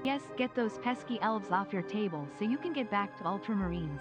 guess get those pesky elves off your table so you can get back to Ultramarines.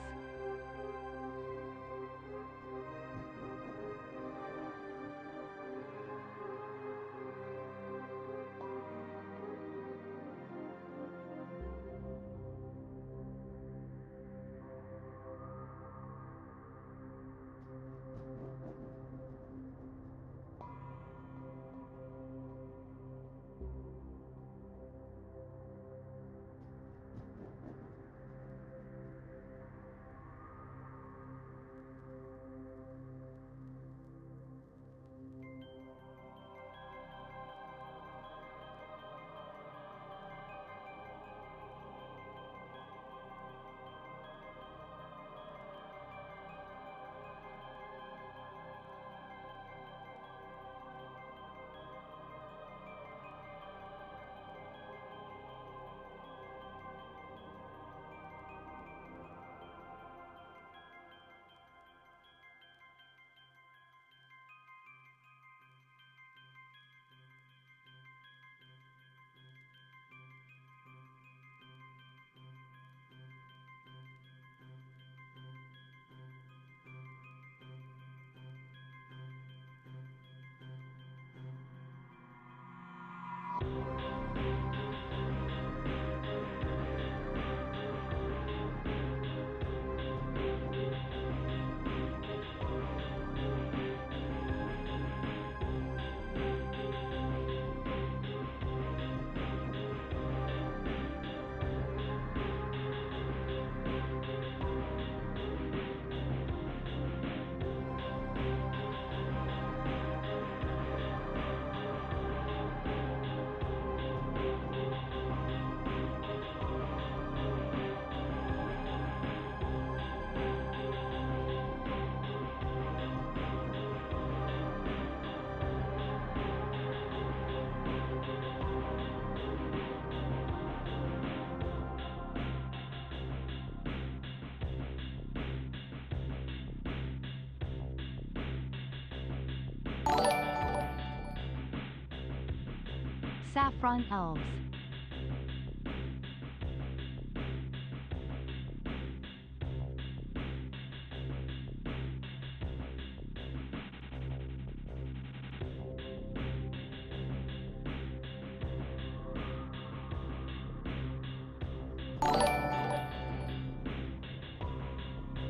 Saffron Elves.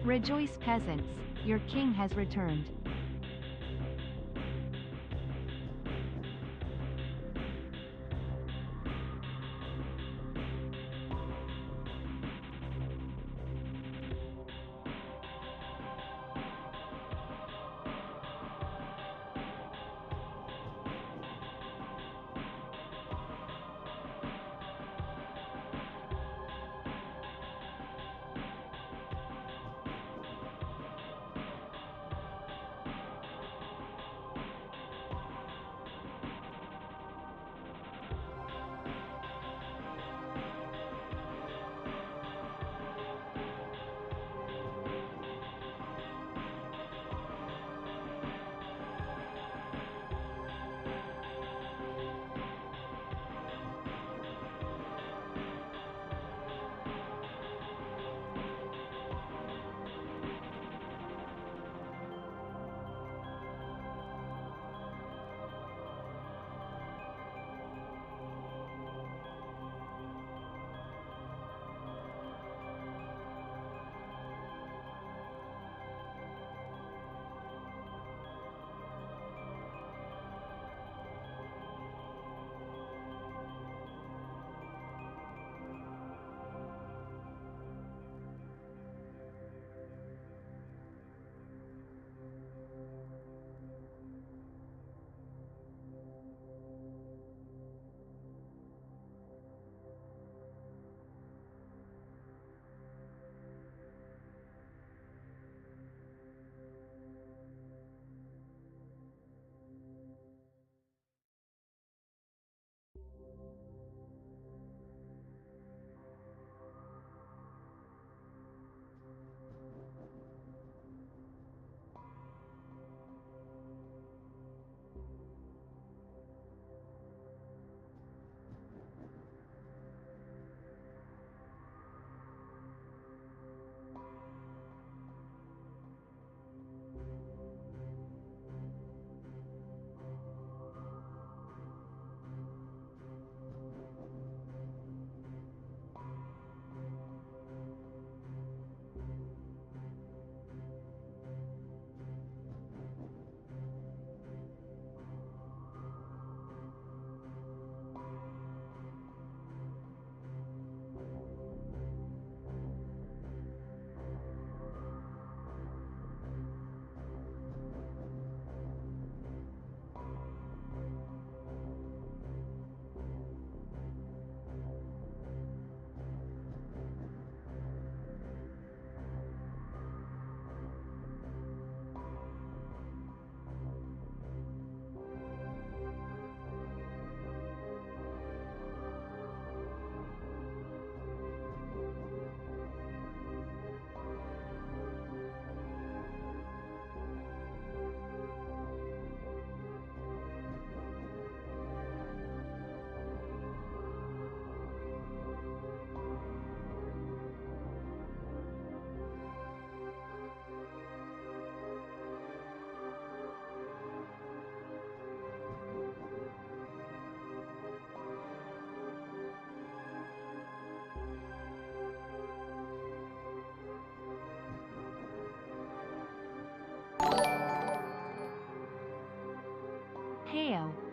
Rejoice, peasants, your king has returned. KO.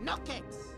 Look it!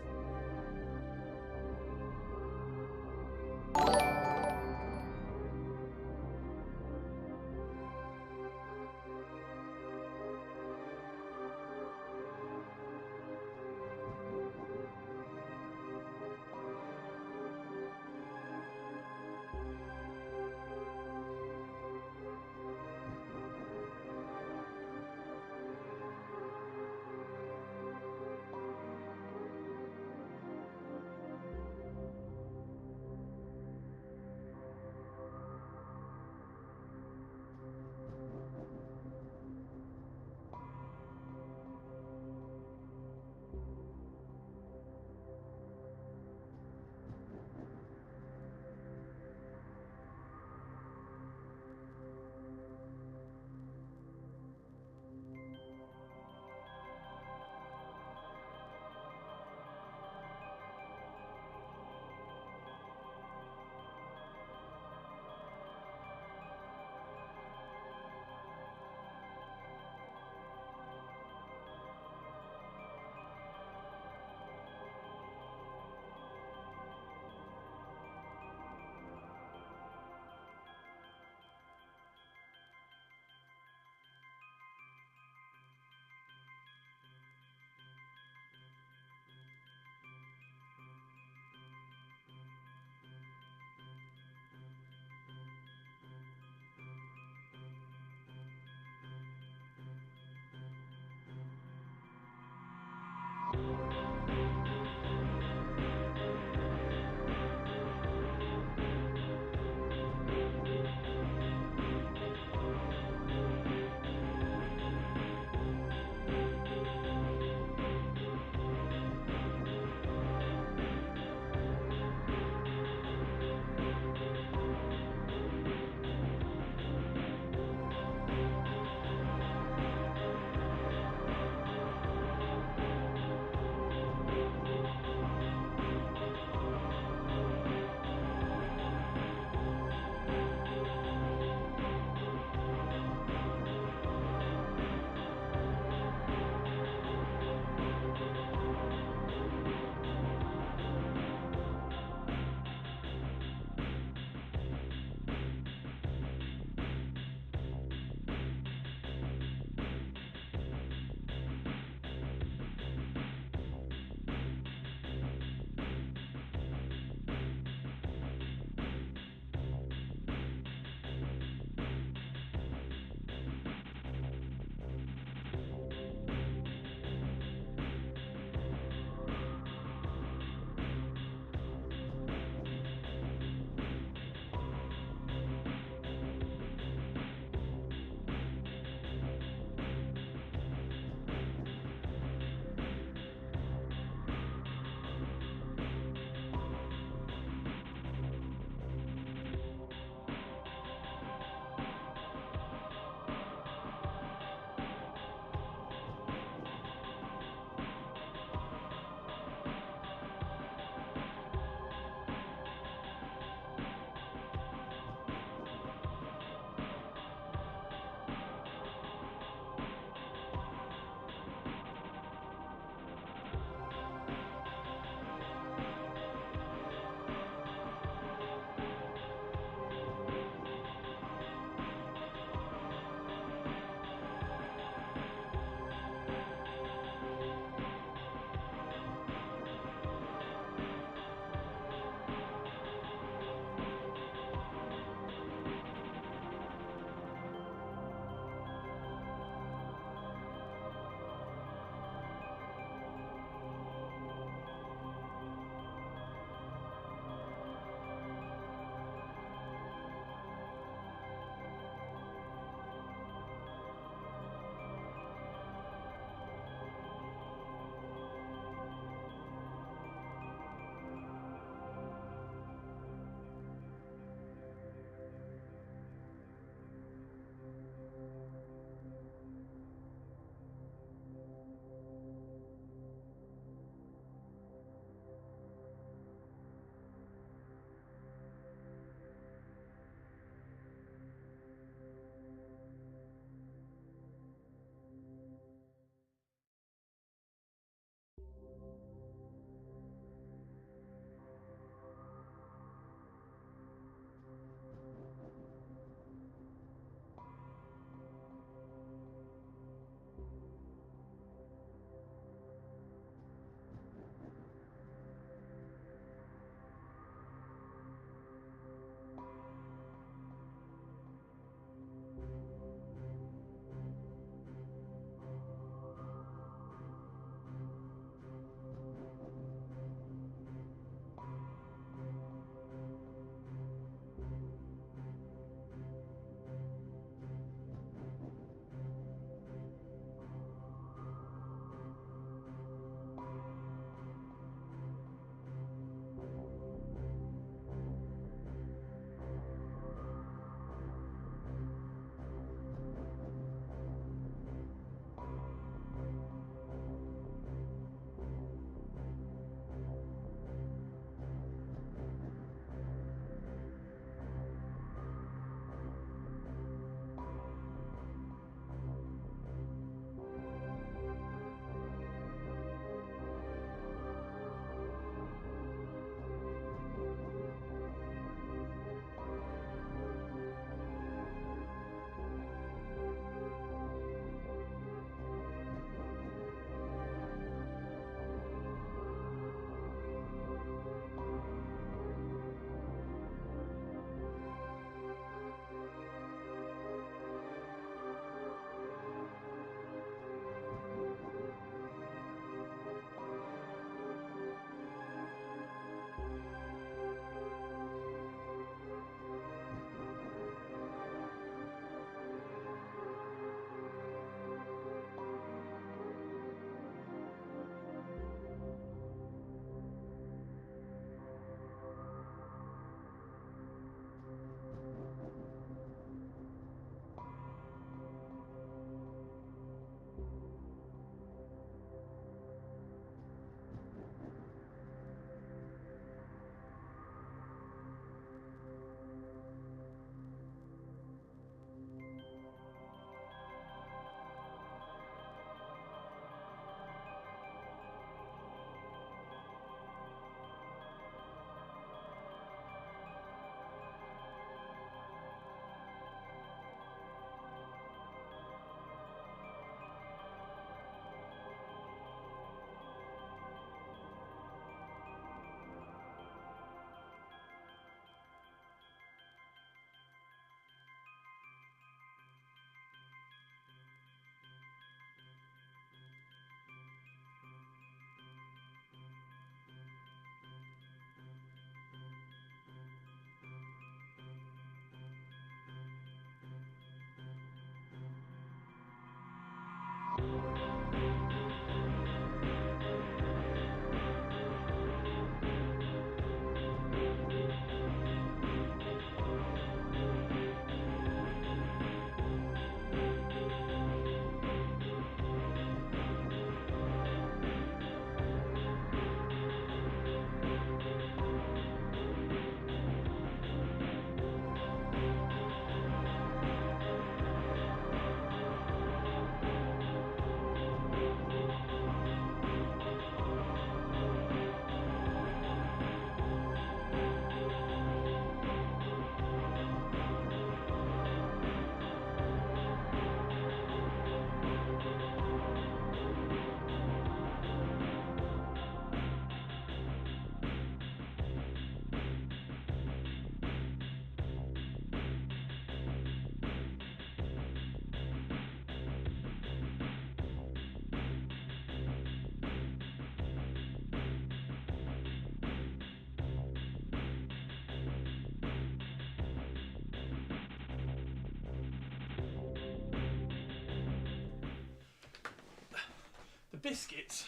biscuits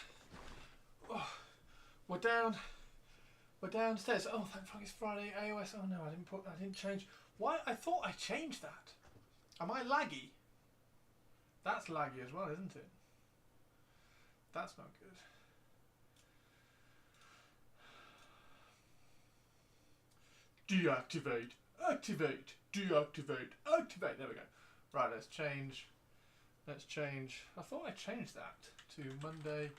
were downstairs. Oh, thank fuck it's Friday. AoS. Oh no, I didn't change. Why? I thought I changed that. Am I laggy? That's laggy as well, isn't it? That's not good. Deactivate, activate, deactivate, activate. There we go. Right, let's change. I thought I changed that to Monday.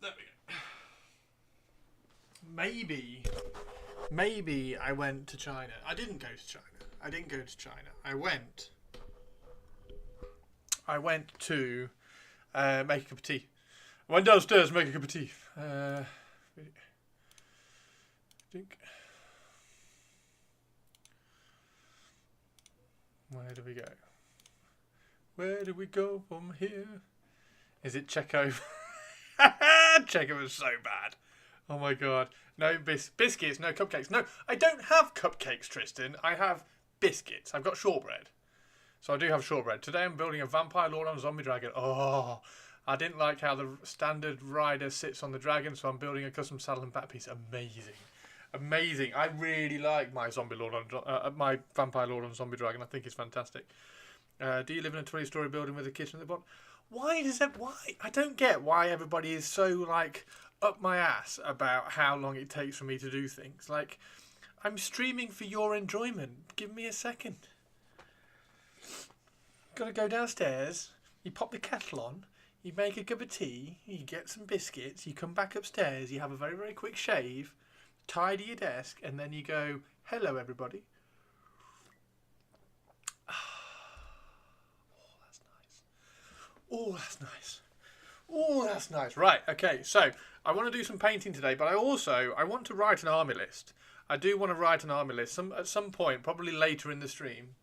There we go. Maybe I went to China. I didn't go to China. I went to make a cup of tea. I went downstairs to make a cup of tea. I think. Where do we go? Where do we go from here? Is it Checo? Checo was so bad. Oh my god. No biscuits, no cupcakes. No, I don't have cupcakes, Tristan. I have biscuits. I've got shortbread. So I do have shortbread. Today I'm building a vampire lord on a zombie dragon. Oh, I didn't like how the standard rider sits on the dragon, so I'm building a custom saddle and back piece. Amazing. Amazing. I really like my zombie lord on my vampire lord on zombie dragon. I think it's fantastic. Do you live in a 20-story building with a kitchen at the bottom? Why? I don't get why everybody is so like up my ass about how long it takes for me to do things. Like, I'm streaming for your enjoyment. Give me a second. Got to go downstairs. You pop the kettle on. You make a cup of tea. You get some biscuits. You come back upstairs. You have a very, very quick shave. Tidy your desk. And then you go, hello, everybody. Oh, that's nice. Oh, that's nice. Right, okay. So, I want to do some painting today, but I want to write an army list. I do want to write an army list at some point, probably later in the stream.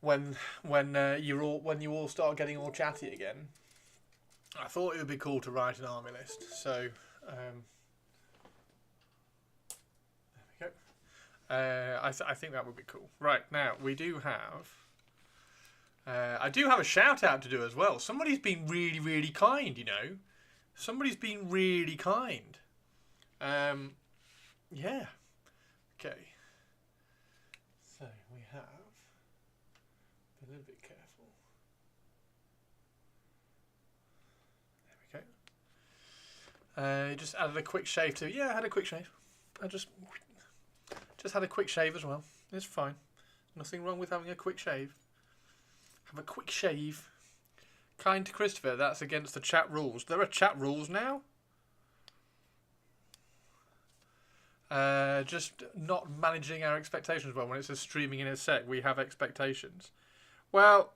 When you all start getting all chatty again, I thought it would be cool to write an army list. So there we go. I think that would be cool. Right, now we do have. I do have a shout out to do as well. Somebody's been really, really kind. You know, somebody's been really kind. Yeah. Okay. So we have. A little bit careful. There we go. Just added a quick shave too. Yeah, I had a quick shave. I just had a quick shave as well. It's fine. Nothing wrong with having a quick shave. Have a quick shave. Kind to Christopher. That's against the chat rules. There are chat rules now. Just not managing our expectations well. When it says streaming in a sec, we have expectations. Well,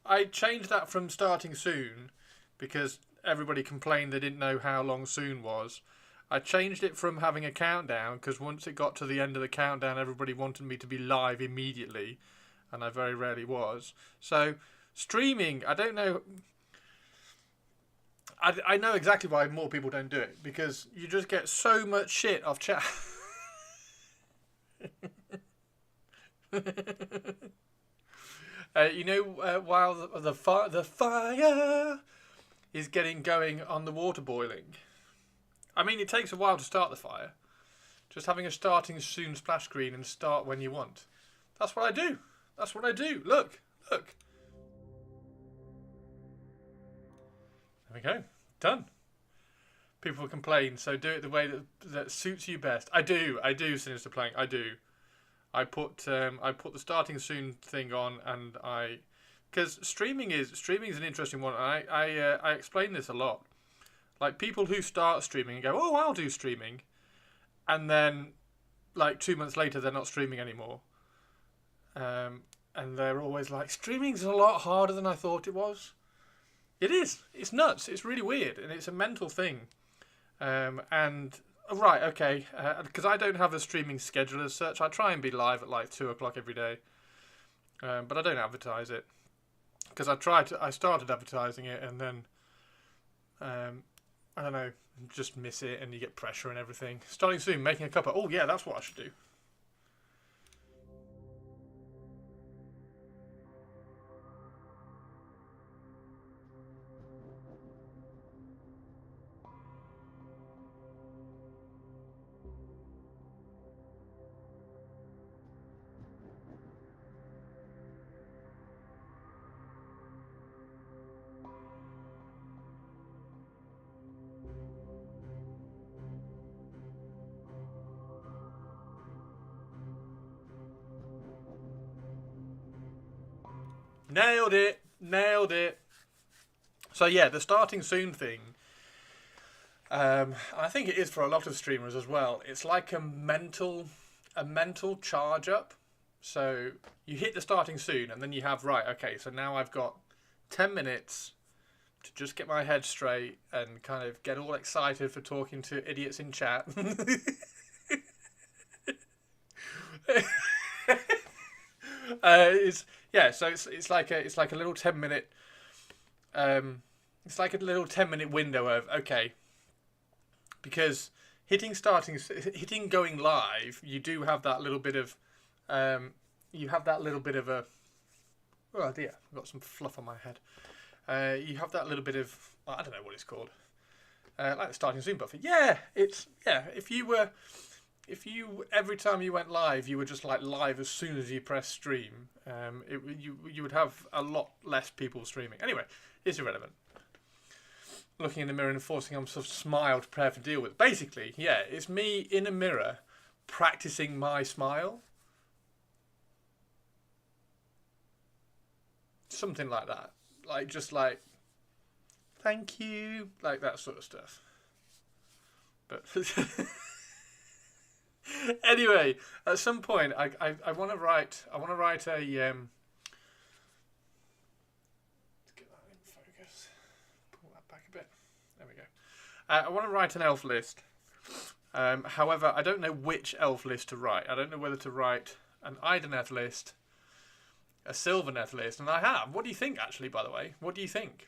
I changed that from starting soon because everybody complained they didn't know how long soon was. I changed it from having a countdown because once it got to the end of the countdown, everybody wanted me to be live immediately, and I very rarely was. So, streaming, I don't know. I know exactly why more people don't do it, because you just get so much shit off chat. While the fire is getting going on the water boiling. I mean, it takes a while to start the fire. Just having a starting soon splash screen and start when you want. That's what I do. That's what I do. Look. Look. There we go. Done. People complain, so do it the way that suits you best. I do, Sinister Playing. I do. I put the starting soon thing on, and because streaming is an interesting one. I explain this a lot. Like, people who start streaming and go, oh, I'll do streaming, and then like 2 months later they're not streaming anymore. And they're always like, streaming's a lot harder than I thought it was. It is. It's nuts. It's really weird, and it's a mental thing. Right, okay, because I don't have a streaming schedule as such. I try and be live at like 2 o'clock every day, but I don't advertise it. because I started advertising it, and then I don't know, just miss it, and you get pressure and everything. Starting soon, making a cuppa. Oh yeah, that's what I should do. Nailed it! Nailed it! So yeah, the starting soon thing. I think it is for a lot of streamers as well. It's like a mental charge up. So you hit the starting soon, and then you have, right, okay, so now I've got 10 minutes to just get my head straight and kind of get all excited for talking to idiots in chat. So it's like a little 10-minute it's like a little 10-minute window of, okay, because hitting going live, you do have that little bit of a, oh dear, I've got some fluff on my head. You have that little bit of, I don't know what it's called, like the starting Zoom buffer. Yeah, if you every time you went live, you were just like live as soon as you press stream, you would have a lot less people streaming. Anyway, it's irrelevant. Looking in the mirror and forcing on some smile to prepare for deal with. Basically, yeah, it's me in a mirror practicing my smile. Something like that. Like, just like, thank you. Like that sort of stuff. But anyway, at some point, I want to write a let's get that in focus. Pull that back a bit. There we go. I want to write an elf list. However, I don't know which elf list to write. I don't know whether to write an Ideneth list, a Sylvaneth list, and I have. What do you think, actually, by the way? What do you think?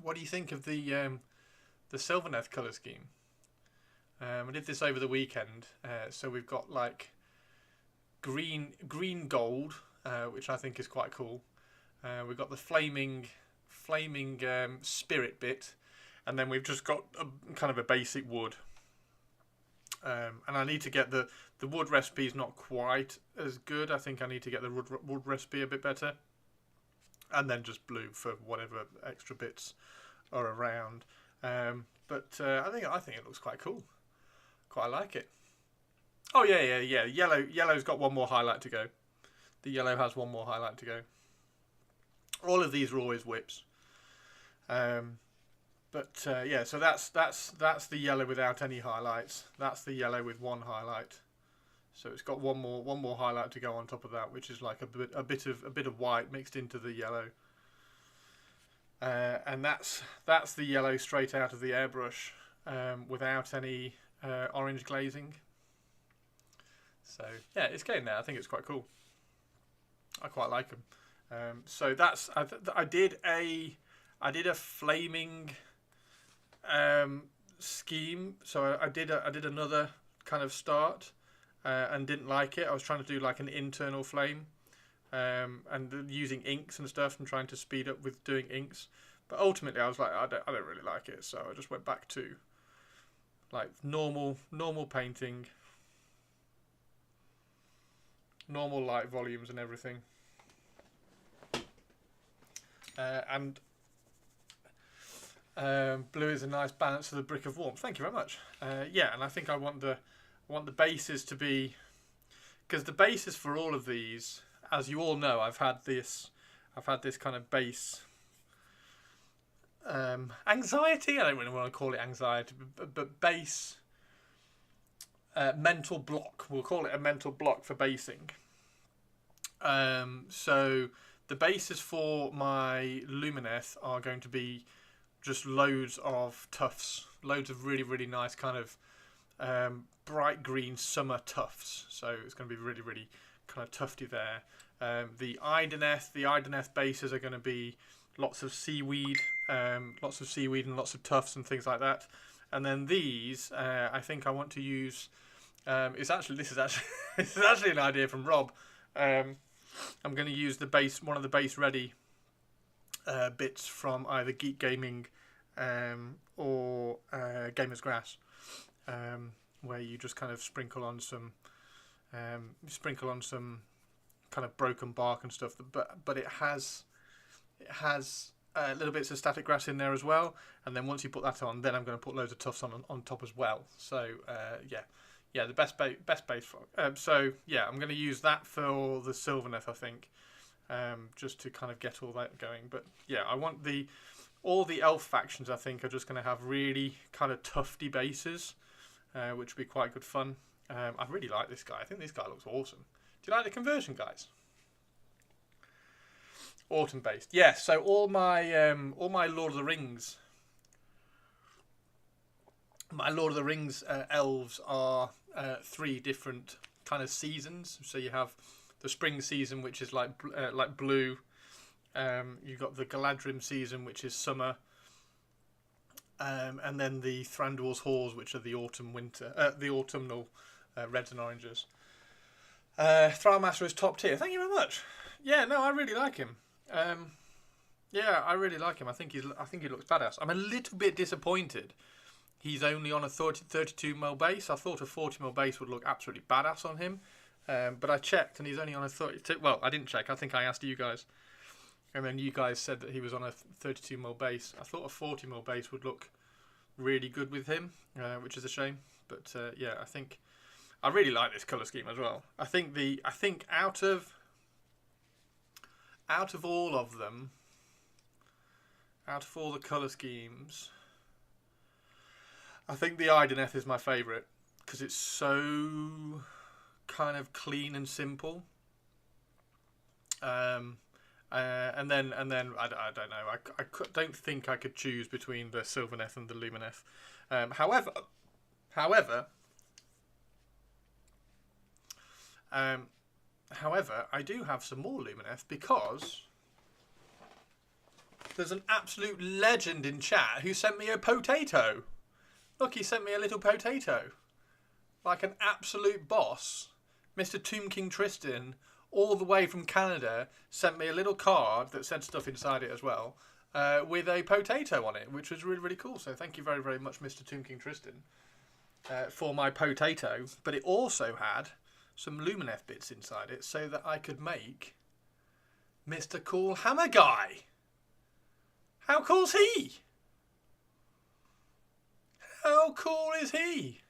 What do you think of the Sylvaneth colour scheme? I did this over the weekend, so we've got like green gold, which I think is quite cool. We've got the flaming spirit bit, and then we've just got kind of a basic wood. And I need to get the wood recipe is not quite as good. I think I need to get the wood recipe a bit better, and then just blue for whatever extra bits are around. But I think it looks quite cool. Quite like it. Oh yeah. Yellow's got one more highlight to go. The yellow has one more highlight to go. All of these are always whips. Yeah, so that's the yellow without any highlights. That's the yellow with one highlight. So it's got one more highlight to go on top of that, which is like a bit of white mixed into the yellow. And that's the yellow straight out of the airbrush, without any orange glazing. So yeah, it's getting there. I think it's quite cool. I quite like them. So that's I did a flaming scheme. So I did another kind of start, and didn't like it. I was trying to do like an internal flame, and using inks and stuff, and trying to speed up with doing inks. But ultimately, I was like, I don't really like it. So I just went back to like normal painting, normal light volumes and everything. And blue is a nice balance to the brick of warmth. Thank you very much. Yeah, and I think I want the bases to be, because the bases for all of these, as you all know, I've had this kind of base anxiety. I don't really want to call it anxiety, but base mental block. We'll call it a mental block for basing. So the bases for my Lumineth are going to be just loads of tufts, loads of really, really nice kind of bright green summer tufts. So it's going to be really, really kind of tufty there. The Ideneth bases are going to be lots of seaweed and lots of tufts and things like that. And then these, I think I want to use. This is actually an idea from Rob. I'm going to use one of the base ready bits from either Geek Gaming or Gamer's Grass, where you just kind of sprinkle on some kind of broken bark and stuff. But it has little bits of static grass in there as well. And then once you put that on, then I'm going to put loads of tufts on top as well. So yeah, the best base frog. So yeah, I'm going to use that for the Sylvaneth, I think, just to kind of get all that going. But yeah, I want all the elf factions, I think, are just going to have really kind of tufty bases, which will be quite good fun. I really like this guy. I think this guy looks awesome. Do you like the conversion, guys? Autumn based, yes. So all my Lord of the Rings, elves are 3 different kind of seasons. So you have the spring season, which is like blue. You've got the Galadrim season, which is summer, and then the Thranduil's Halls, which are the the autumnal reds and oranges. Thrallmaster is top tier. Thank you very much. Yeah, no, I really like him. Yeah, I really like him. I think he looks badass. I'm a little bit disappointed he's only on a 32mm base. I thought a 40mm base would look absolutely badass on him, but I checked and he's only on a 32. Well, I didn't check. I think I asked you guys, and then you guys said that he was on a 32mm base. I thought a 40mm base would look really good with him, which is a shame. But yeah, I really like this colour scheme as well. I think out of all of them, out of all the colour schemes, I think the Ideneth is my favourite because it's so kind of clean and simple. And then I don't know. I don't think I could choose between the Sylvaneth and the Lumineth. However, I do have some more Lumineth because there's an absolute legend in chat who sent me a potato. Look, he sent me a little potato. Like an absolute boss. Mr. Tomb King Tristan, all the way from Canada, sent me a little card that said stuff inside it as well, with a potato on it, which was really, really cool. So thank you very, very much, Mr. Tomb King Tristan, for my potato. But it also had some Lumineth bits inside it so that I could make Mr. Cool Hammer Guy. How cool's he? How cool is he?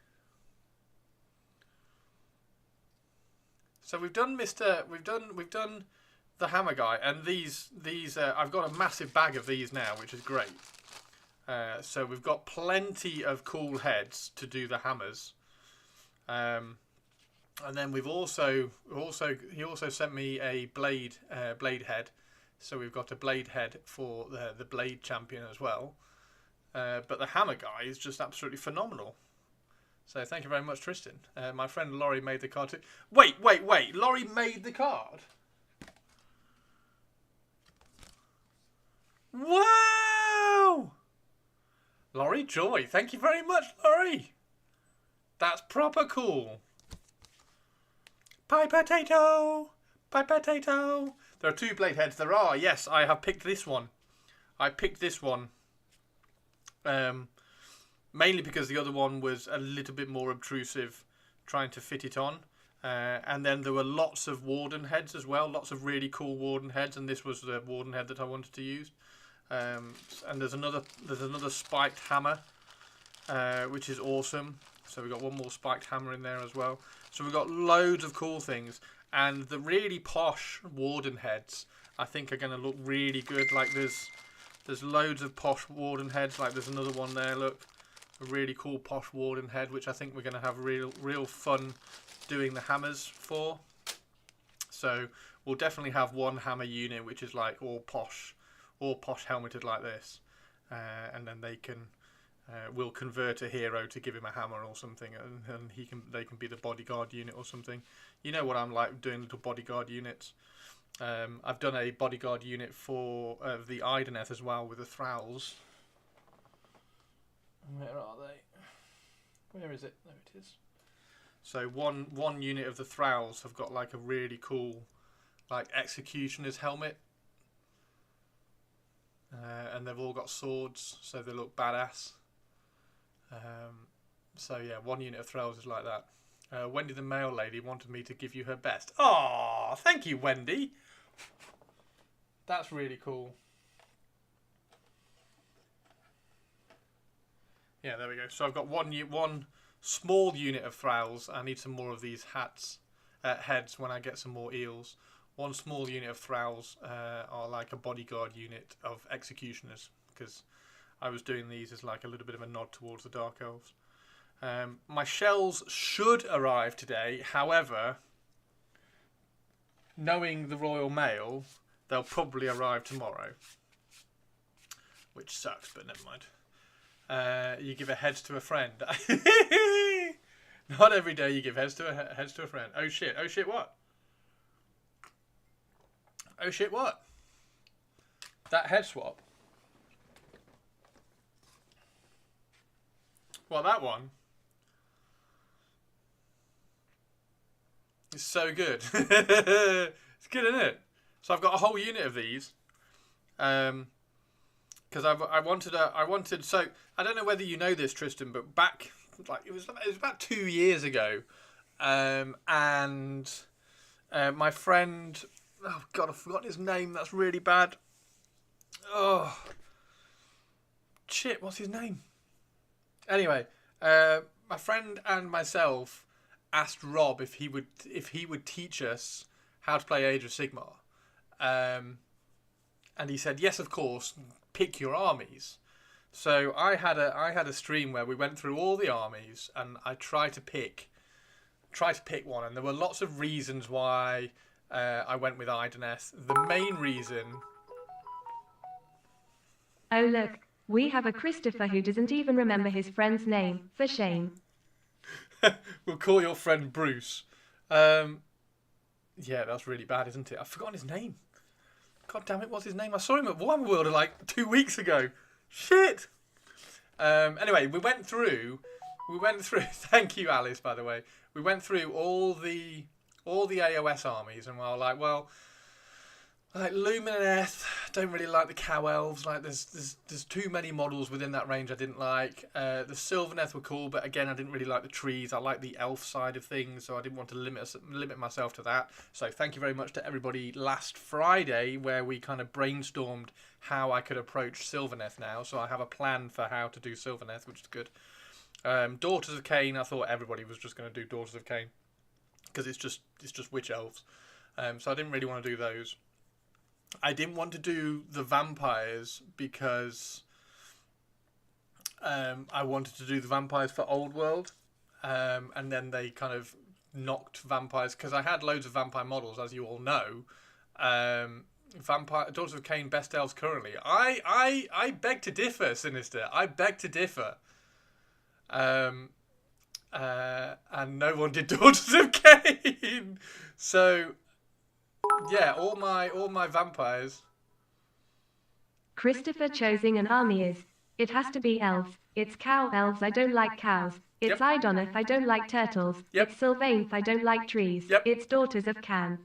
So we've done the Hammer Guy, and these I've got a massive bag of these now, which is great. So we've got plenty of cool heads to do the hammers. And then he also sent me a blade head, so we've got a blade head for the blade champion as well. But the Hammer Guy is just absolutely phenomenal. So thank you very much, Tristan. My friend Laurie made the card too. Wait! Laurie made the card? Wow! Laurie Joy, thank you very much, Laurie. That's proper cool. Pie potato! Pie potato! There are 2 blade heads. There are, yes, I have picked this one. I picked this one. Mainly because the other one was a little bit more obtrusive trying to fit it on. And then there were lots of Warden heads as well. Lots of really cool Warden heads. And this was the Warden head that I wanted to use. And there's another spiked hammer, which is awesome. So we've got one more spiked hammer in there as well. So we've got loads of cool things. And the really posh Warden heads, I think, are going to look really good. Like there's loads of posh Warden heads. Like there's another one there, look. A really cool posh Warden head, which I think we're going to have real fun doing the hammers for. So we'll definitely have one hammer unit, which is like all posh helmeted like this. And then they can will convert a hero to give him a hammer or something, and they can be the bodyguard unit or something. You know what I'm like, doing little bodyguard units. I've done a bodyguard unit for the Ideneth as well with the Thralls. Where are they? Where is it? There it is. So one unit of the Thralls have got like a really cool like executioner's helmet. And they've all got swords, so they look badass. So yeah, one unit of Thralls is like that. Wendy the mail lady wanted me to give you her best. Oh, thank you, Wendy. That's really cool. Yeah, there we go. So I've got one small unit of Thralls. I need some more of these heads when I get some more eels. One small unit of Thralls are like a bodyguard unit of executioners, because I was doing these as like a little bit of a nod towards the Dark Elves. My shells should arrive today. However, knowing the Royal Mail, they'll probably arrive tomorrow, which sucks, but never mind. You give a heads to a friend. Not every day you give heads to a friend. Oh shit! Oh shit! What? Oh shit! What? That head swap. Well, that one is so good. It's good, isn't it? So I've got a whole unit of these. Because I wanted. So I don't know whether you know this, Tristan, but back like it was about 2 years ago, and my friend. Oh God, I've forgotten his name. That's really bad. Oh shit! What's his name? Anyway, my friend and myself asked Rob if he would teach us how to play Age of Sigmar, and he said yes, of course. Pick your armies. So I had a stream where we went through all the armies, and I tried to pick one, and there were lots of reasons why I went with Ideneth. The main reason. Oh look. We have a Christopher who doesn't even remember his friend's name. For shame. We'll call your friend Bruce. Yeah, that's really bad, isn't it? I've forgotten his name. God damn it, what's his name? I saw him at Warhammer like 2 weeks ago. Shit! Anyway, we went through... Thank you, Alice, by the way. We went through all the AoS armies, and we were like, well... Like Lumineth, don't really like the Cow Elves. Like there's too many models within that range I didn't like. The Sylvaneth were cool, but again I didn't really like the trees. I like the elf side of things, so I didn't want to limit myself to that. So thank you very much to everybody last Friday, where we kind of brainstormed how I could approach Sylvaneth now. So I have a plan for how to do Sylvaneth, which is good. Daughters of Cain, I thought everybody was just going to do Daughters of Cain because it's just witch elves. So I didn't really want to do those. I didn't want to do the vampires because I wanted to do the vampires for Old World, and then they kind of knocked vampires because I had loads of vampire models, as you all know. Vampire Daughters of Cain best elves currently. I beg to differ, Sinister. I beg to differ. And no one did Daughters of Cain, so. Yeah, all my vampires. Christopher choosing an army is. It has to be elves. It's Cow Elves, I don't like cows. It's yep. Ideneth, I don't like turtles. Yep. It's Sylvaneth, I don't like trees. Yep. It's Daughters of Can.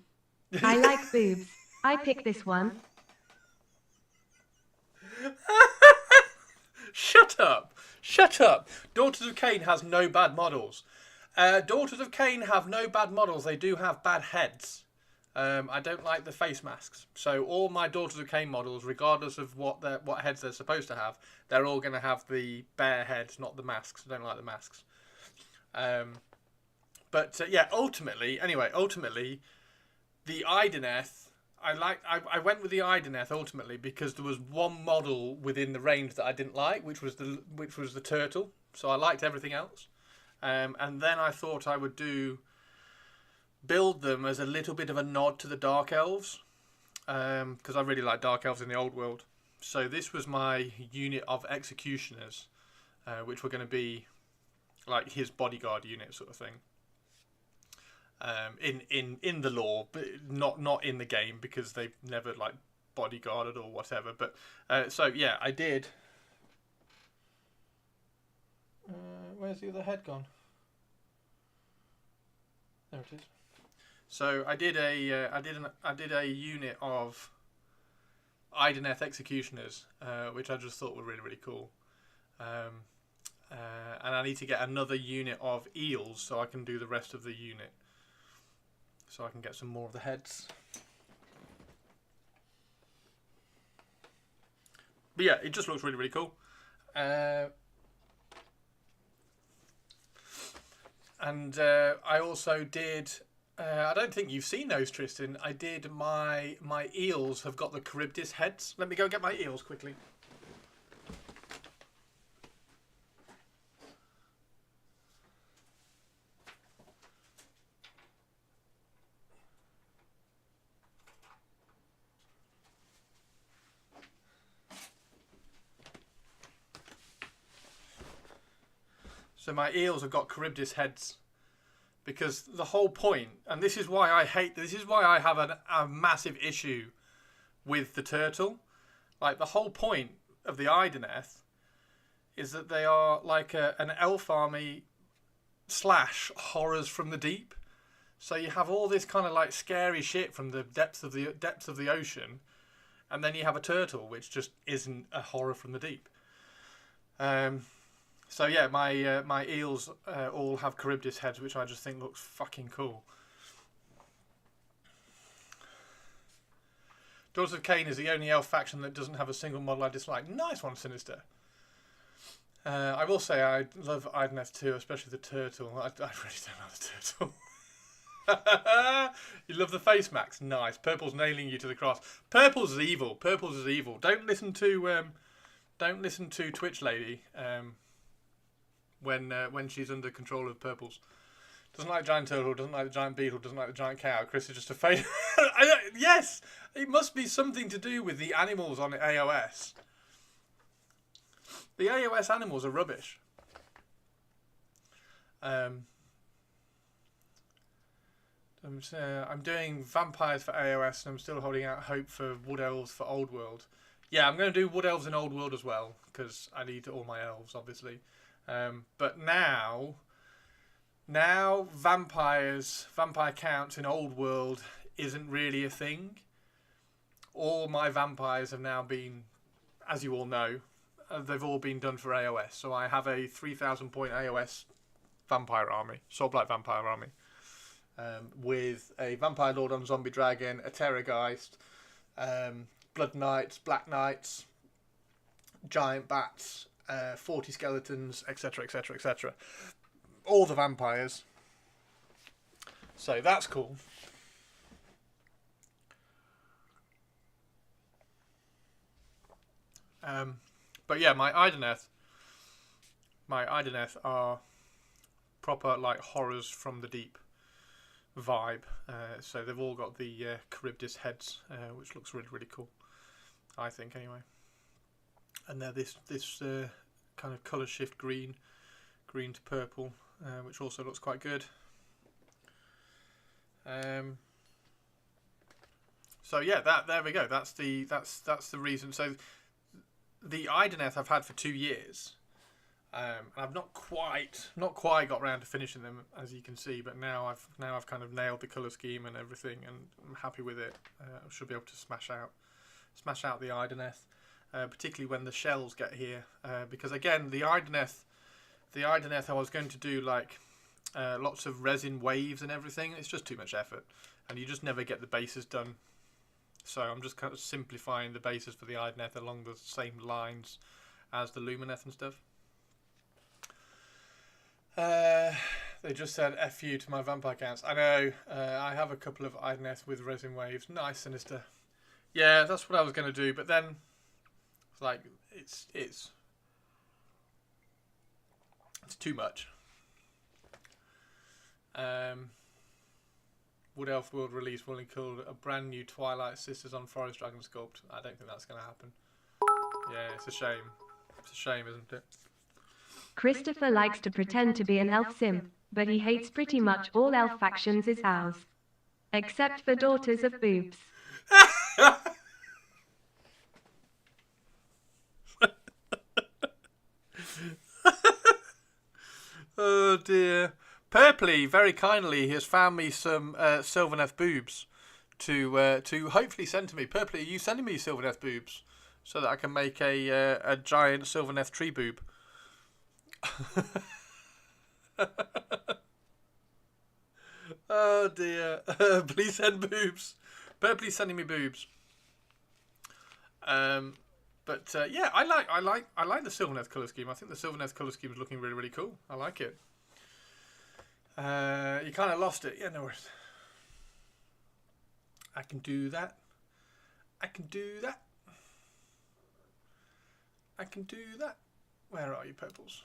I like boobs. I pick this one. Shut up. Shut up. Daughters of Cain has no bad models. Daughters of Cain have no bad models. They do have bad heads. I don't like the face masks. So all my Daughters of Cain models, regardless of what heads they're supposed to have, they're all going to have the bare heads, not the masks. I don't like the masks. Yeah, ultimately, the Ideneth, I went with the Ideneth ultimately because there was one model within the range that I didn't like, which was the turtle. So I liked everything else. And then I thought I would build them as a little bit of a nod to the Dark Elves, because I really like Dark Elves in the Old World. So this was my unit of executioners, which were going to be like his bodyguard unit sort of thing. In the lore, but not in the game, because they've never like bodyguarded or whatever. But so yeah, I did. Where's the other head gone? There it is. So I did a unit of Ideneth executioners, which I just thought were really, really cool. And I need to get another unit of eels so I can do the rest of the unit. So I can get some more of the heads. But yeah, it just looks really, really cool. And I also did... I don't think you've seen those, Tristan. I did my eels have got the Charybdis heads. Let me go get my eels quickly. So my eels have got Charybdis heads, because the whole point, and this is why I have a massive issue with the turtle. Like, the whole point of the Ideneth is that they are like an elf army / horrors from the deep. So you have all this kind of like scary shit from the depths of the ocean, and then you have a turtle which just isn't a horror from the deep. So yeah, my eels all have Charybdis heads, which I just think looks fucking cool. Daughters of Cain is the only elf faction that doesn't have a single model I dislike. Nice one, Sinister. I will say I love Ideneth too, especially the turtle. I really don't like the turtle. You love the face, Max. Nice. Purple's nailing you to the cross. Purple's is evil. Purple's is evil. Don't listen to Twitch Lady. When she's under control of purples. Doesn't like the giant turtle, doesn't like the giant beetle, doesn't like the giant cow. Chris is just a face. Yes! It must be something to do with the animals on AoS. The AoS animals are rubbish. I'm doing vampires for AoS, and I'm still holding out hope for wood elves for Old World. Yeah, I'm going to do wood elves in Old World as well, because I need all my elves, obviously. But now vampire counts in Old World isn't really a thing. All my vampires have now been, as you all know, they've all been done for AoS. So I have a 3,000 point AoS vampire army, Soulblight vampire army, with a Vampire Lord on Zombie Dragon, a Terrorgeist, Blood Knights, Black Knights, Giant Bats, 40 skeletons, etc, etc, etc. All the vampires. So that's cool. But yeah, my Ideneth are proper like horrors from the deep vibe. So they've all got the Charybdis heads, which looks really, really cool, I think, anyway. And they're this kind of colour shift green to purple, which also looks quite good. So yeah, there we go. That's the reason. So the Ideneth I've had for 2 years. I've not quite got around to finishing them, as you can see, but now I've kind of nailed the colour scheme and everything, and I'm happy with it. I should be able to smash out the Ideneth. Particularly when the shells get here, because again the Ideneth I was going to do like lots of resin waves and everything. It's just too much effort, and you just never get the bases done. So I'm just kind of simplifying the bases for the Ideneth along the same lines as the Lumineth and stuff. They just said F you to my vampire counts. I know. I have a couple of Ideneth with resin waves. Nice, Sinister. Yeah, that's what I was going to do, but then like it's too much. Wood Elf World release will include a brand new Twilight Sisters on Forest Dragon sculpt. I don't think that's going to happen. Yeah, it's a shame. It's a shame, isn't it? Christopher likes to pretend to be an elf simp, but he hates pretty much all elf factions is ours. Except for Daughters of Boobs. Oh dear. Purpley, very kindly, has found me some Sylvaneth boobs to hopefully send to me. Purpley, are you sending me Sylvaneth boobs so that I can make a giant Sylvaneth tree boob? Oh dear. Please send boobs. Purpley's sending me boobs. But yeah, I like the Sylvaneth colour scheme. I think the Sylvaneth colour scheme is looking really, really cool. I like it. You kind of lost it. Yeah, no worries. I can do that. I can do that. I can do that. Where are you, purples?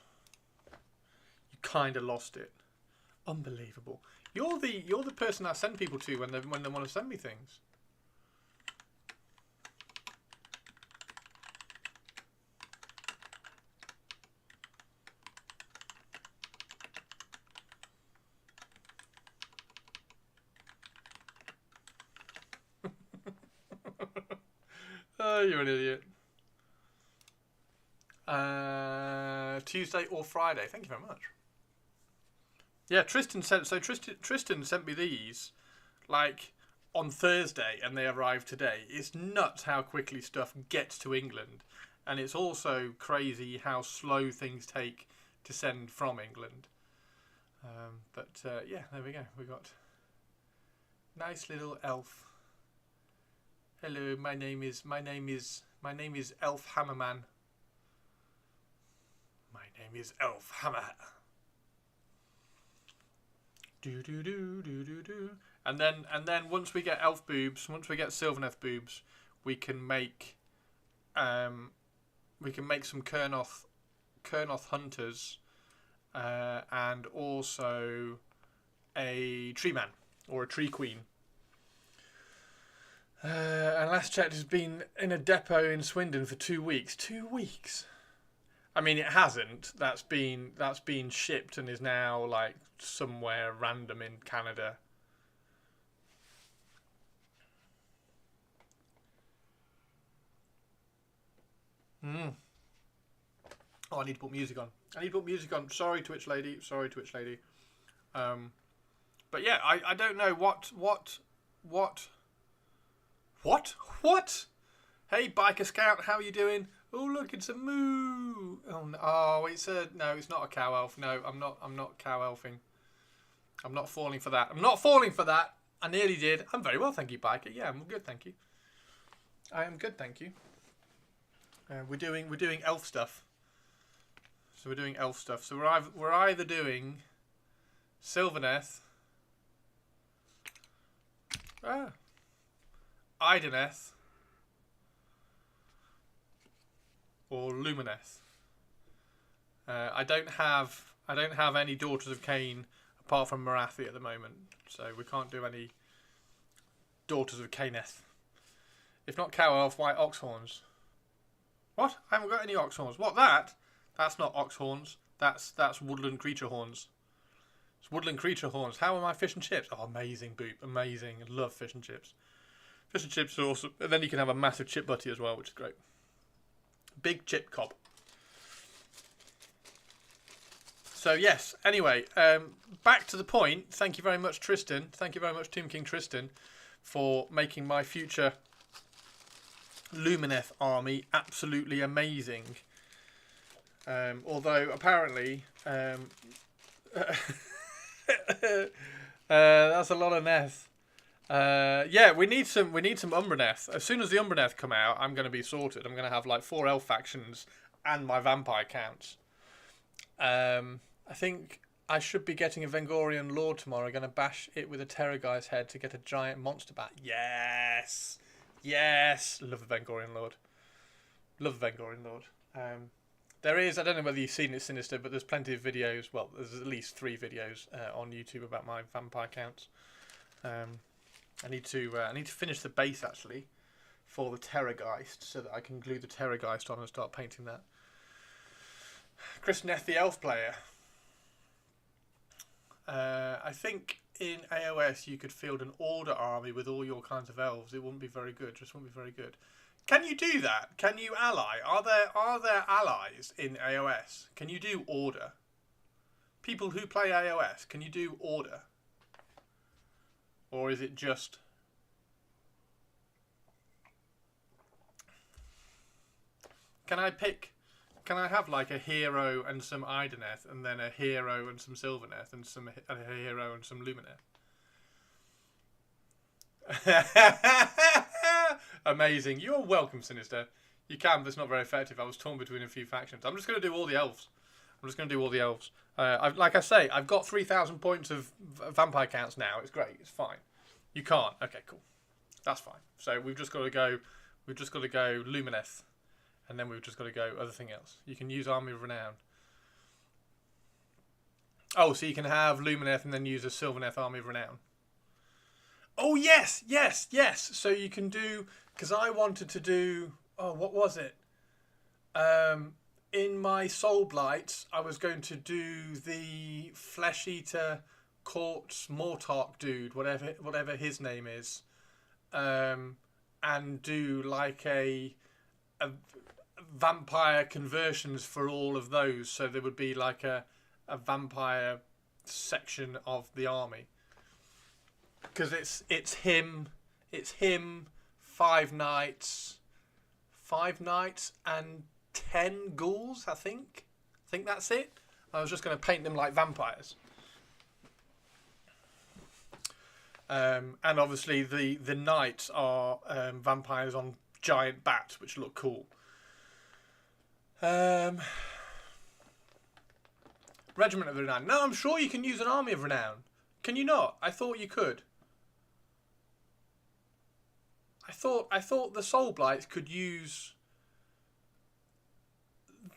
You kind of lost it. Unbelievable. You're the person I send people to when they want to send me things. Oh, you're an idiot. Tuesday or Friday. Thank you very much. Yeah, Tristan sent me these like on Thursday and they arrived today. It's nuts how quickly stuff gets to England, and it's also crazy how slow things take to send from England. But yeah, there we go. We got nice little elf. Hello, my name is Elf Hammerman. My name is Elf Hammer. Do do do do do do. And then once we get elf boobs, once we get Sylvaneth boobs, we can make some Kurnoth hunters, and also a tree man or a tree queen. And last checked, has been in a depot in Swindon for 2 weeks. 2 weeks. I mean, it hasn't. That's been shipped and is now like somewhere random in Canada. Oh, I need to put music on. Sorry, Twitch lady. But yeah, I don't know what? Hey, Biker Scout, how are you doing? Oh, look, it's a moo. Oh, it's not a cow elf. No, I'm not cow elfing. I'm not falling for that. I nearly did. I'm very well, thank you, Biker. Yeah, I'm good, thank you. I am good, thank you. We're doing elf stuff. So we're doing elf stuff. So we're either doing Sylvaneth, Ideneth, or Lumineth. I don't have any Daughters of Cain apart from Marathi at the moment, so we can't do any Daughters of Caineth. If not cow elf, why oxhorns? What? I haven't got any oxhorns. What, that? That's not oxhorns. That's woodland creature horns. It's woodland creature horns. How are my fish and chips? Oh, amazing, Boop. Amazing. I love fish and chips. Fish and chips are awesome. And then you can have a massive chip butty as well, which is great. Big chip cob. So, yes. Anyway, back to the point. Thank you very much, Tristan. Thank you very much, Tomb King Tristan, for making my future Lumineth army absolutely amazing. Although apparently that's a lot of Neth. Yeah, we need some Umbraneth. As soon as the Umbraneth come out, I'm going to be sorted. I'm going to have like 4 elf factions and my vampire counts. I think I should be getting a Vengorian Lord tomorrow. I'm going to bash it with a Terrorguy's head to get a giant monster bat. Yes! Yes! Love the Vengorian Lord. There is, I don't know whether you've seen it, Sinister, but there's plenty of videos. Well, there's at least 3 videos on YouTube about my vampire counts. I need to finish the base actually for the Terrorgeist so that I can glue the Terrorgeist on and start painting that. Chris Neth, the elf player. I think in AoS you could field an order army with all your kinds of elves. It wouldn't be very good. Just wouldn't be very good. Can you do that? Can you ally? Are there allies in AoS? Can you do order? People who play AoS, can you do order? Or is it just... Can I have like a hero and some Ideneth, and then a hero and some Sylvaneth, and a hero and some Lumineth? Amazing. You're welcome, Sinister. You can, but it's not very effective. I was torn between a few factions. I'm just going to do all the elves. Like I say, I've got 3,000 points of vampire counts now. It's great. It's fine. You can't. Okay, cool. That's fine. So we've just got to go Lumineth. And then we've just got to go everything else. You can use Army of Renown. Oh, so you can have Lumineth and then use a Sylvaneth Army of Renown. Oh, yes. So you can do... Because I wanted to do... Oh, what was it? In my Soul Blights, I was going to do the Flesh Eater Courts Mortark dude, whatever his name is. And do like a vampire conversions for all of those, so there would be like a vampire section of the army, because it's him 5 knights and 10 ghouls. I think that's it. I was just going to paint them like vampires, and obviously the knights are vampires on giant bats, which look cool. Regiment of Renown. No, I'm sure you can use an Army of Renown. Can you not? I thought you could. I thought the Soul Blights could use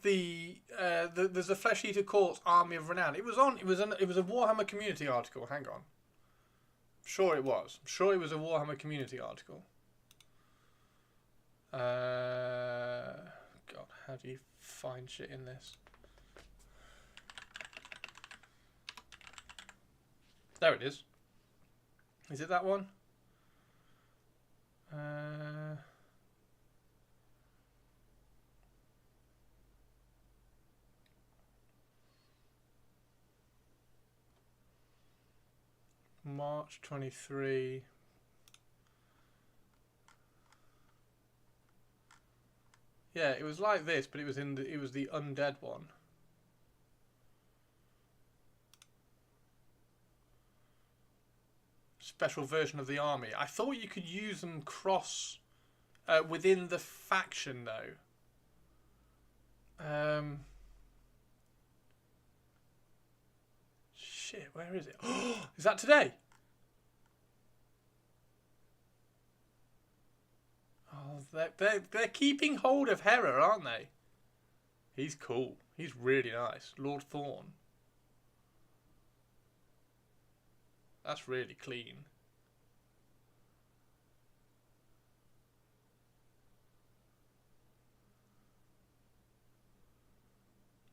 there's a Flesh Eater Courts Army of Renown. It was a Warhammer Community article. Hang on. I'm sure it was a Warhammer Community article. God, how do you find shit in this? There it is. Is it that one? March 23. Yeah, it was like this, but it was the undead one. Special version of the army. I thought you could use them cross within the faction though. Shit, where is it? Oh, is that today? Oh, they're keeping hold of Hera, aren't they? He's cool. He's really nice. Lord Thorn. That's really clean.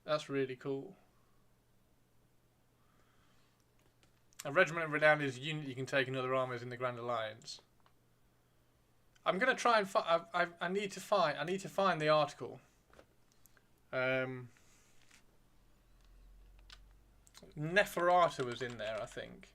That's really cool. A Regiment of Renown is a unit you can take in other armies in the Grand Alliance. I'm gonna try and find. I need to find the article. Neferata was in there, I think.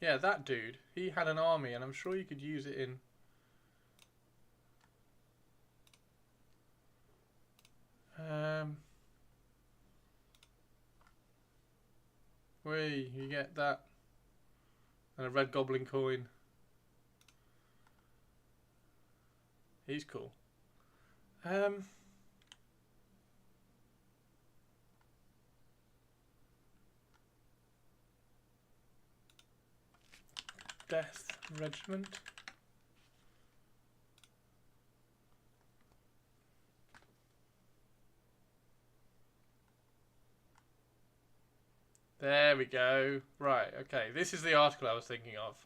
Yeah, that dude. He had an army, and I'm sure you could use it in... you get that. And a red goblin coin. He's cool. Death Regiment. There we go. Right, okay. This is the article I was thinking of.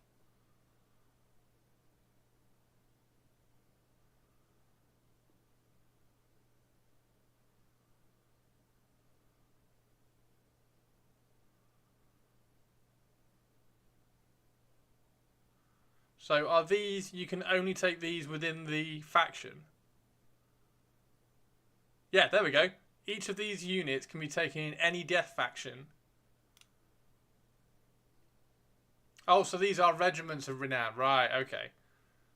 So are these, you can only take these within the faction? Yeah, there we go. Each of these units can be taken in any death faction. Oh, so these are regiments of renown. Right, okay.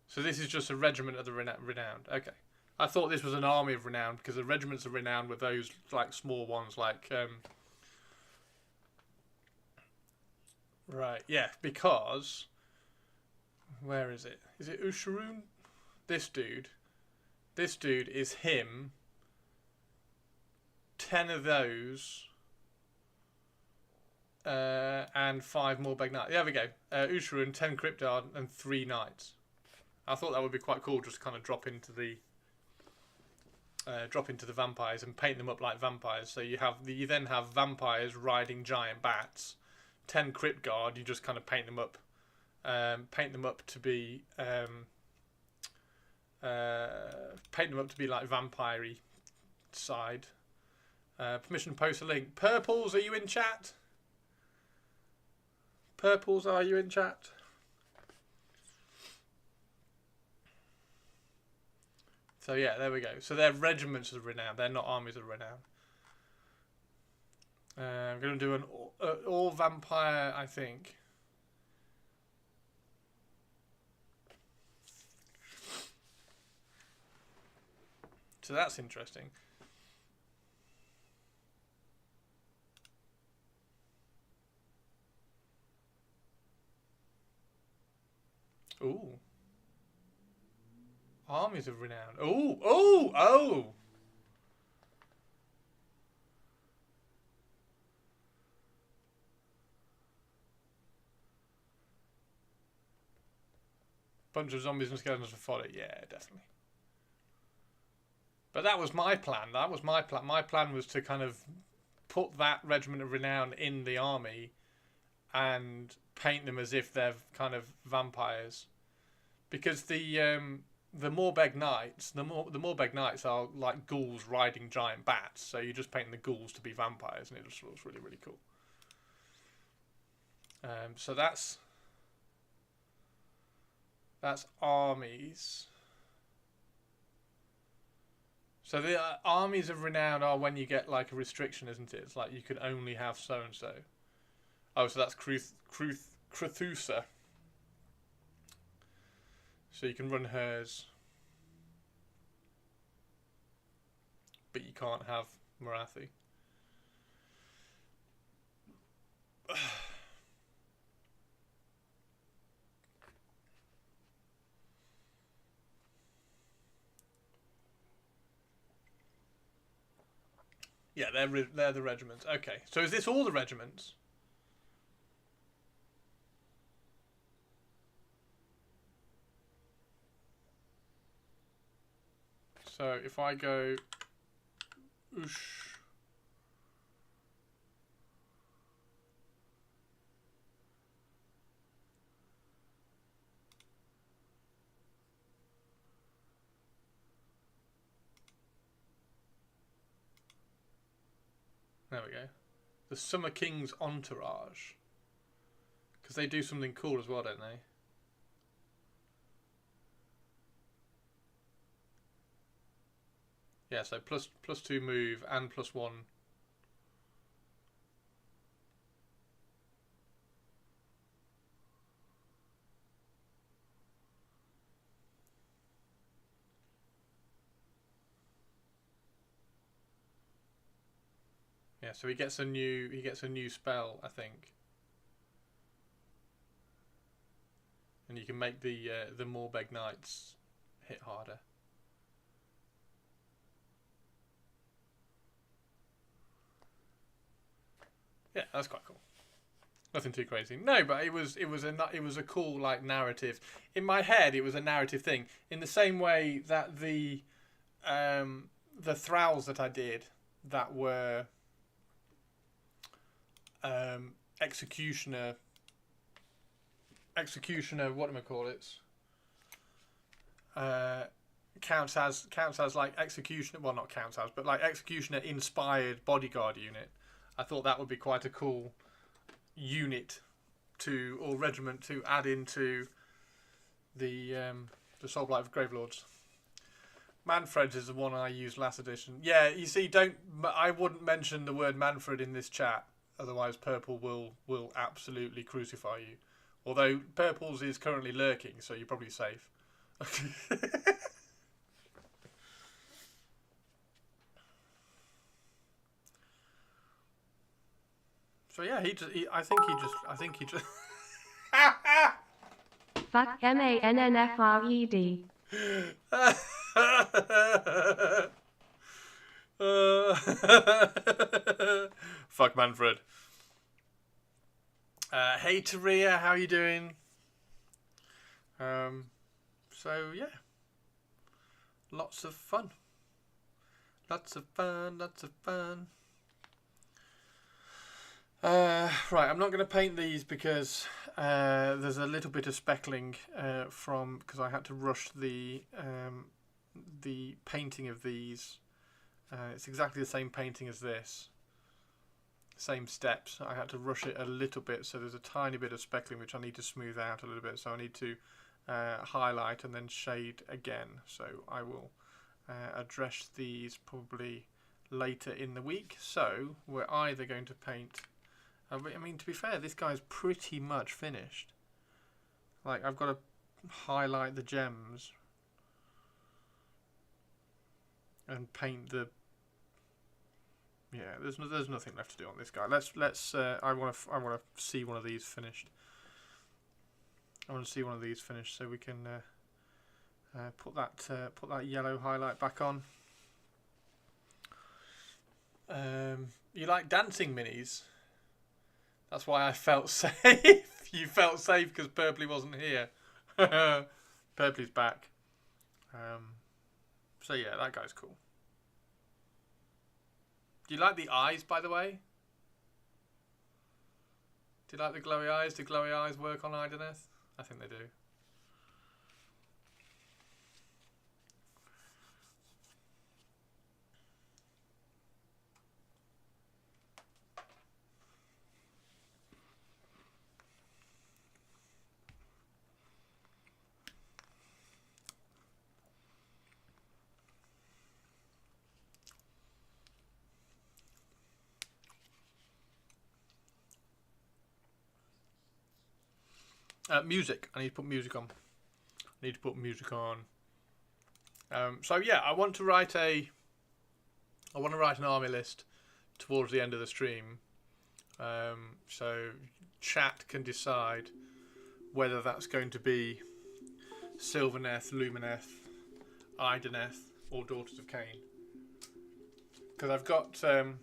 So this is just a regiment of the renowned. Okay. I thought this was an army of renown, because the regiments of renown were those like small ones like... Right, yeah, because... Where is it? Is it Usharun? This dude. This dude is him. 10 of those. And 5 more big knights. There we go. Usharun, 10 Cryptard, and 3 knights. I thought that would be quite cool, just kind of drop into the vampires and paint them up like vampires. So you then have vampires riding giant bats. 10 Crypt Guard, you just kind of paint them up to be like vampire-y side. Permission to post a link. Purples, are you in chat? Purples, are you in chat? So yeah, there we go. So they're regiments of renown. They're not armies of renown. I'm going to do an all vampire, I think. So that's interesting. Ooh. Armies of renown. Ooh, oh, oh. Bunch of zombies and skeletons to follow. Yeah, definitely. But that was my plan. That was my plan. My plan was to kind of put that regiment of renown in the army and paint them as if they're kind of vampires, because the Morbeg Knights, the Morbeg Knights are like ghouls riding giant bats. So you just paint the ghouls to be vampires, and it just looks really, really cool. So that's armies. So the armies of renown are when you get like a restriction, isn't it? It's like you can only have so and so. Oh, so that's Crethusa. So you can run hers, but you can't have Morathi. Yeah, they're the regiments. Okay, so is this all the regiments? So if I go Ush. There we go. The Summer King's Entourage. Because they do something cool as well, don't they? Yeah, so plus 2 move and +1. Yeah, so he gets a new spell, I think. And you can make the Morbeg Knights hit harder. Yeah, that's quite cool. Nothing too crazy. No, but it was a cool like narrative. In my head, it was a narrative thing. In the same way that the thralls that I did that were executioner, what do I call it? Counts as like executioner. Well, not counts as, but like executioner inspired bodyguard unit. I thought that would be quite a cool unit or regiment to add into the Soulblight of Gravelords. Manfred's is the one I used last edition. Yeah, you see, I wouldn't mention the word Manfred in this chat, otherwise Purple will absolutely crucify you. Although Purple's is currently lurking, so you're probably safe. So yeah, I think he just. Fuck MANNFRED. Fuck Manfred. Hey Taria, how you doing? So yeah, lots of fun. Right, I'm not going to paint these because there's a little bit of speckling because I had to rush the painting of these. It's exactly the same painting as this, same steps. I had to rush it a little bit, so there's a tiny bit of speckling which I need to smooth out a little bit. So I need to highlight and then shade again. So I will address these probably later in the week. So we're either going to paint. I mean, to be fair, this guy's pretty much finished. Like, I've got to highlight the gems and paint the. Yeah, there's nothing left to do on this guy. Let's. I want to see one of these finished. I want to see one of these finished so we can put that yellow highlight back on. You like dancing minis? That's why I felt safe. You felt safe because Purpley wasn't here. Purpley's back. So yeah, that guy's cool. Do you like the eyes, by the way? Do you like the glowy eyes? Do glowy eyes work on Ideneth? I think they do. Music. I need to put music on. So yeah, I want to write an army list towards the end of the stream. So chat can decide whether that's going to be Sylvaneth, Lumineth, Ideneth, or Daughters of Cain. Because I've got a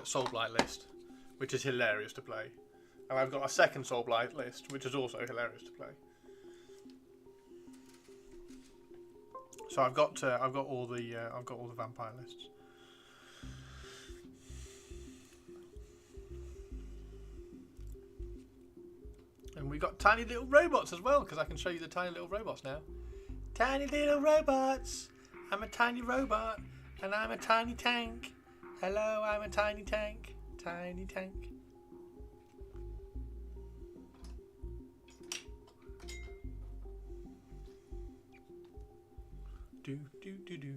Soulblight list, which is hilarious to play. And I've got a second Soulblight list, which is also hilarious to play. So I've got all the vampire lists. And we got tiny little robots as well, because I can show you the tiny little robots now. Tiny little robots. I'm a tiny robot, and I'm a tiny tank. Hello, I'm a tiny tank. Tiny tank. Do do do do.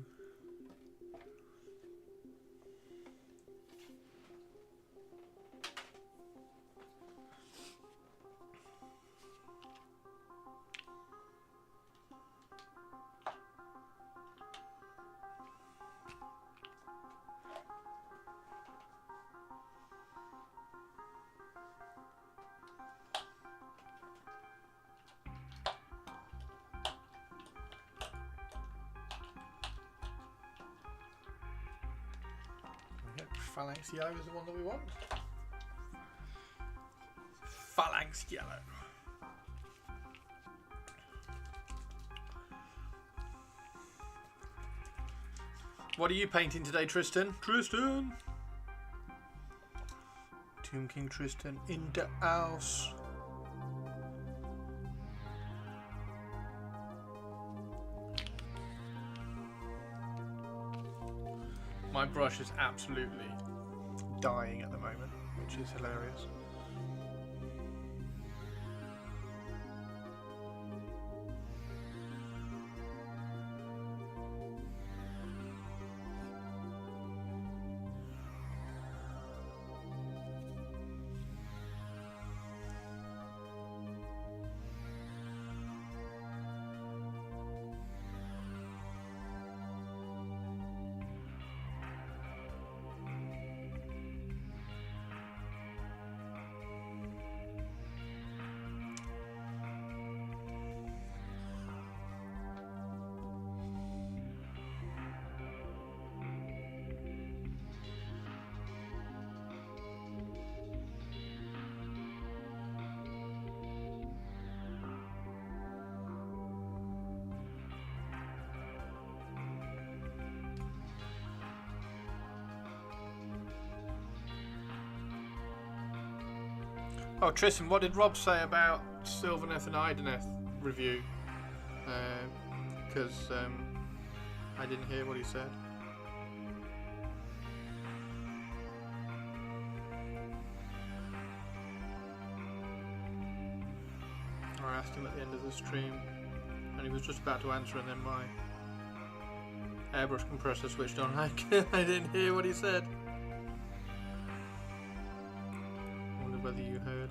Phalanx yellow is the one that we want. Phalanx yellow. What are you painting today, Tristan? Tristan! Tomb King Tristan in the house. My brush is absolutely dying at the moment, which is hilarious. Oh, Tristan, what did Rob say about Sylvaneth and Ideneth review? Because I didn't hear what he said. I asked him at the end of the stream, and he was just about to answer, and then my airbrush compressor switched on. I didn't hear what he said. I wonder whether you heard.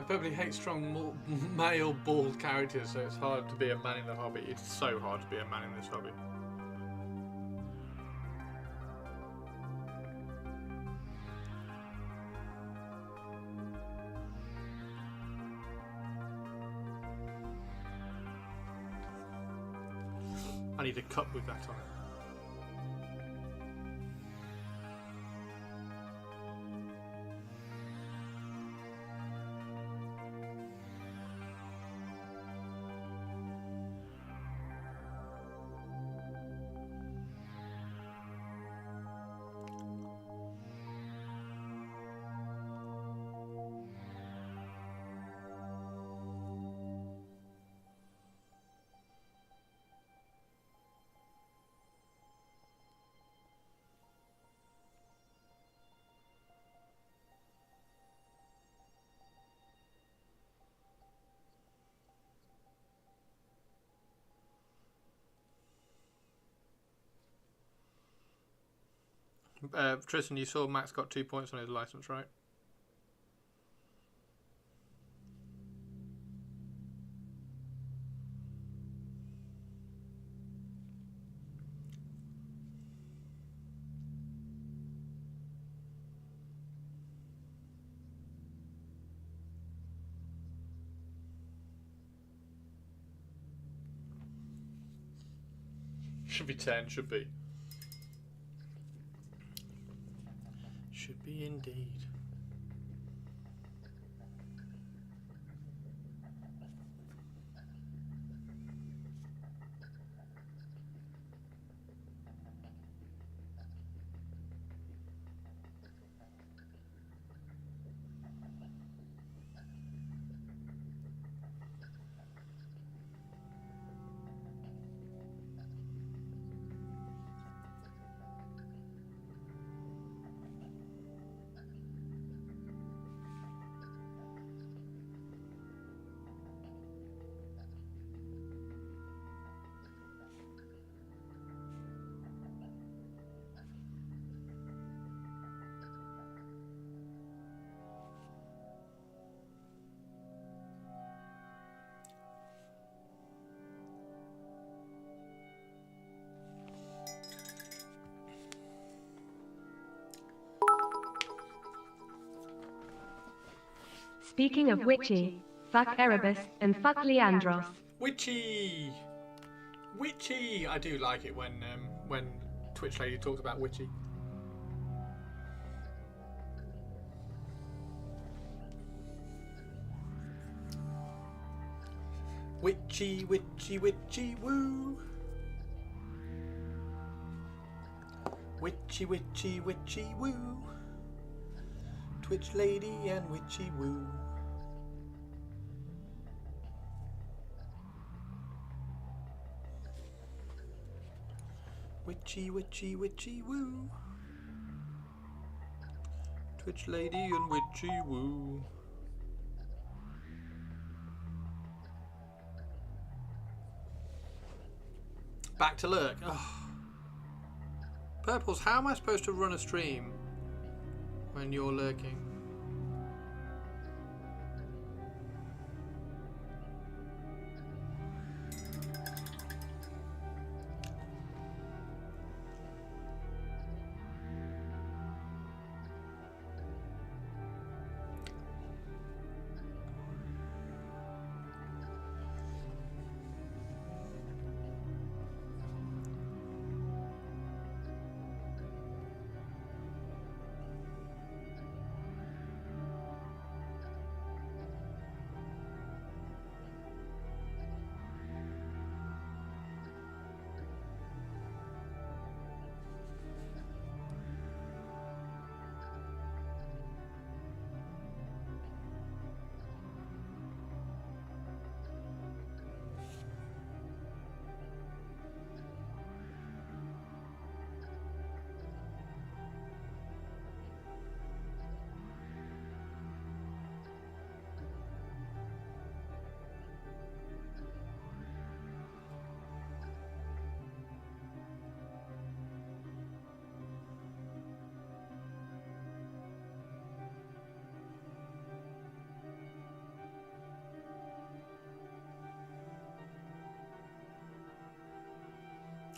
Probably hates strong male bald characters, so it's hard to be a man in the hobby. It's so hard to be a man in this hobby. I need a cup with that on it. Tristan, you saw Max got 2 points on his license, right? Should be 10, should be. Should be indeed. Speaking of witchy, fuck Erebus and fuck Leandros. Witchy! Witchy! I do like it when Twitch Lady talks about witchy. Witchy, witchy, witchy, woo! Witchy, witchy, witchy, woo! Twitch Lady and witchy, woo! Witchy, witchy, witchy, woo! Twitch Lady and witchy, woo! Back to lurk. Oh. Purples, how am I supposed to run a stream when you're lurking?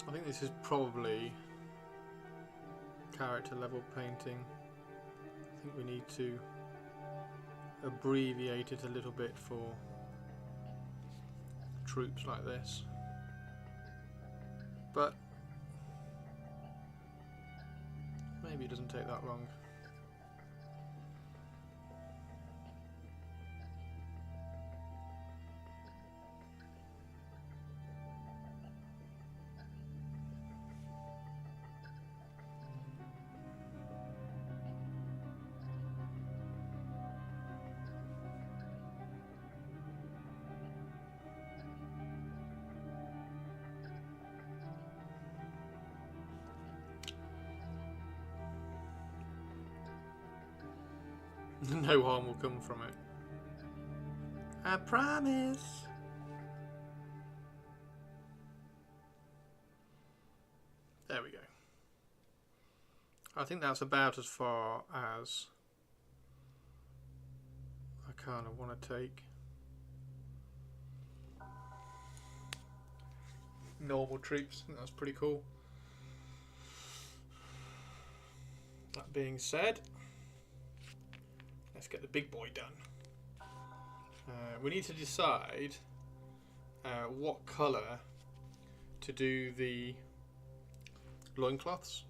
I think this is probably character level painting. I think we need to abbreviate it a little bit for troops like this. But maybe it doesn't take that long. No harm will come from it. I promise. There we go. I think that's about as far as I kind of want to take. Normal troops, I think that's pretty cool. That being said, let's get the big boy done. We need to decide what colour to do the loincloths.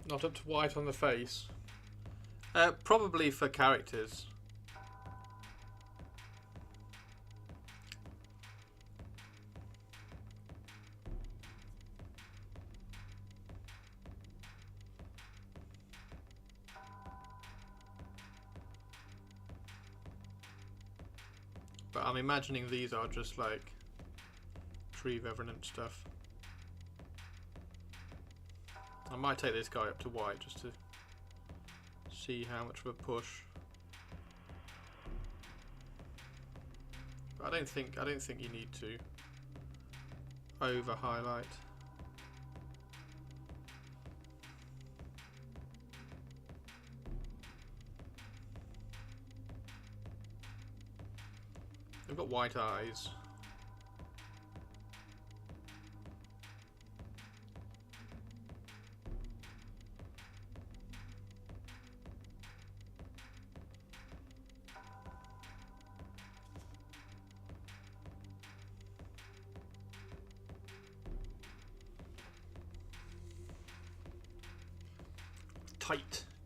Not up to white on the face. Probably for characters. But I'm imagining these are just like tree revenant stuff. I might take this guy up to white just to see how much of a push. But I don't think you need to over highlight. They've got white eyes.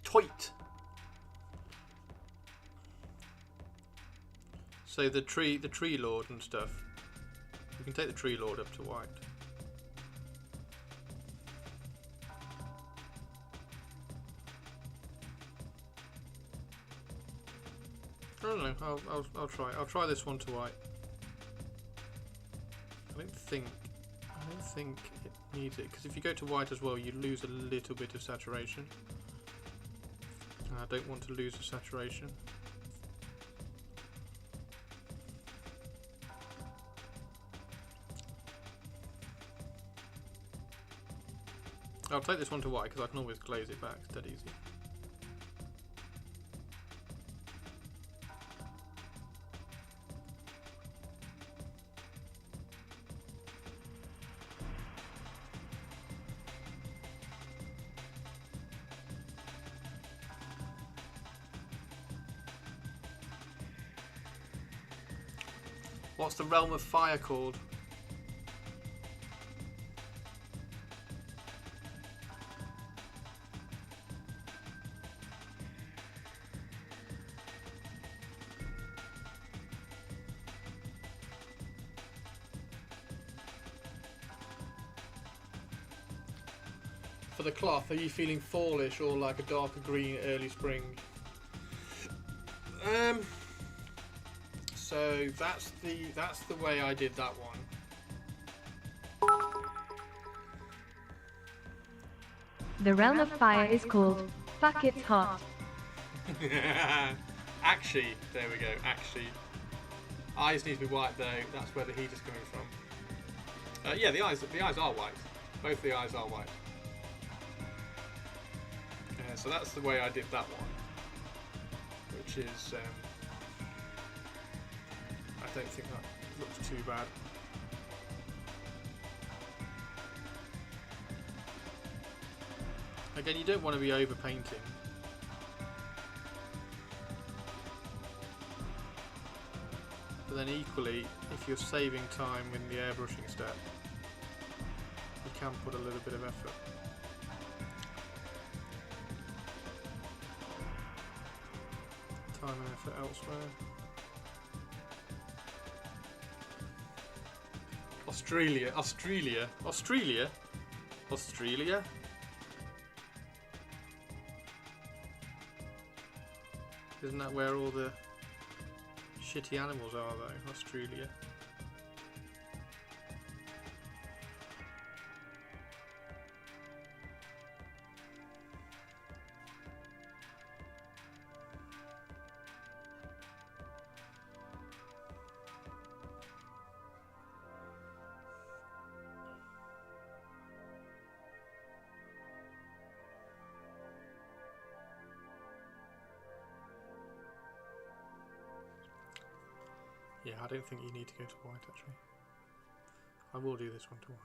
Tight. So the tree lord and stuff. You can take the tree lord up to white. I don't know. I'll try. I'll try this one to white. I don't think it needs it, because if you go to white as well, you lose a little bit of saturation. I don't want to lose the saturation. I'll take this one to white because I can always glaze it back. It's dead easy. What's the realm of fire called? For the cloth, are you feeling fallish or like a darker green early spring? So that's the way I did that one. The realm of fire is called Fuck It's Hot. Actually, there we go. Actually, eyes need to be white though. That's where the heat is coming from. Yeah, the eyes are white. Both the eyes are white. So that's the way I did that one, which is. I don't think that looks too bad. Again, you don't want to be over painting. But then equally, if you're saving time in the airbrushing step, you can put a little bit of effort. Time and effort elsewhere. Australia. Isn't that where all the shitty animals are though? Australia. Yeah, I don't think you need to go to white actually. I will do this one to white.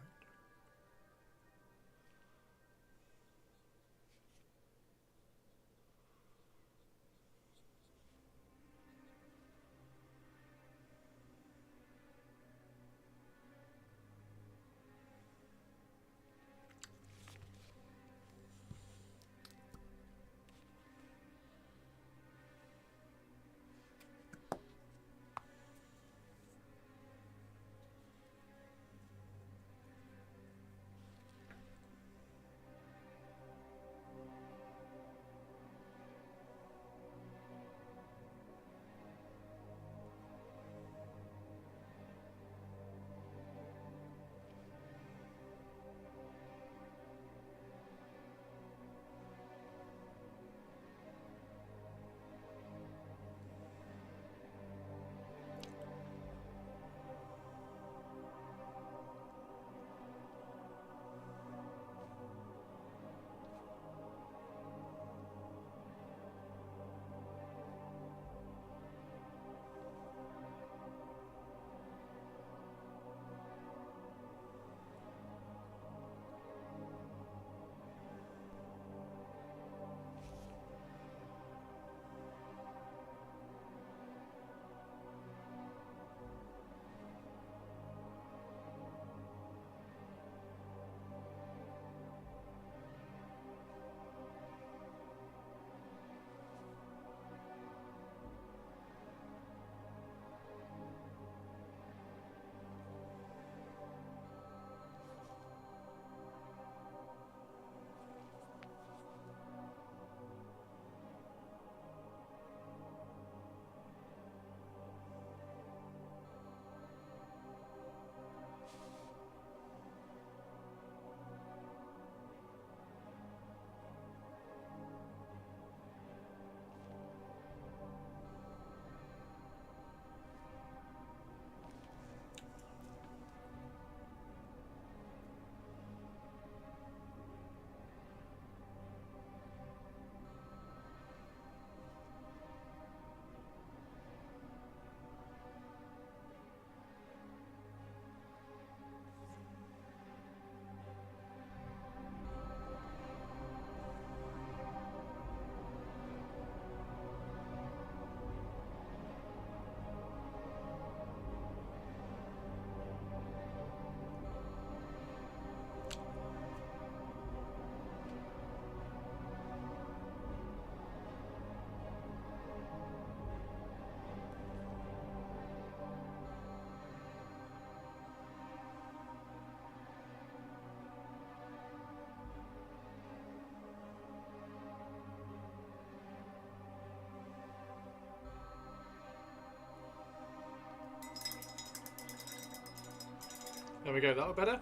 There we go, that look better?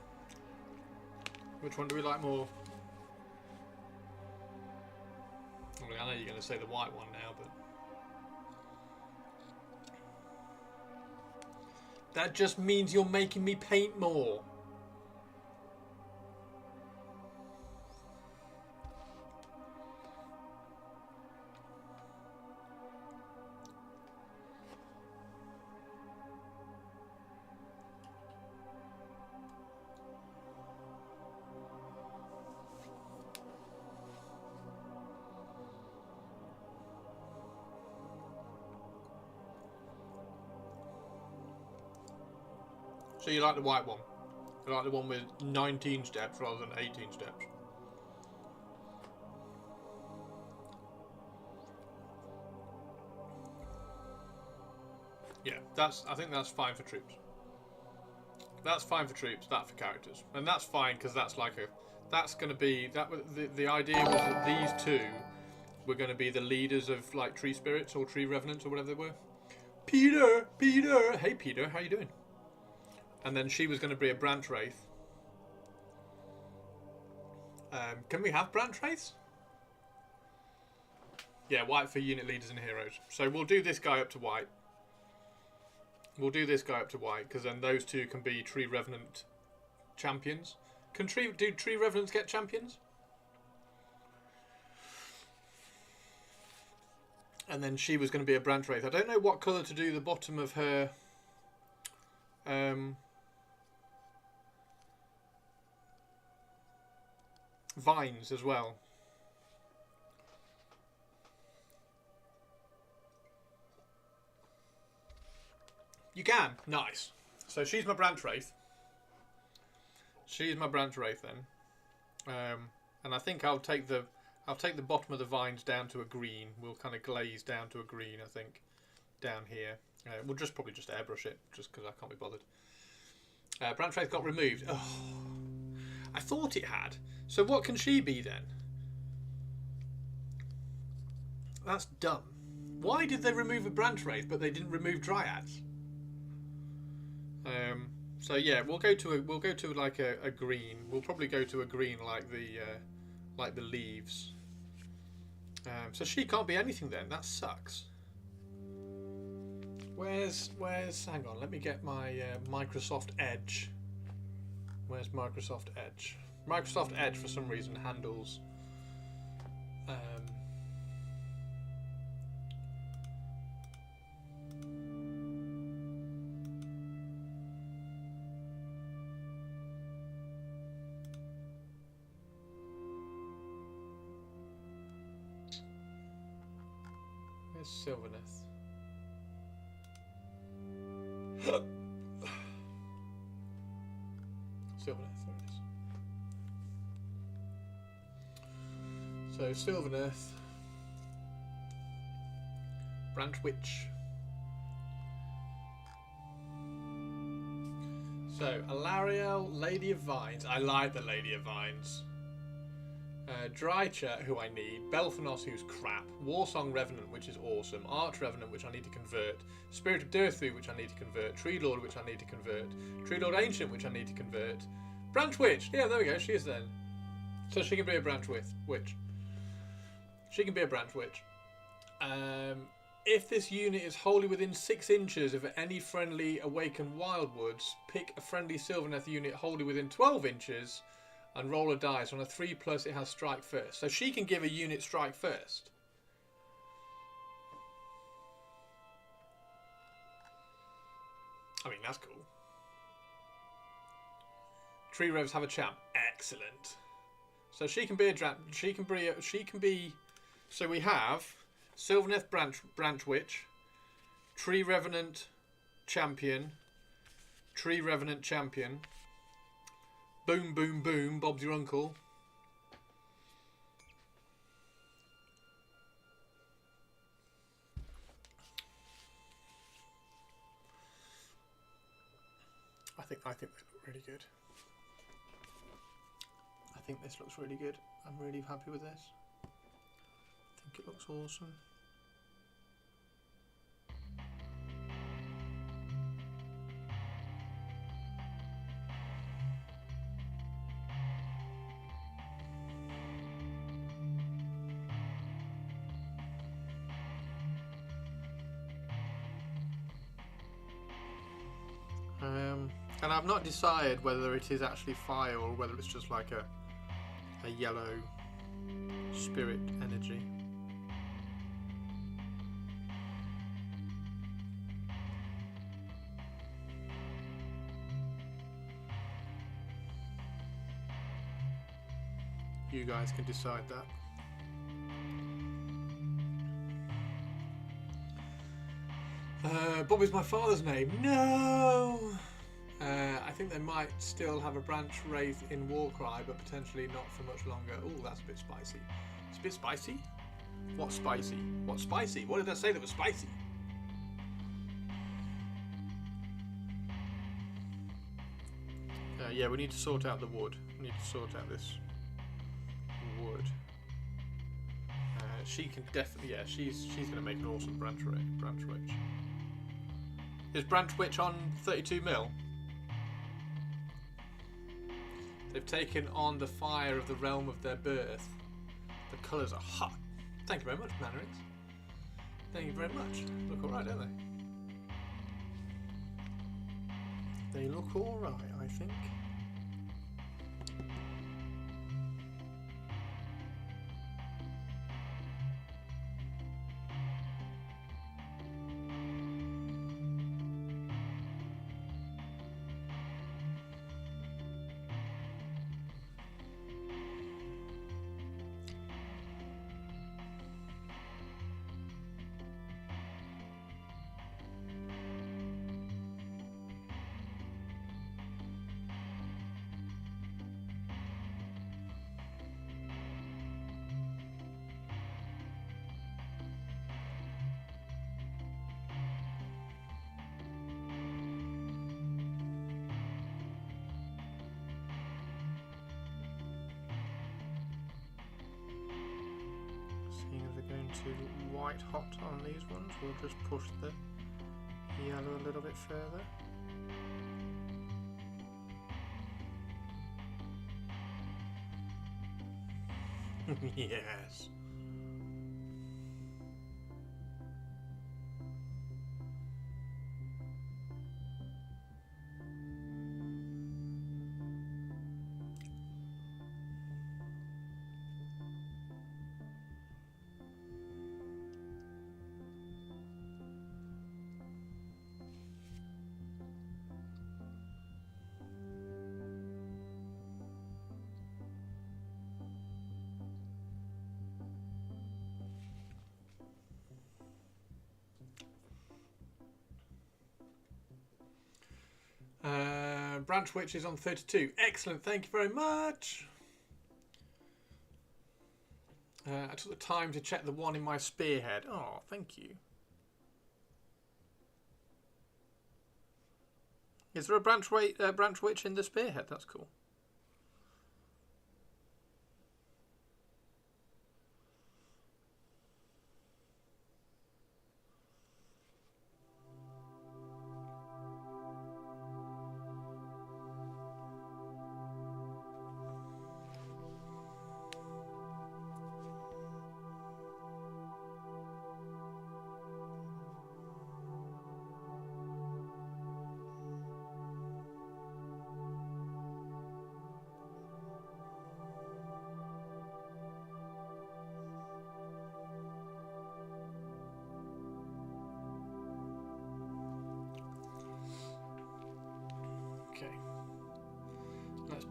Which one do we like more? I mean, I know you're going to say the white one now, but... That just means you're making me paint more. So you like the white one? You like the one with 19 steps rather than 18 steps? Yeah, I think that's fine for troops. That's fine for troops, that for characters. And that's fine because that's like that's going to be, the idea was that these two were going to be the leaders of like tree spirits or tree revenants or whatever they were. Peter! Hey Peter, how you doing? And then she was going to be a branch wraith. Can we have branch wraiths? Yeah, white for unit leaders and heroes. So we'll do this guy up to white. We'll do this guy up to white, because then those two can be tree revenant champions. Do tree revenants get champions? And then she was going to be a branch wraith. I don't know what colour to do the bottom of her... vines as well. You can. Nice. So she's my branch wraith. She's my branch wraith then. And I think I'll take the bottom of the vines down to a green. We'll kind of glaze down to a green, I think, down here. We'll probably just airbrush it, just because I can't be bothered. Branch wraith got removed. Oh, I thought it had. So what can she be then? That's dumb. Why did they remove a branch wraith, but they didn't remove dryads? So yeah, we'll go to like a green. We'll probably go to a green like the leaves. So she can't be anything then. That sucks. Where's? Hang on. Let me get my Microsoft Edge. Where's Microsoft Edge? Microsoft Edge for some reason handles. Where's Sylvaneth? Sylvaneth, there it is. So Sylvaneth, Branch Witch. So Alariel, Lady of Vines. I like the Lady of Vines. Drycha, who I need. Belphanos, who's crap. Warsong Revenant, which is awesome. Arch Revenant, which I need to convert. Spirit of Dirthu, which I need to convert. Tree Lord, which I need to convert. Tree Lord Ancient, which I need to convert. Branch Witch. Yeah, there we go. She is then. So she can be a Branch Witch. She can be a Branch Witch. If this unit is wholly within 6 inches of any friendly Awakened Wildwoods, pick a friendly Sylvaneth unit wholly within 12 inches and roll a dice. On a 3+, it has strike first. So she can give a unit strike first. I mean, that's cool. Tree Revs have a champ. Excellent. So she can be a so we have Sylvaneth Branch Witch, Tree Revenant Champion, Tree Revenant Champion. Boom, boom, boom, Bob's your uncle. I think they look really good. I think this looks really good. I'm really happy with this. I think it looks awesome. And I've not decided whether it is actually fire or whether it's just like a yellow spirit energy. You guys can decide that. Bobby's my father's name. No! I think they might still have a branch wraith in Warcry, but potentially not for much longer. Oh, that's a bit spicy. It's a bit spicy? What's spicy? What's spicy? What did I say that was spicy? Yeah, we need to sort out the wood. We need to sort out this wood. She can definitely, yeah, she's going to make an awesome branch witch. Is branch witch on 32 mil? They've taken on the fire of the realm of their birth. The colours are hot. Thank you very much, Mannerings. Thank you very much. Look alright, don't they? They look alright, I think. To white hot on these ones, we'll just push the yellow a little bit further. Yes. Branch Witch is on 32. Excellent, thank you very much. I took the time to check the one in my spearhead. Oh, thank you. Is there a branch witch in the spearhead? That's cool.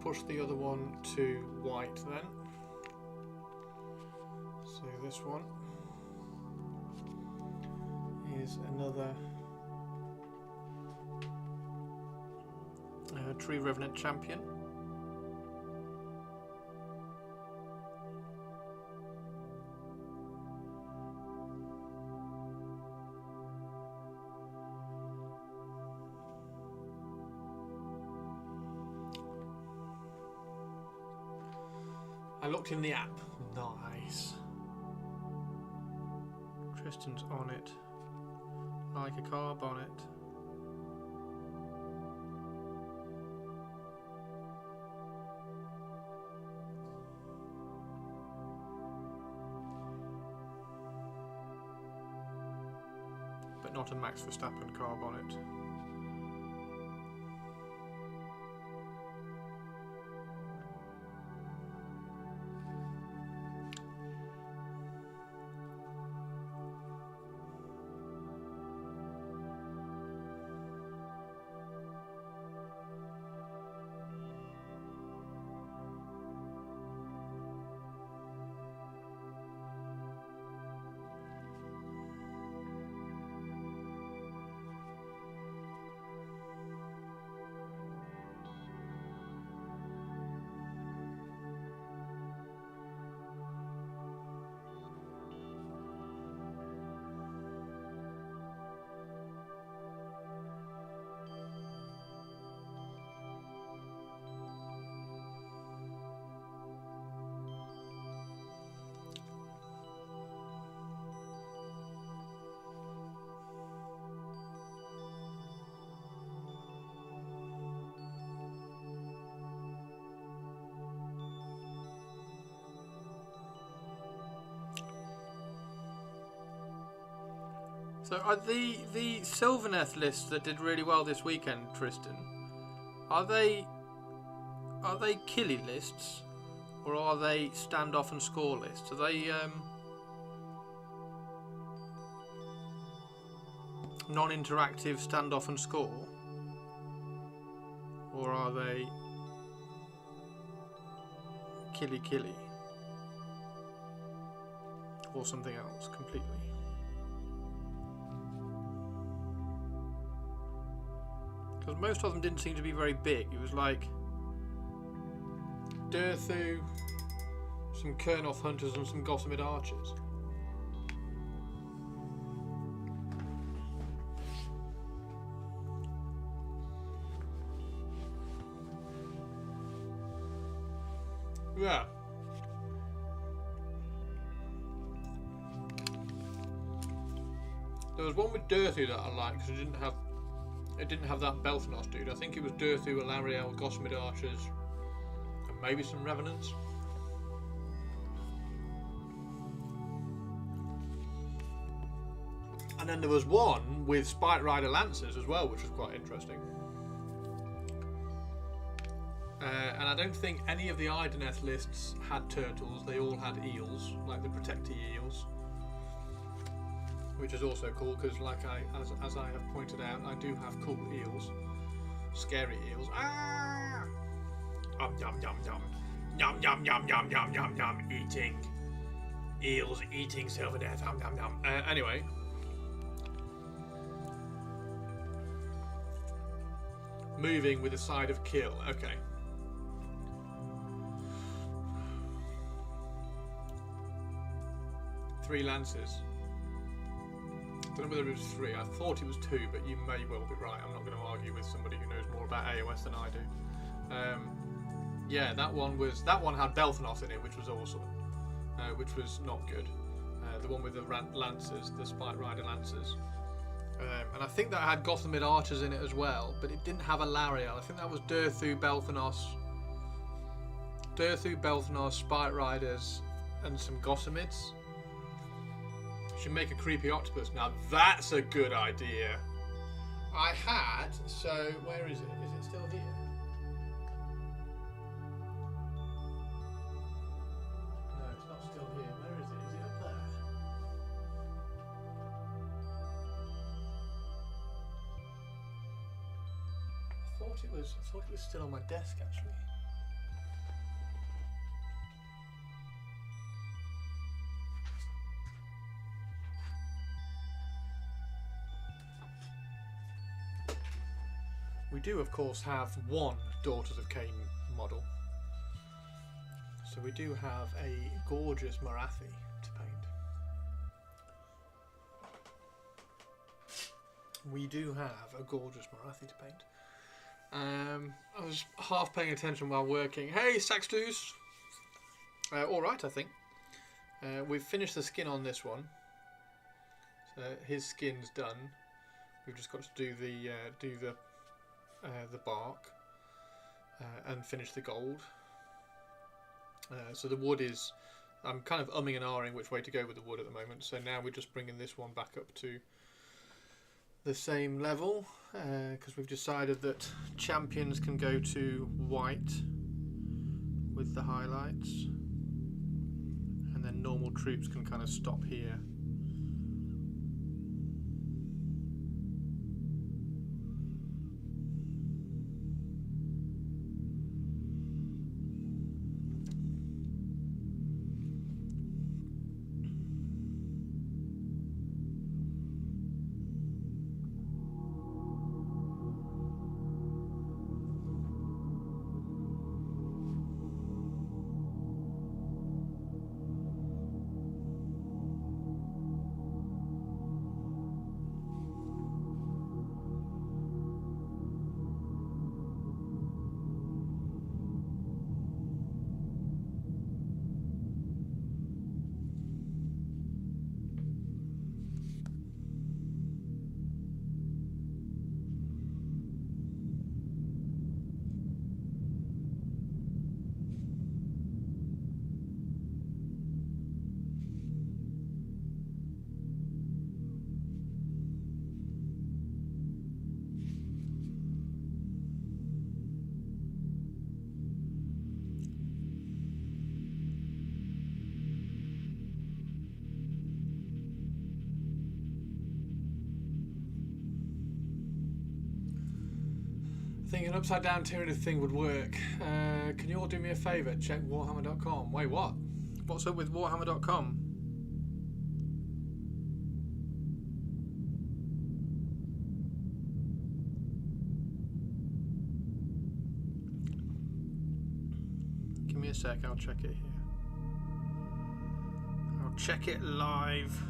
Push the other one to white then. So this one is another Tree Revenant Champion. I looked in the app. Nice. Tristan's on it. Like a car bonnet. But not a Max Verstappen car bonnet. So are the Sylvaneth lists that did really well this weekend, Tristan? Are they killy lists, or are they standoff and score lists? Are they non-interactive standoff and score, or are they killy, or something else completely? Because most of them didn't seem to be very big. It was like Durthu, some Kurnoth hunters and some Gossamed archers. Yeah. There was one with Durthu that I liked because it didn't have that Belthanos dude. I think it was Durthu, Alariel, Gossamed archers, and maybe some Revenants. And then there was one with Spike Rider Lancers as well, which was quite interesting. And I don't think any of the Idoneth lists had turtles. They all had eels, like the Protectee eels, which is also cool because, like as I have pointed out, I do have cool eels, scary eels. Ah! Yum yum yum yum yum yum yum yum yum yum yum. Eating eels, eating Sylvaneth. Yum yum yum. Anyway. Moving with a side of kill. Okay. Three lances. I don't know whether it was 3. I thought it was 2, but you may well be right. I'm not going to argue with somebody who knows more about AoS than I do. Yeah, that one had Belthanos in it, which was awesome, which was not good. The one with the lancers, the Spike Rider lancers, and I think that had Gossamed archers in it as well, but it didn't have a Lariel. I think that was Durthu, Belthanos, Spike Riders, and some Gossamids. Should make a creepy octopus. Now that's a good idea. I had, so where is it? Is it still here? No, it's not still here. Where is it? Is it up there? I thought it was still on my desk actually. We do, of course, have one Daughters of Cain model. So we do have a gorgeous Morathi to paint. We do have a gorgeous Morathi to paint. I was half paying attention while working. Hey, Saxtus! Alright, I think. We've finished the skin on this one. So his skin's done. We've just got to do the bark and finish the gold. So the wood is, I'm kind of umming and ahhing which way to go with the wood at the moment, so now we're just bringing this one back up to the same level because we've decided that champions can go to white with the highlights and then normal troops can kind of stop here. I think an upside down tyranid thing would work. Can you all do me a favour? Check Warhammer.com. Wait, what? What's up with Warhammer.com? Give me a sec, I'll check it here. I'll check it live.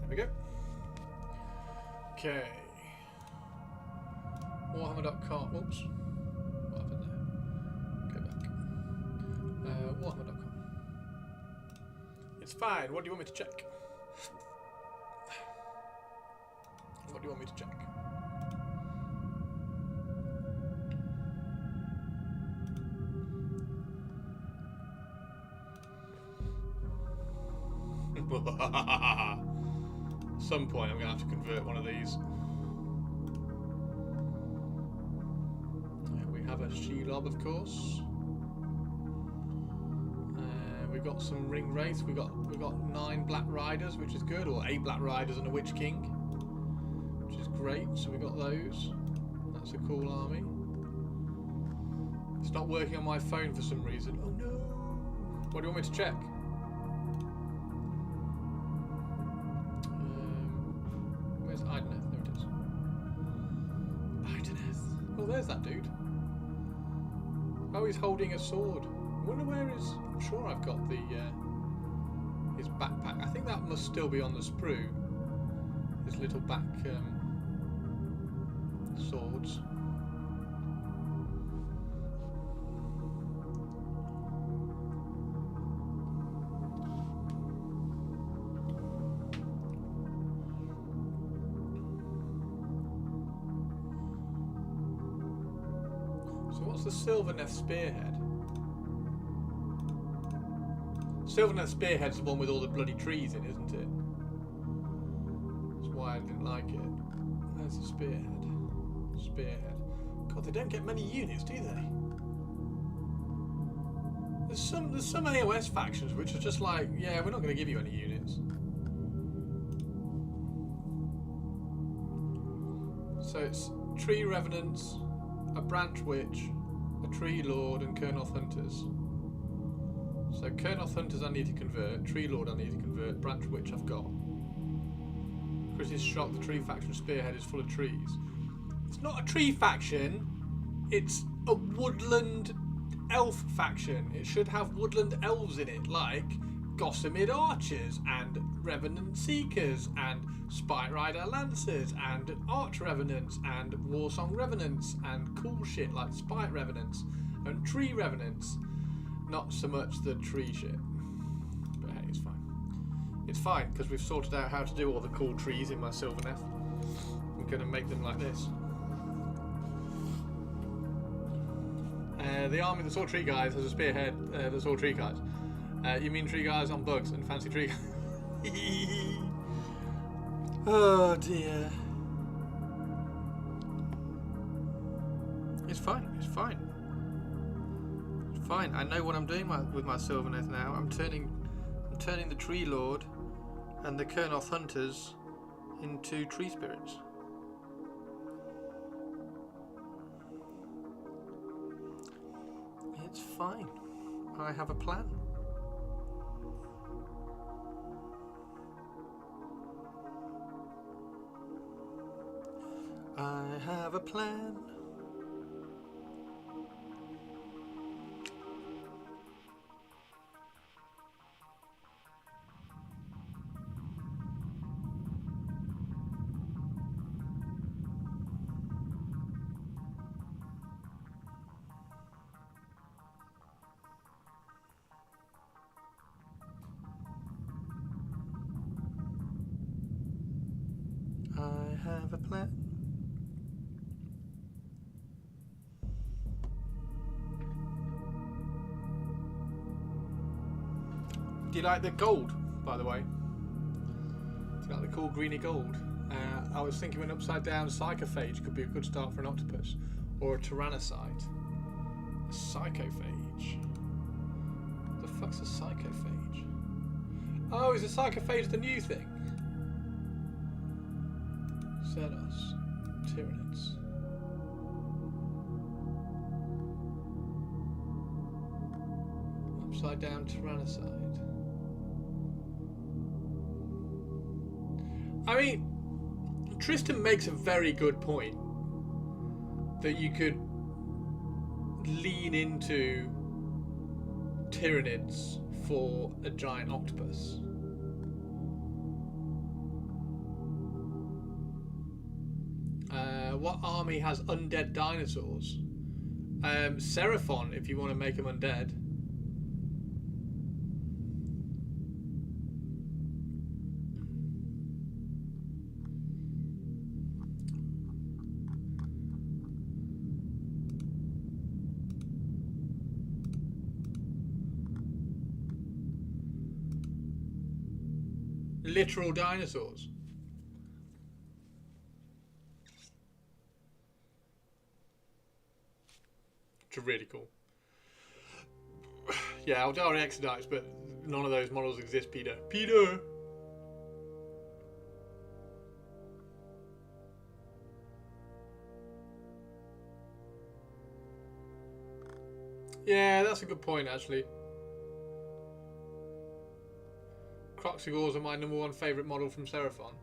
We go. Okay. Warhammer.com. Oops. What happened there? Go back. Warhammer.com. It's fine. What do you want me to check? What do you want me to check? At some point I'm going to have to convert one of these. We have a Shelob, of course. We've got some Ring Wraiths. We've got 9 Black Riders, which is good, or 8 Black Riders and a Witch King, which is great. So we got those. That's a cool army. It's not working on my phone for some reason. Oh no! What do you want me to check? Where's Ideneth? There it is. Ideneth. Oh, there's that dude. Oh, he's holding a sword. I wonder where his... I'm sure I've got the his backpack. I think that must still be on the sprue. His little back swords. So what's the Sylvaneth Spearhead? Sylvaneth Spearhead's the one with all the bloody trees in, isn't it? That's why I didn't like it. There's the Spearhead. Spearhead. God, they don't get many units, do they? There's some AoS factions which are just like, yeah, we're not going to give you any units. So it's Tree Revenants, a Branch Witch, a Tree Lord, and Kurnoth Hunters. So Kurnoth Hunters I need to convert, Tree Lord I need to convert, Branch Witch I've got. Chris is shocked the tree faction Spearhead is full of trees. It's not a tree faction, it's a woodland elf faction. It should have woodland elves in it, like Gossamer Archers and Revenant Seekers and Spite Rider Lancers and Arch Revenants and Warsong Revenants and cool shit like Spite Revenants and Tree Revenants. Not so much the tree shit. But hey, it's fine. It's fine, because we've sorted out how to do all the cool trees in my Sylvaneth. I'm going to make them like this. The army that's all tree guys has a spearhead that's all tree guys. You mean tree guys on bugs and fancy tree guys? Oh dear. It's fine, it's fine. It's fine, I know what I'm doing with my Sylvaneth now. I'm turning the Tree Lord and the Kurnoth Hunters into tree spirits. It's fine. I have a plan. I have a plan. have a plan. Do you like the gold, by the way? Do you like the cool greeny gold? I was thinking an upside down psychophage could be a good start for an octopus. Or a tyrannocyte. A psychophage. What the fuck's a psychophage? Oh, is a psychophage the new thing? Xenos. Tyranids. Upside down tyrannocyte. I mean, Tristan makes a very good point that you could lean into Tyranids for a giant octopus. What army has undead dinosaurs? Seraphon, if you want to make them undead. Literal dinosaurs. Which are really cool. Yeah, Eldari Exodites, but none of those models exist, Peter. Peter! Yeah, that's a good point, actually. Croxigores are my #1 favourite model from Seraphon.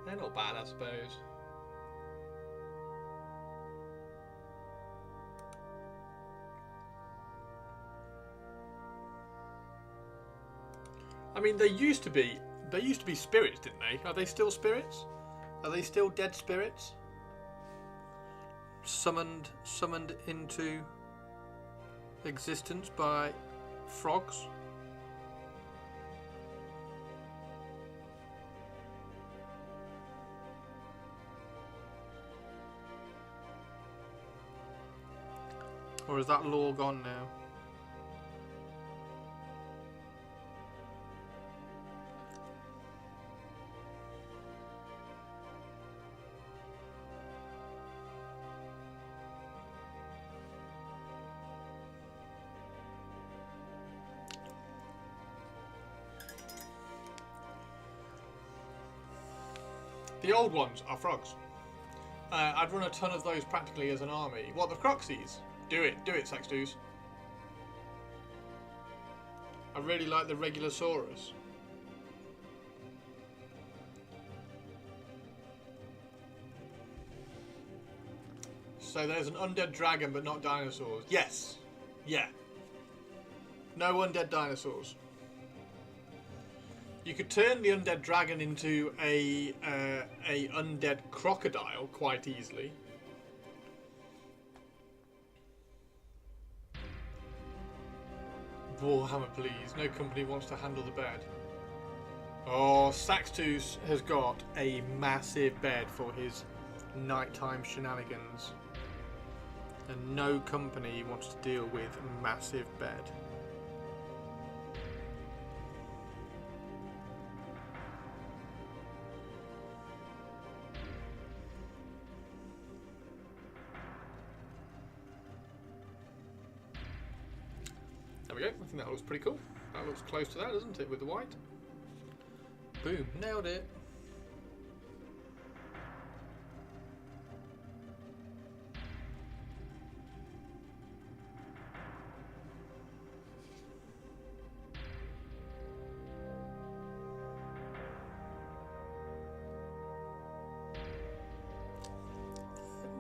They're not bad, I suppose. I mean, they used to be spirits, didn't they? Are they still spirits? Are they still dead spirits? Summoned into existence by frogs? Or is that lore gone now? The old ones are frogs. I'd run a ton of those practically as an army. What, the Croxies? Do it, Sextus. I really like the Regulosaurus. So there's an undead dragon but not dinosaurs. Yes. Yeah. No undead dinosaurs. You could turn the undead dragon into a undead crocodile quite easily. Warhammer, please. No company wants to handle the bed. Oh, Saxtus has got a massive bed for his nighttime shenanigans. And no company wants to deal with a massive bed. There we go. I think that looks pretty cool. That looks close to that, doesn't it, with the white? Boom. Nailed it.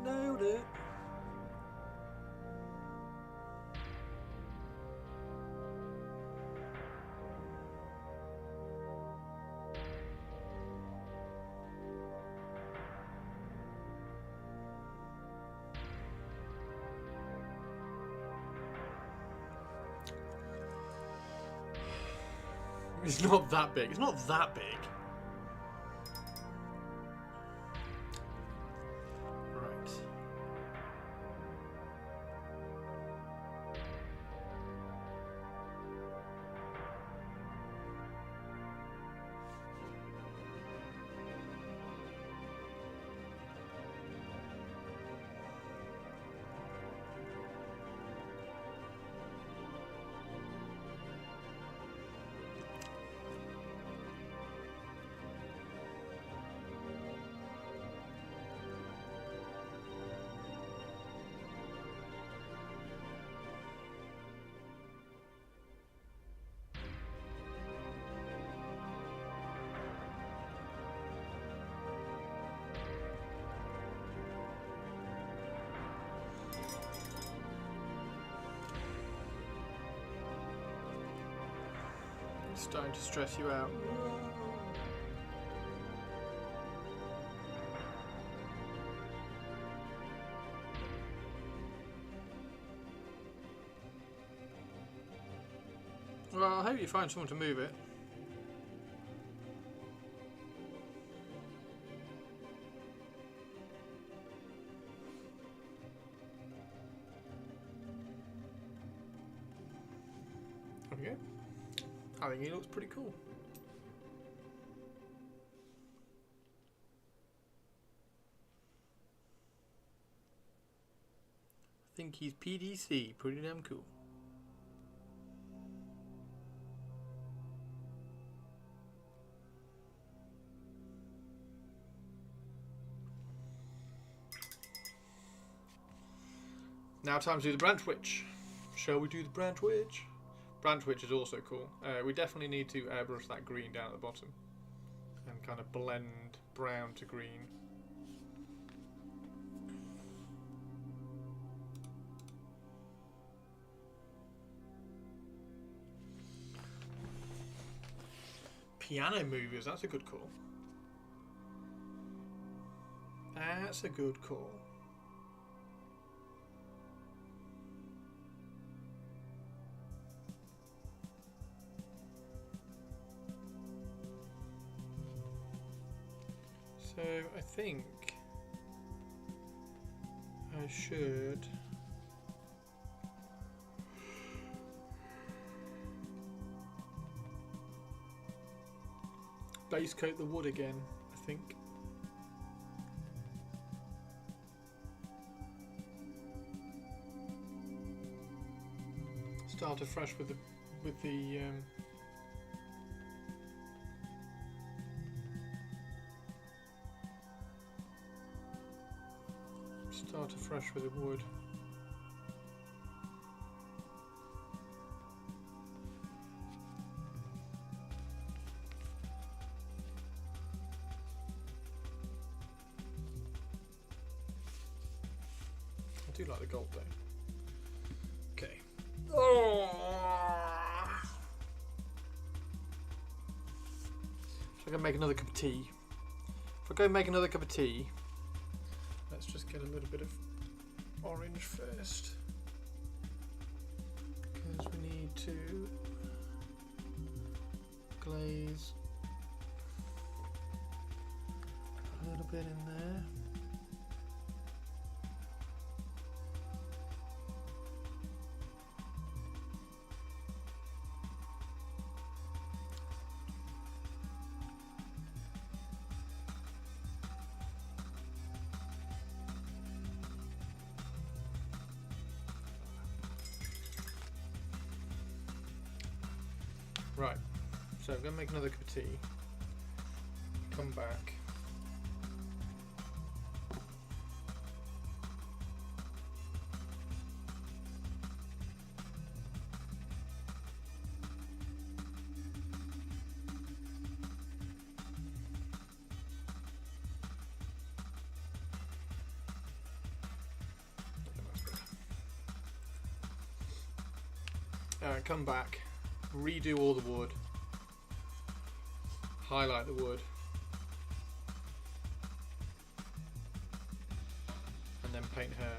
Nailed it. It's not that big. It's not that big. Right. It's starting to stress you out. Well, I hope you find someone to move it. There we go. I think he looks pretty cool. I think he's PDC, pretty damn cool. Now time to do the branch witch. Shall we do the branch witch? Branch witch is also cool. We definitely need to airbrush that green down at the bottom and kind of blend brown to green. Piano movers, that's a good call. That's a good call. So I think I should base coat the wood again, I think. Start afresh with the start afresh with the wood. I do like the gold though. Okay. Oh. So I'm gonna make another cup of tea. If I go make another cup of tea, let's just get a little bit of orange first, because we need to glaze a little bit in there. Right, so I'm going to make another cup of tea, come back, come back, redo all the wood, highlight the wood, and then paint her,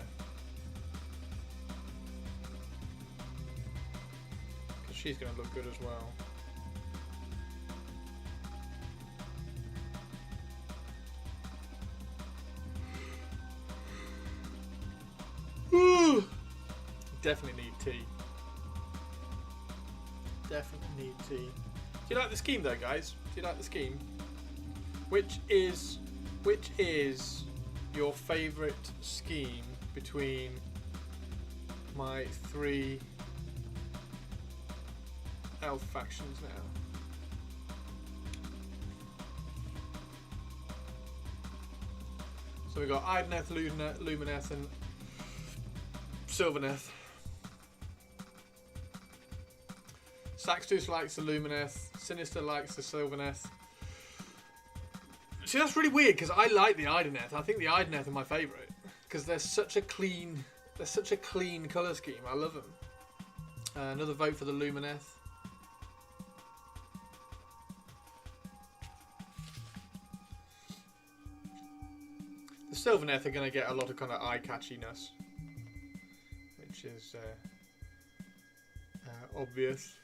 because she's going to look good as well. Definitely need tea. Definitely need tea. Do you like the scheme though, guys? Do you like the scheme? Which is your favourite scheme between my 3 elf factions now? So we've got Idoneth, Lumineth and Sylvaneth. Saxtus likes the Lumineth, Sinister likes the Sylvaneth. See, that's really weird because I like the Idoneth. I think the Idoneth are my favourite because they're such a clean colour scheme. I love them. Another vote for the Lumineth. The Sylvaneth are going to get a lot of kind of eye-catchiness, which is obvious.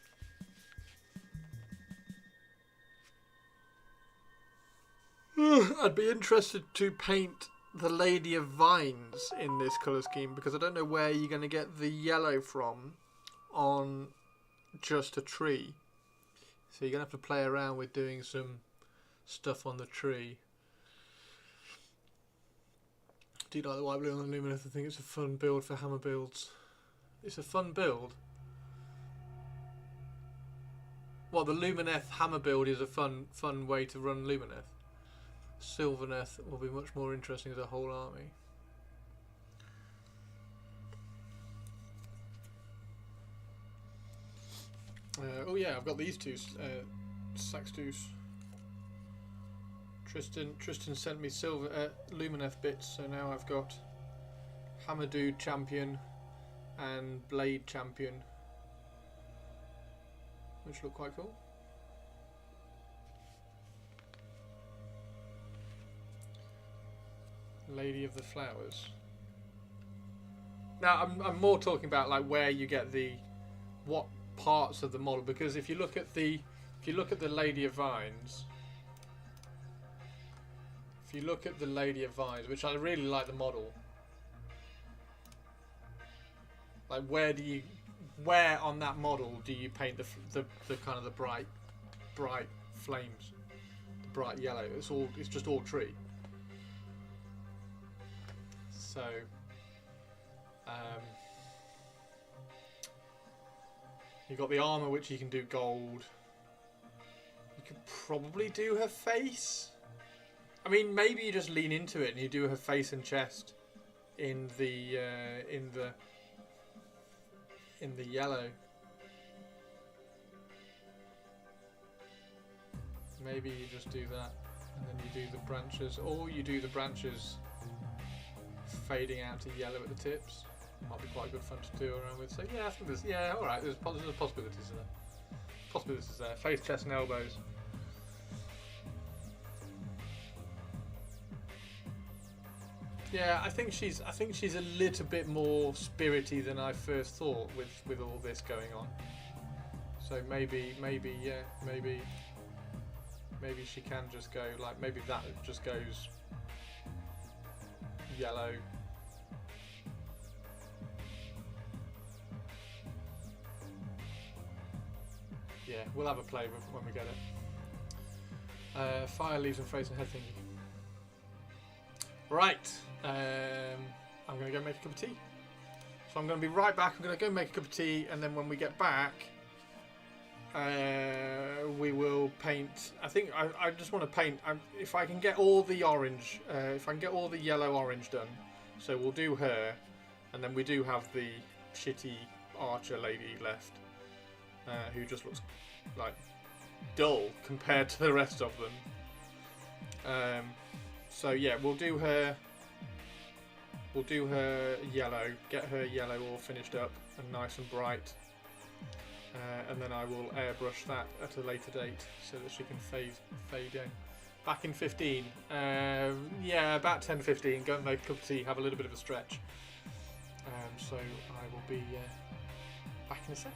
I'd be interested to paint the Lady of Vines in this colour scheme because I don't know where you're going to get the yellow from on just a tree. So you're going to have to play around with doing some stuff on the tree. Do you like the white, blue and the Lumineth? I think it's a fun build for hammer builds. It's a fun build. Well, the Lumineth hammer build is a fun way to run Lumineth. Sylvaneth will be much more interesting as a whole army. Oh yeah, I've got these two. Saxtus. Tristan sent me Lumineth bits, so now I've got Hammer Dude Champion and Blade Champion, which look quite cool. Lady of the Flowers. Now I'm more talking about like where you get what parts of the model, because if you look at the Lady of Vines, which I really like the model, like where on that model do you paint the kind of the bright flames, the bright yellow? It's just all tree. So, you've got the armour, which you can do gold. You could probably do her face. I mean, maybe you just lean into it and you do her face and chest in the yellow. Maybe you just do that, and then you do the branches, or you do the branches fading out to yellow at the tips. Might be quite good fun to do around with. So yeah, I think alright, there's possibilities there. Possibilities there. Face, chest and elbows. Yeah, I think she's a little bit more spirity than I first thought with all this going on. So maybe she can just go like, maybe that just goes yellow. Yeah, we'll have a play with when we get it. Fire, leaves and face and head thingy. Right, I'm going to go make a cup of tea. So I'm going to be right back. I'm going to go make a cup of tea, and then when we get back, we will paint. I think I just want to paint. If I can get all the orange, if I can get all the yellow orange done, so we'll do her, and then we do have the shitty archer lady left, who just looks like dull compared to the rest of them. So yeah, we'll do her yellow, get her yellow all finished up and nice and bright, and then I will airbrush that at a later date so that she can fade in. Back in 15, yeah, about 10:15. Go and make a cup of tea, have a little bit of a stretch. So I will be back in a sec.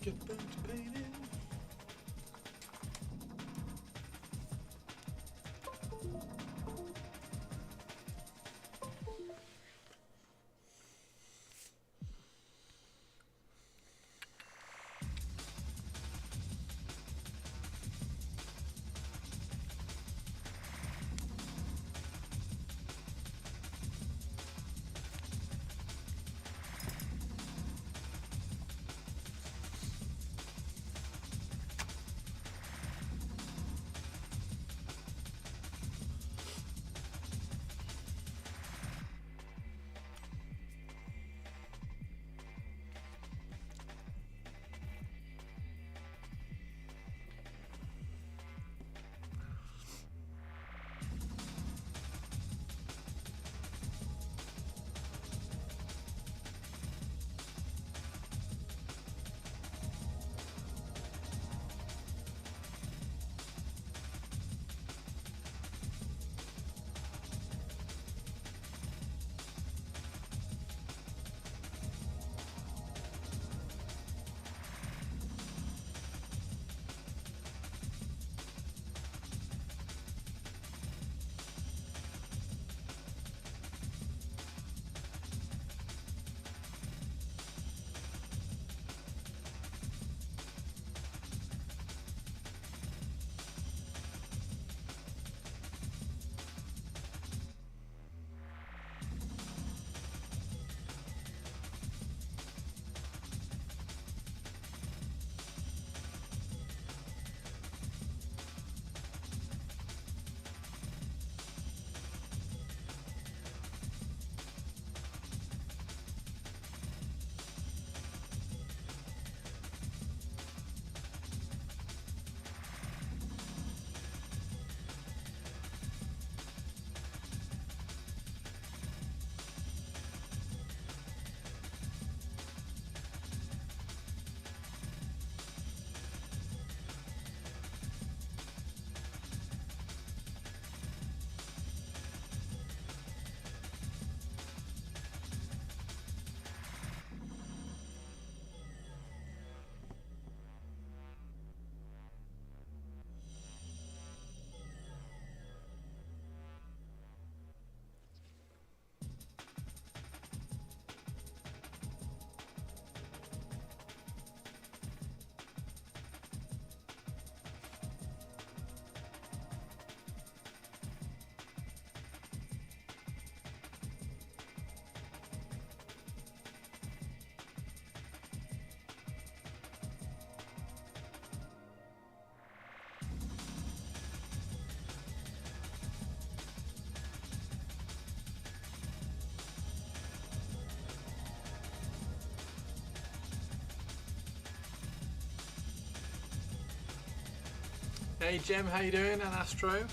Get back to painting. Hey Jem, how you doing? And Astro?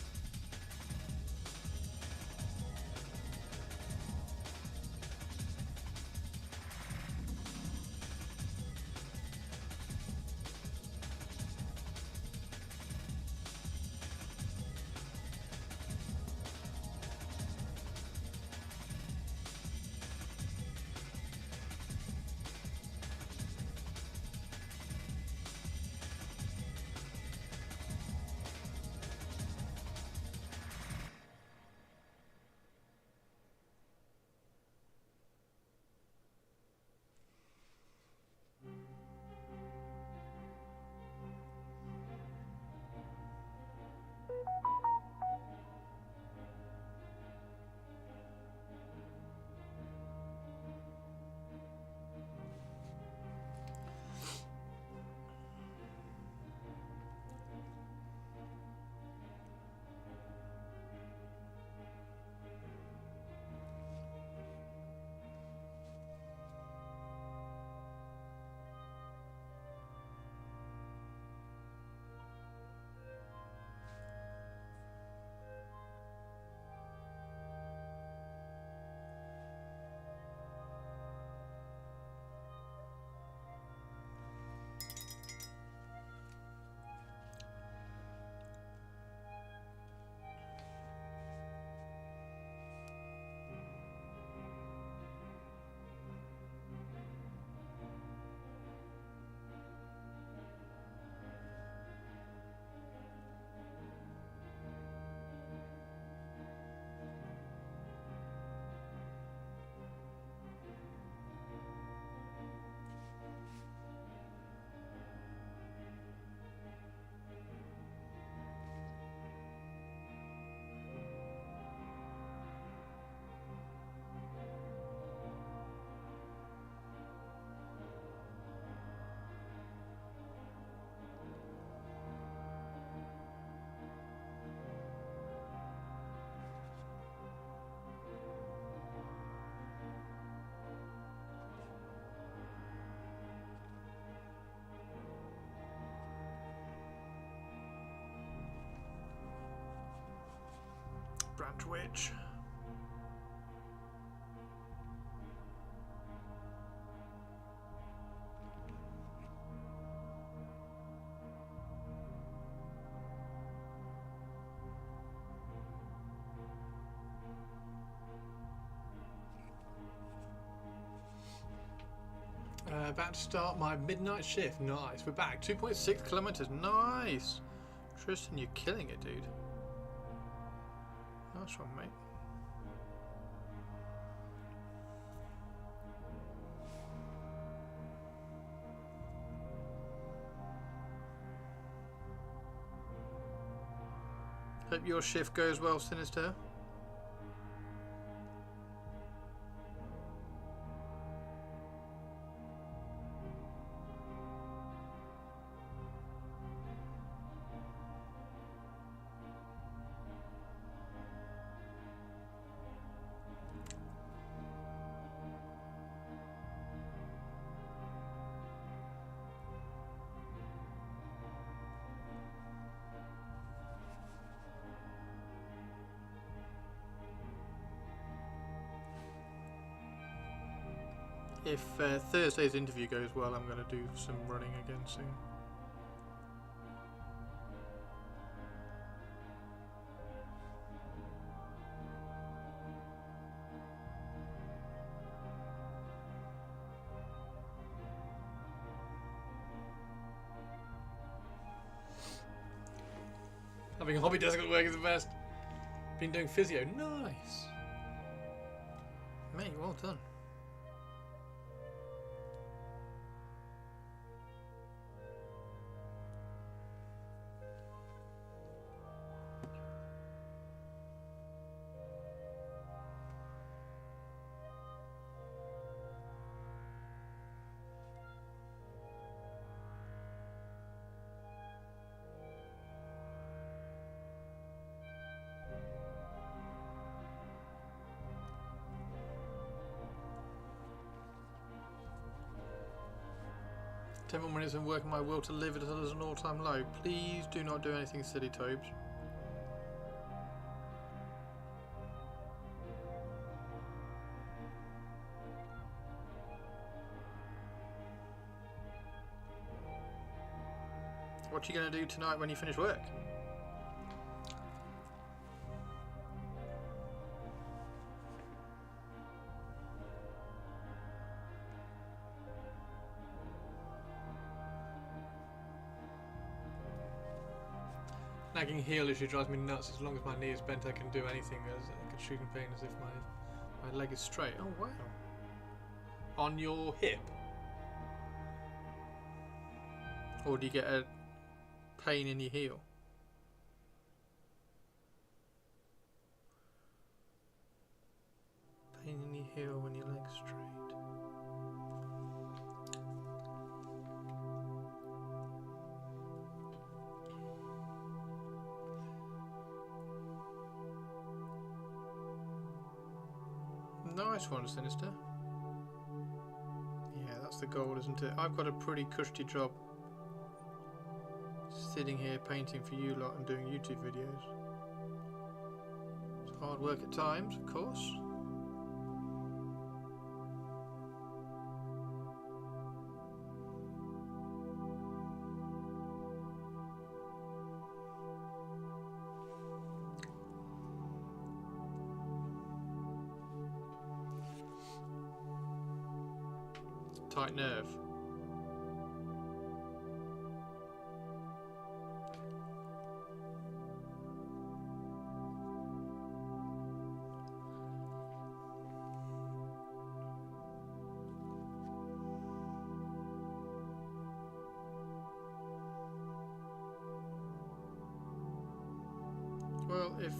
on Twitch. About to start my midnight shift. Nice. We're back. 2.6 kilometers. Nice. Tristan, you're killing it, dude. Nice one, mate. Hope your shift goes well, Sinister. If Thursday's interview goes well, I'm going to do some running again soon. Having a hobby doesn't work is the best. Been doing physio. Nice. Mate, well done. Ten more minutes and working my will to live it as an all-time low. Please do not do anything silly, Tobes. What are you going to do tonight when you finish work? Nagging heel issue drives me nuts. As long as my knee is bent, I can do anything. I can shoot in pain as if my leg is straight. Oh wow! On your hip, or do you get a pain in your heel? Pain in your heel when your leg's straight. Nice one, Sinister. Yeah, that's the goal, isn't it? I've got a pretty cushy job sitting here painting for you lot and doing YouTube videos. It's hard work at times, of course. Tight nerve. Well, if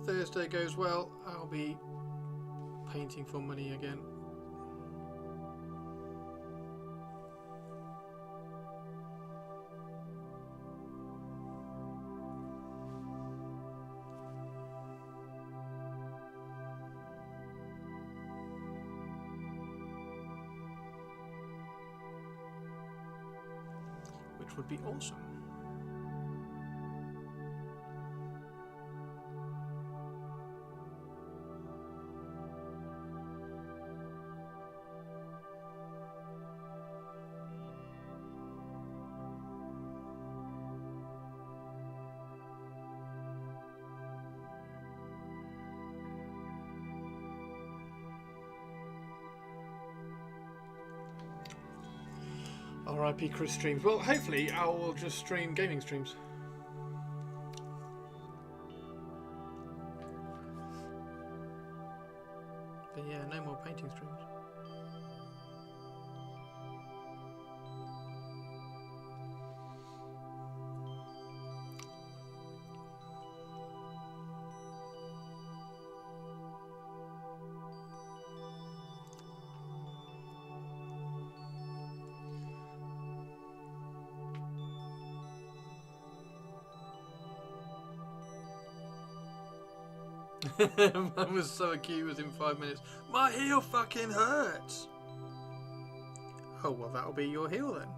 Thursday goes well, I'll be painting for money again. Which would be awesome. R.I.P. Chris streams. Well, hopefully I will just stream gaming streams. But yeah, no more painting streams. Mine was so acute within 5 minutes. My heel fucking hurts. Oh, well, that'll be your heel then.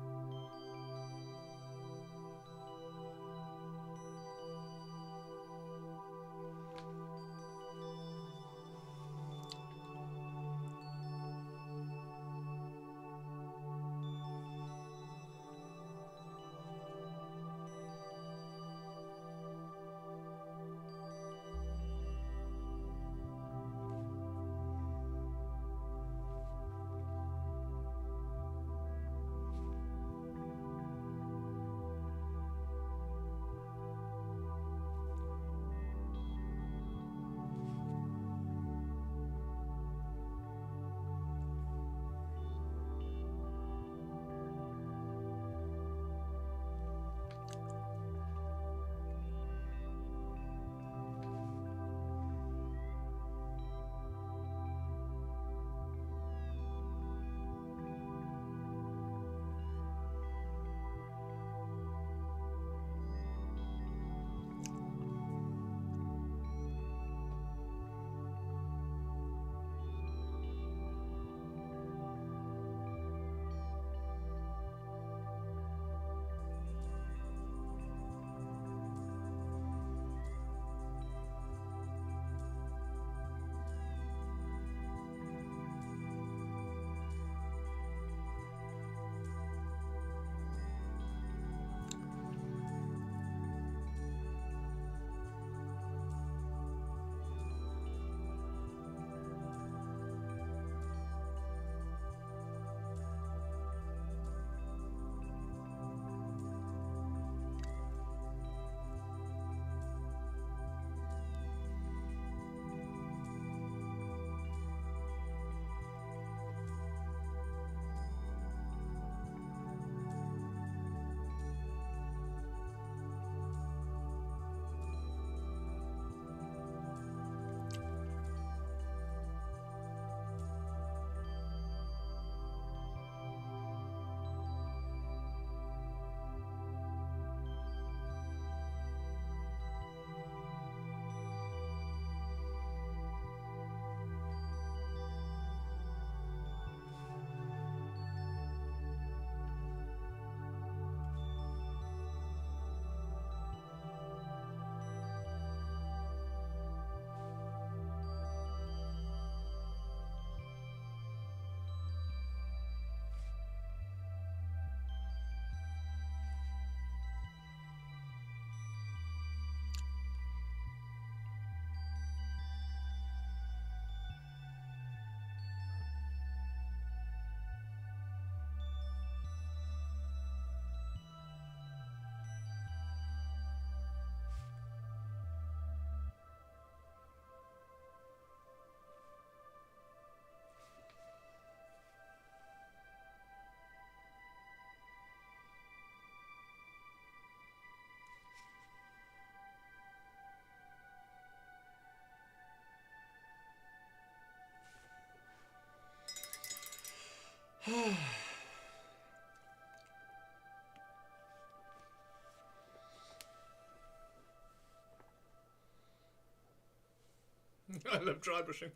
I love dry brushing.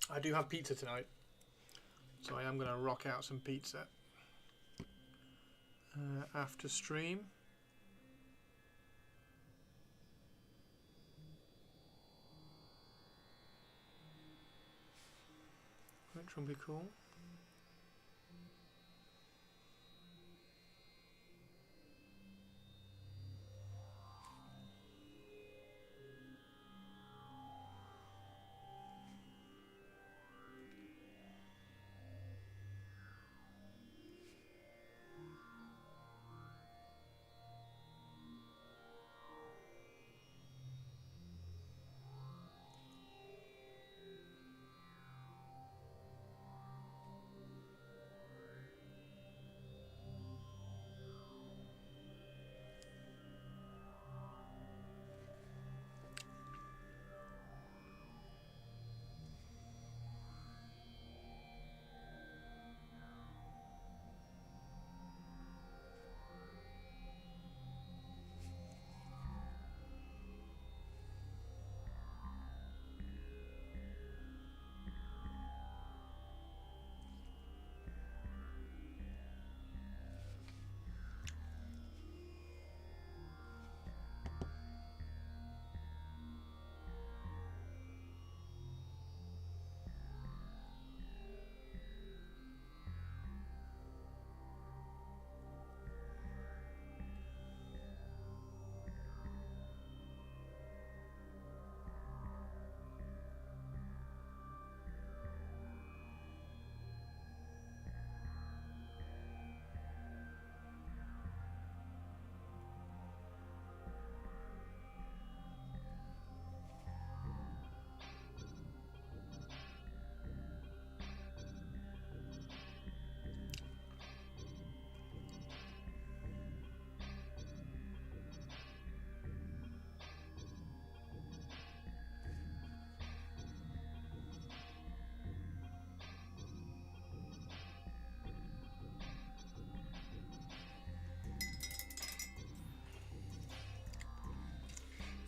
I do have pizza tonight, so I am going to rock out some pizza after stream. Which will be cool.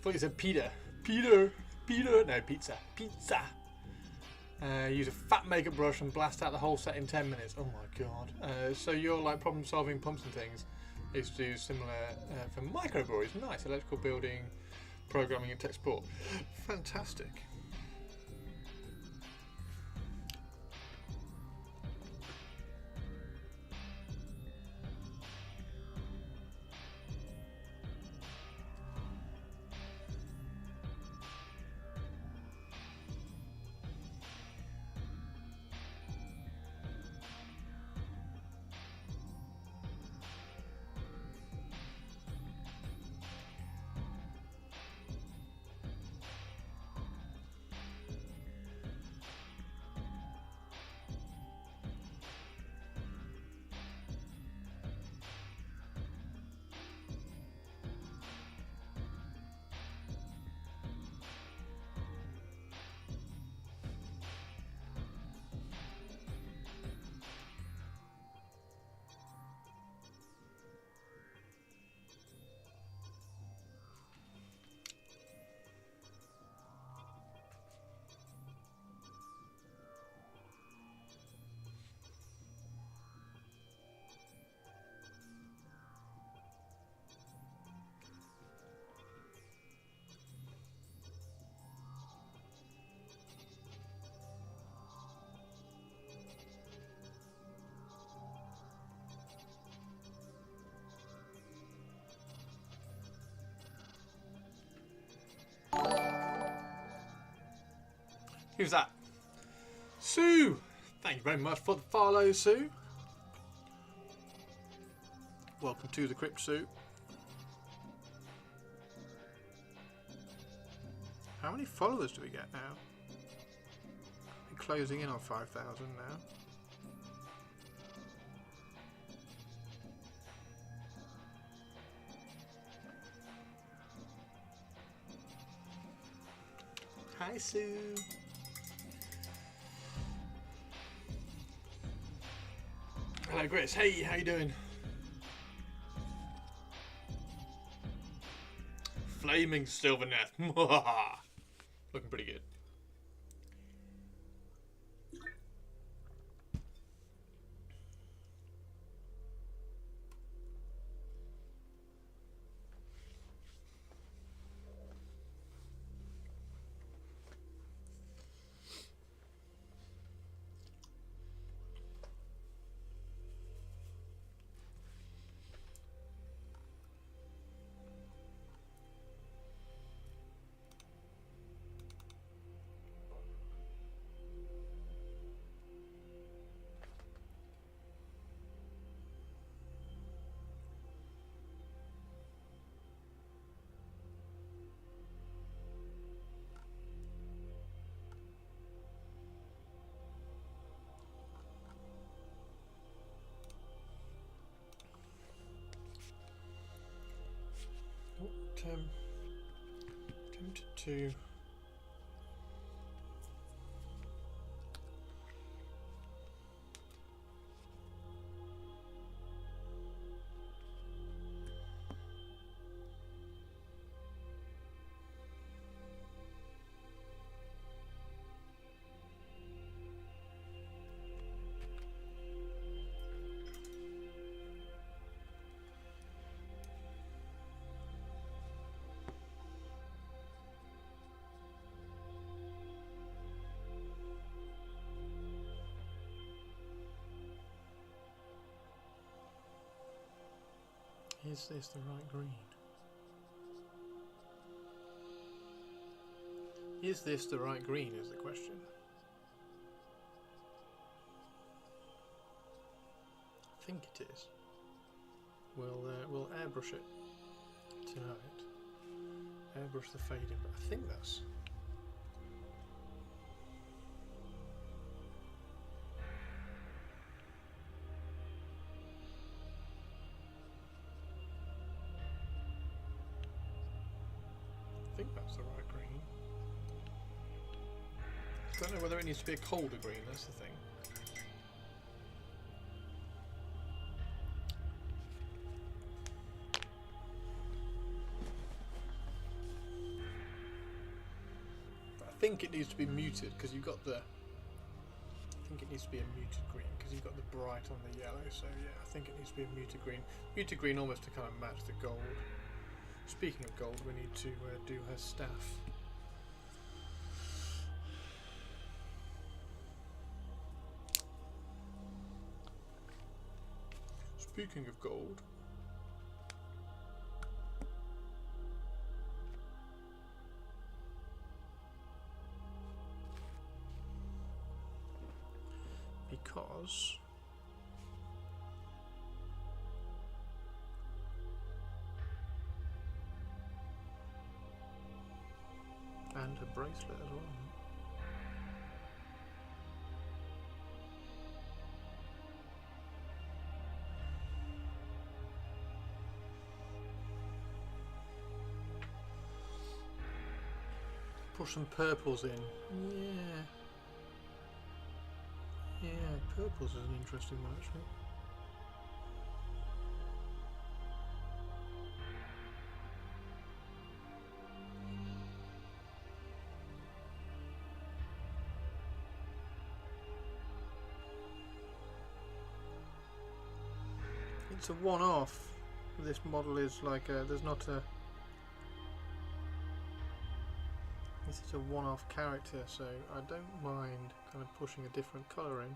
thought you said Peter. Peter. No, pizza. Pizza. Use a fat makeup brush and blast out the whole set in 10 minutes. Oh my god. So you're like problem solving pumps and things. I used to do similar for microbreweries. Nice. Electrical building, programming and tech support. Fantastic. Who's that? Sue! Thank you very much for the follow, Sue. Welcome to the crypt, Sue. How many followers do we get now? We're closing in on 5,000 now. Hi, Sue. Hello, Chris. Hey, how you doing? Flaming silver net. Looking pretty good. Tempted to Is this the right green? Is this the right green is the question. I think it is. We'll airbrush it tonight. Airbrush the fading, but I think that's... I think that's the right green. I don't know whether it needs to be a colder green, that's the thing. think it needs to be muted because you've got the. I think it needs to be a muted green because you've got the bright on the yellow. So yeah, I think it needs to be a muted green. Muted green almost to kind of match the gold. Speaking of gold, we need to do her staff. Speaking of gold. Because and her bracelet as well. Push some purples in. Yeah. Yeah, purples is an interesting one actually. It's a one-off. This model is like a, there's not a. This is a one-off character, so I don't mind kind of pushing a different colour in.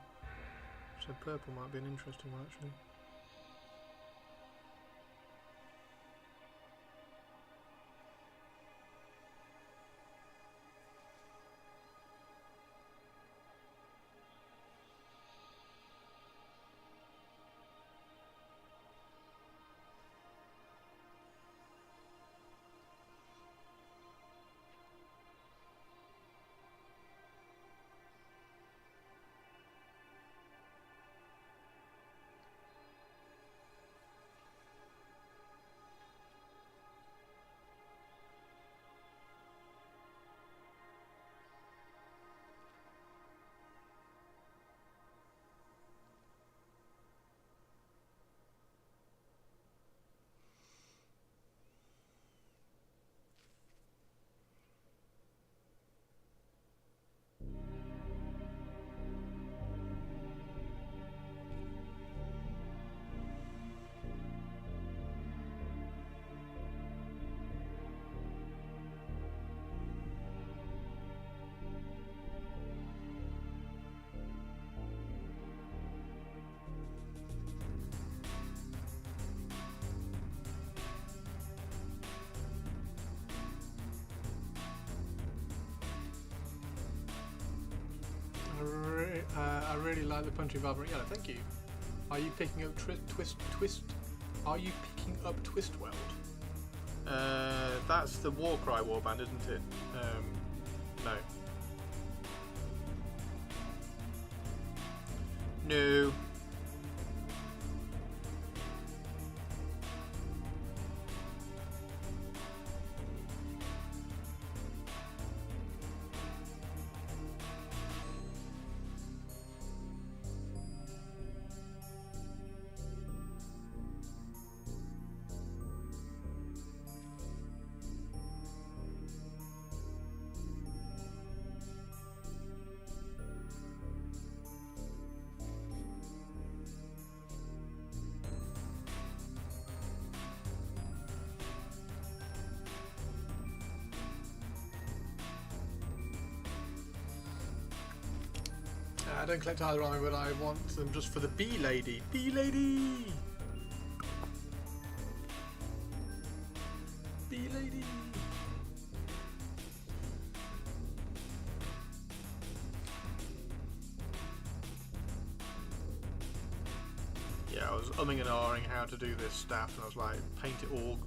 So purple might be an interesting one actually. I really like the Punchy Vibrant Yellow, thank you. Are you picking up Twist? Are you picking up Twist Weld? That's the Warcry warband, isn't it? No. No. I don't collect either army, but I want them just for the bee lady. Bee lady! Bee lady! Yeah, I was umming and ahhing how to do this staff, and I was like, paint it all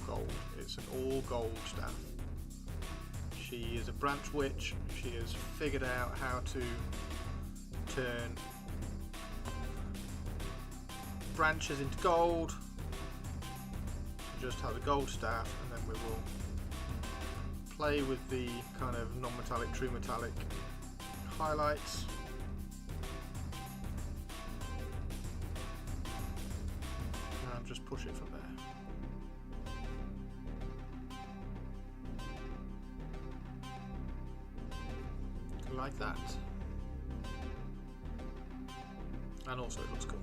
gold. It's an all gold staff. She is a branch witch. She has figured out how to turn branches into gold. Just have a gold staff, and then we will play with the kind of non-metallic, true metallic highlights. And just push it from there. like that. And also it looks cool.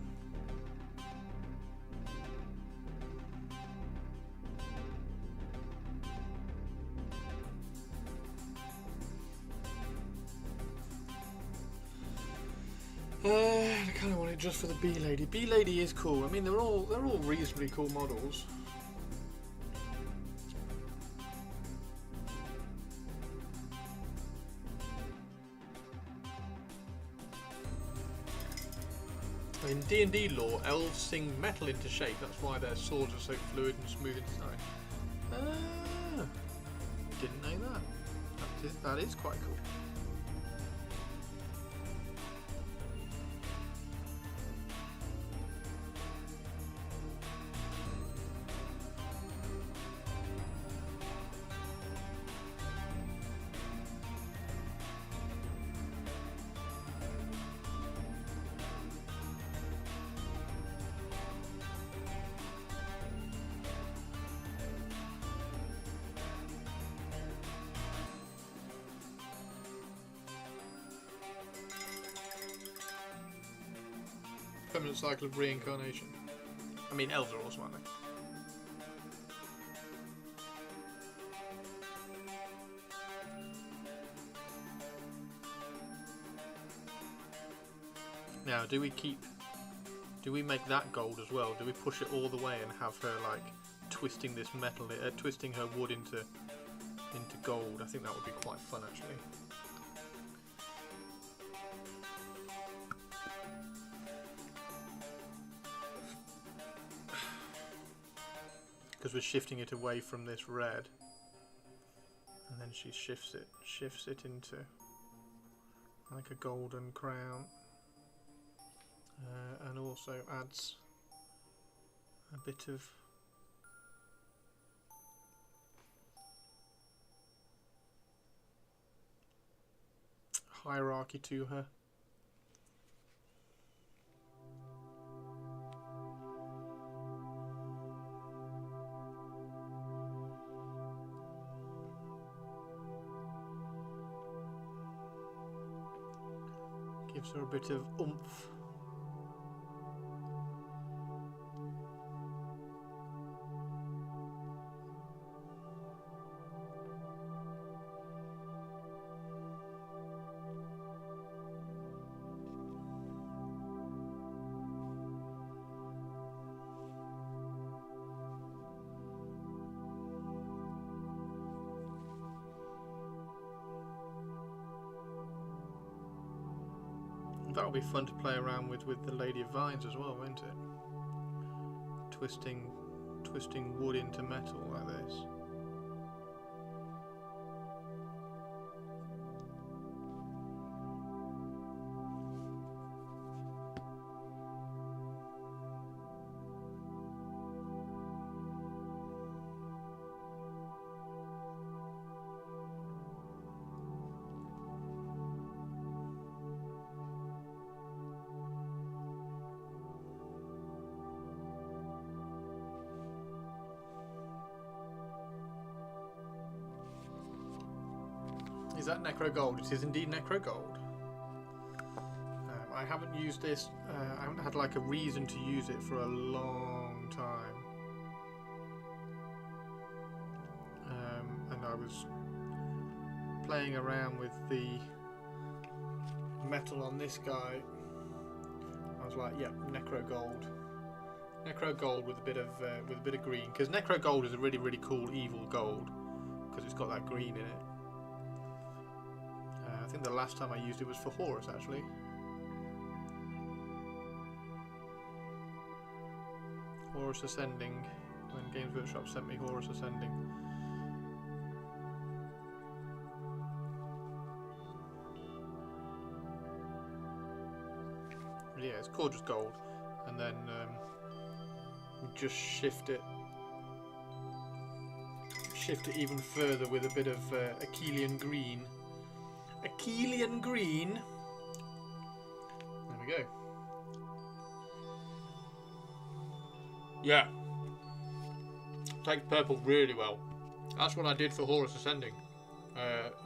I kind of want it just for the bee lady. Bee lady is cool. I mean, they're all reasonably cool models. In D&D lore, elves sing metal into shape. That's why their swords are so fluid and smooth inside. Didn't know that. That is quite cool. Permanent cycle of reincarnation. I mean, elves are awesome, aren't they? Now, do we make that gold as well? Do we push it all the way and have her like twisting this metal, twisting her wood into gold? I think that would be quite fun, actually. Because we're shifting it away from this red, and then she shifts it into like a golden crown, and also adds a bit of hierarchy to her. Gives her a bit of oomph. That'll be fun to play around with the Lady of Vines as well, won't it? Twisting wood into metal like this. Is that Necro Gold? It is indeed Necro Gold. I haven't used this, I haven't had like a reason to use it for a long time. And I was playing around with the metal on this guy. I was like, yeah, Necro Gold. Necro Gold with a bit of green, because Necro Gold is a really, really cool evil gold because it's got that green in it. I think the last time I used it was for Horus, actually. Horus Ascending, when Games Workshop sent me Horus Ascending. But yeah, it's gorgeous gold, and then just shift it even further with a bit of Aeolian green. Aeolian green. There we go. Yeah. Takes purple really well. That's what I did for Horus Ascending.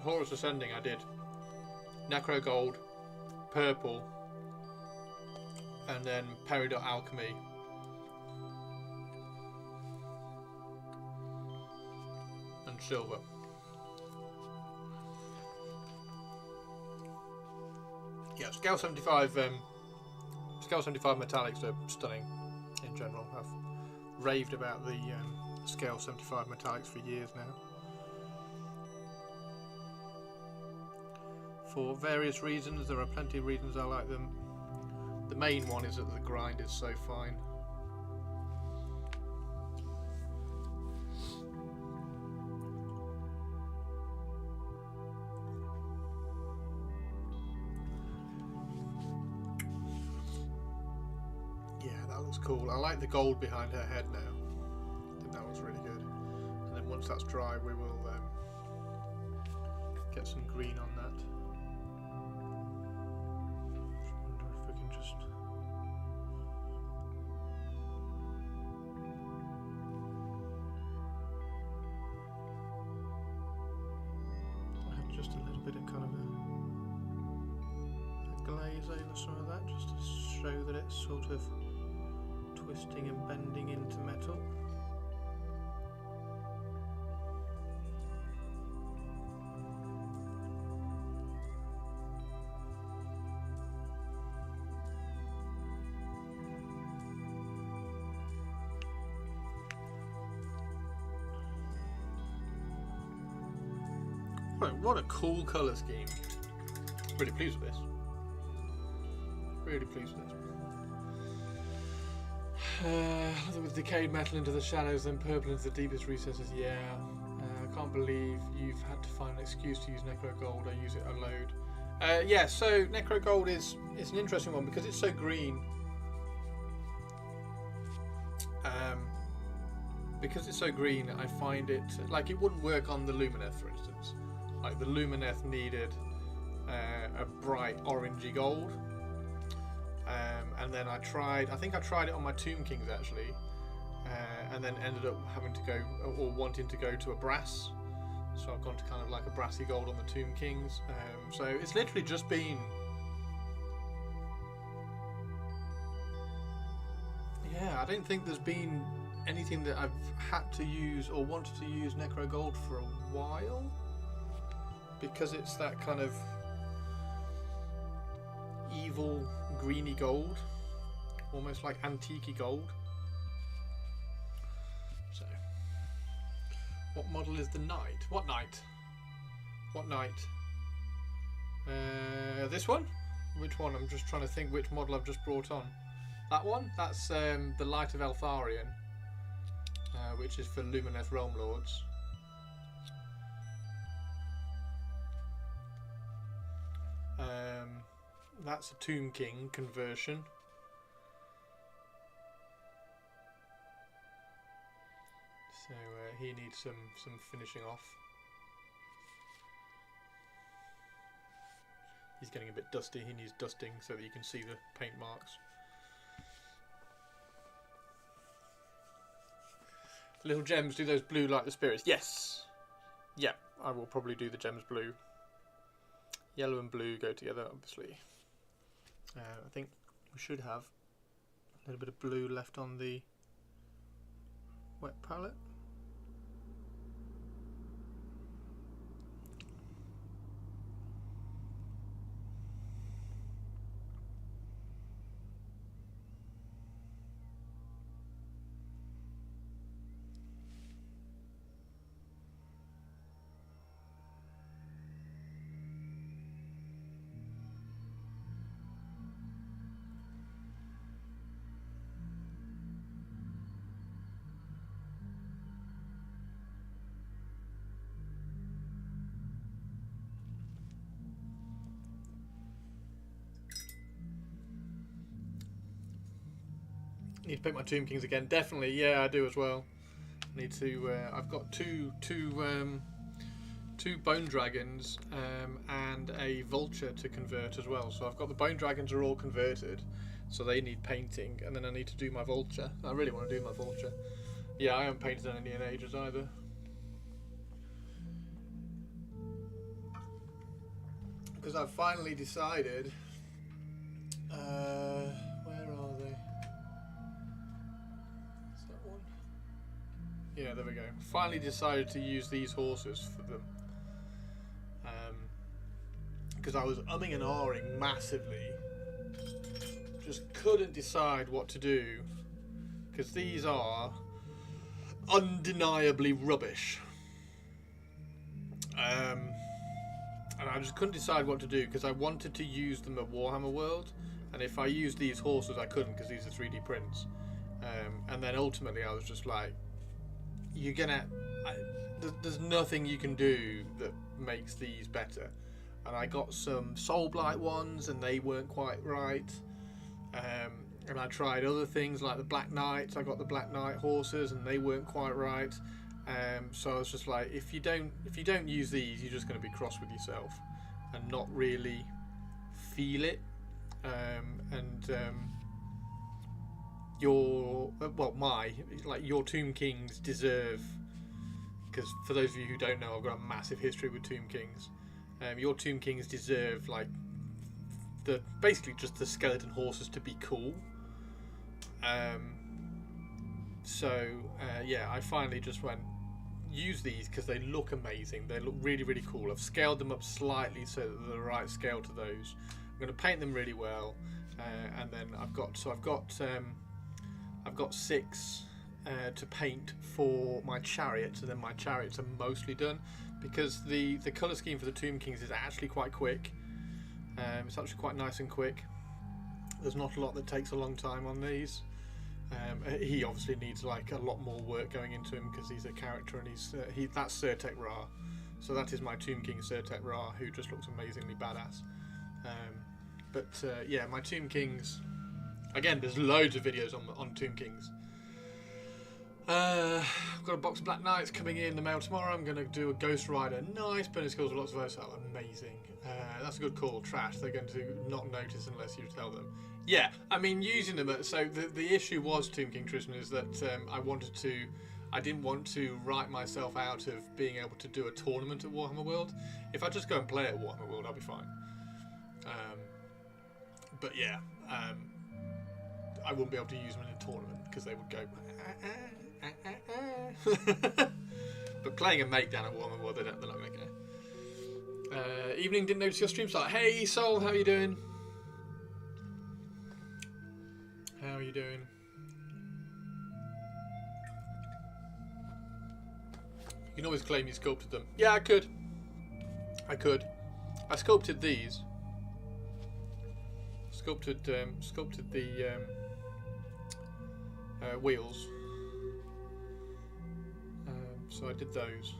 Horus Ascending I did Necro Gold, Purple, and then Peridot Alchemy. And Silver. Yeah, Scale 75 metallics are stunning in general. I've raved about the Scale 75 metallics for years now. For various reasons, there are plenty of reasons I like them. The main one is that the grind is so fine. Yeah, that looks cool. I like the gold behind her head now. I think that looks really good. And then once that's dry, we will get some green on that. I wonder if we can just... I have just a little bit of kind of a glaze over some of that, just to show that it's sort of twisting and bending into metal. What a cool colour scheme. Really pleased with this. Really pleased with this. With decayed metal into the shadows, then purple into the deepest recesses. Yeah. I can't believe you've had to find an excuse to use Necro Gold. I use it a load. Yeah, so Necro Gold is an interesting one because it's so green. Because it's so green, I find it like it wouldn't work on the Lumineth, for instance. Like the Lumineth needed a bright orangey gold, and then I think I tried it on my Tomb Kings actually, and then ended up having to go or wanting to go to a brass. So I've gone to kind of like a brassy gold on the Tomb Kings. So it's literally just been, yeah, I don't think there's been anything that I've had to use or wanted to use Necro Gold for a while, because it's that kind of evil greeny gold, almost like antique gold. So, what model is the Knight? What Knight? What Knight? This one? Which one? I'm just trying to think which model I've just brought on. That one? That's the Light of Eltharion, which is for Lumineth Realm Lords. That's a Tomb King conversion. So he needs some finishing off. He's getting a bit dusty. He needs dusting so that you can see the paint marks. Little gems, do those blue like the spirits? Yes. Yeah, I will probably do the gems blue. Yellow and blue go together, obviously. I think we should have a little bit of blue left on the wet palette. Need to pick my Tomb Kings again. Definitely, yeah, I do as well. Need to. I've got two Bone Dragons and a Vulture to convert as well. So I've got the Bone Dragons are all converted, so they need painting, and then I need to do my Vulture. I really want to do my Vulture. Yeah, I haven't painted any in ages either. because I've finally decided. Where are they? Is that one? Yeah, there we go. Finally decided to use these horses for them. Because I was umming and ahhing massively. Just couldn't decide what to do. Because these are undeniably rubbish. And I just couldn't decide what to do because I wanted to use them at Warhammer World. And if I used these horses, I couldn't because these are 3D prints. And then ultimately I was just like, there's nothing you can do that makes these better. And I got some Soul Blight ones and they weren't quite right. And I tried other things like the Black Knights. I got the Black Knight horses and they weren't quite right. So I was just like, if you don't use these, you're just going to be cross with yourself and not really feel it. Your Tomb Kings deserve, because for those of you who don't know, I've got a massive history with Tomb Kings. Your Tomb Kings deserve basically just the skeleton horses to be cool. I finally just went, use these because they look amazing. They look really, really cool. I've scaled them up slightly so that they're the right scale to those. I'm going to paint them really well, and then I've got 6 to paint for my chariots, and then my chariots are mostly done because the colour scheme for the Tomb Kings is actually quite quick. It's actually quite nice and quick. There's not a lot that takes a long time on these. He obviously needs like a lot more work going into him because he's a character, and that's Surtek Ra. So that is my Tomb King Surtek Ra, who just looks amazingly badass. My Tomb Kings. Again, there's loads of videos on Tomb Kings. I've got a box of Black Knights coming in the mail tomorrow. I'm going to do a Ghost Rider. Nice burning skills with lots of OSL. Amazing. That's a good call. Trash. They're going to not notice unless you tell them. Yeah, I mean, using them. So the issue was Tomb King Tristan is that I didn't want to write myself out of being able to do a tournament at Warhammer World. If I just go and play at Warhammer World, I'll be fine. I wouldn't be able to use them in a tournament because they would go. But playing a mate down at Warhammer World, they're not going to care. Evening, didn't notice your stream start. Hey Soul, how are you doing? How are you doing? You can always claim you sculpted them. Yeah, I could. I sculpted these. Sculpted the wheels. So I did those.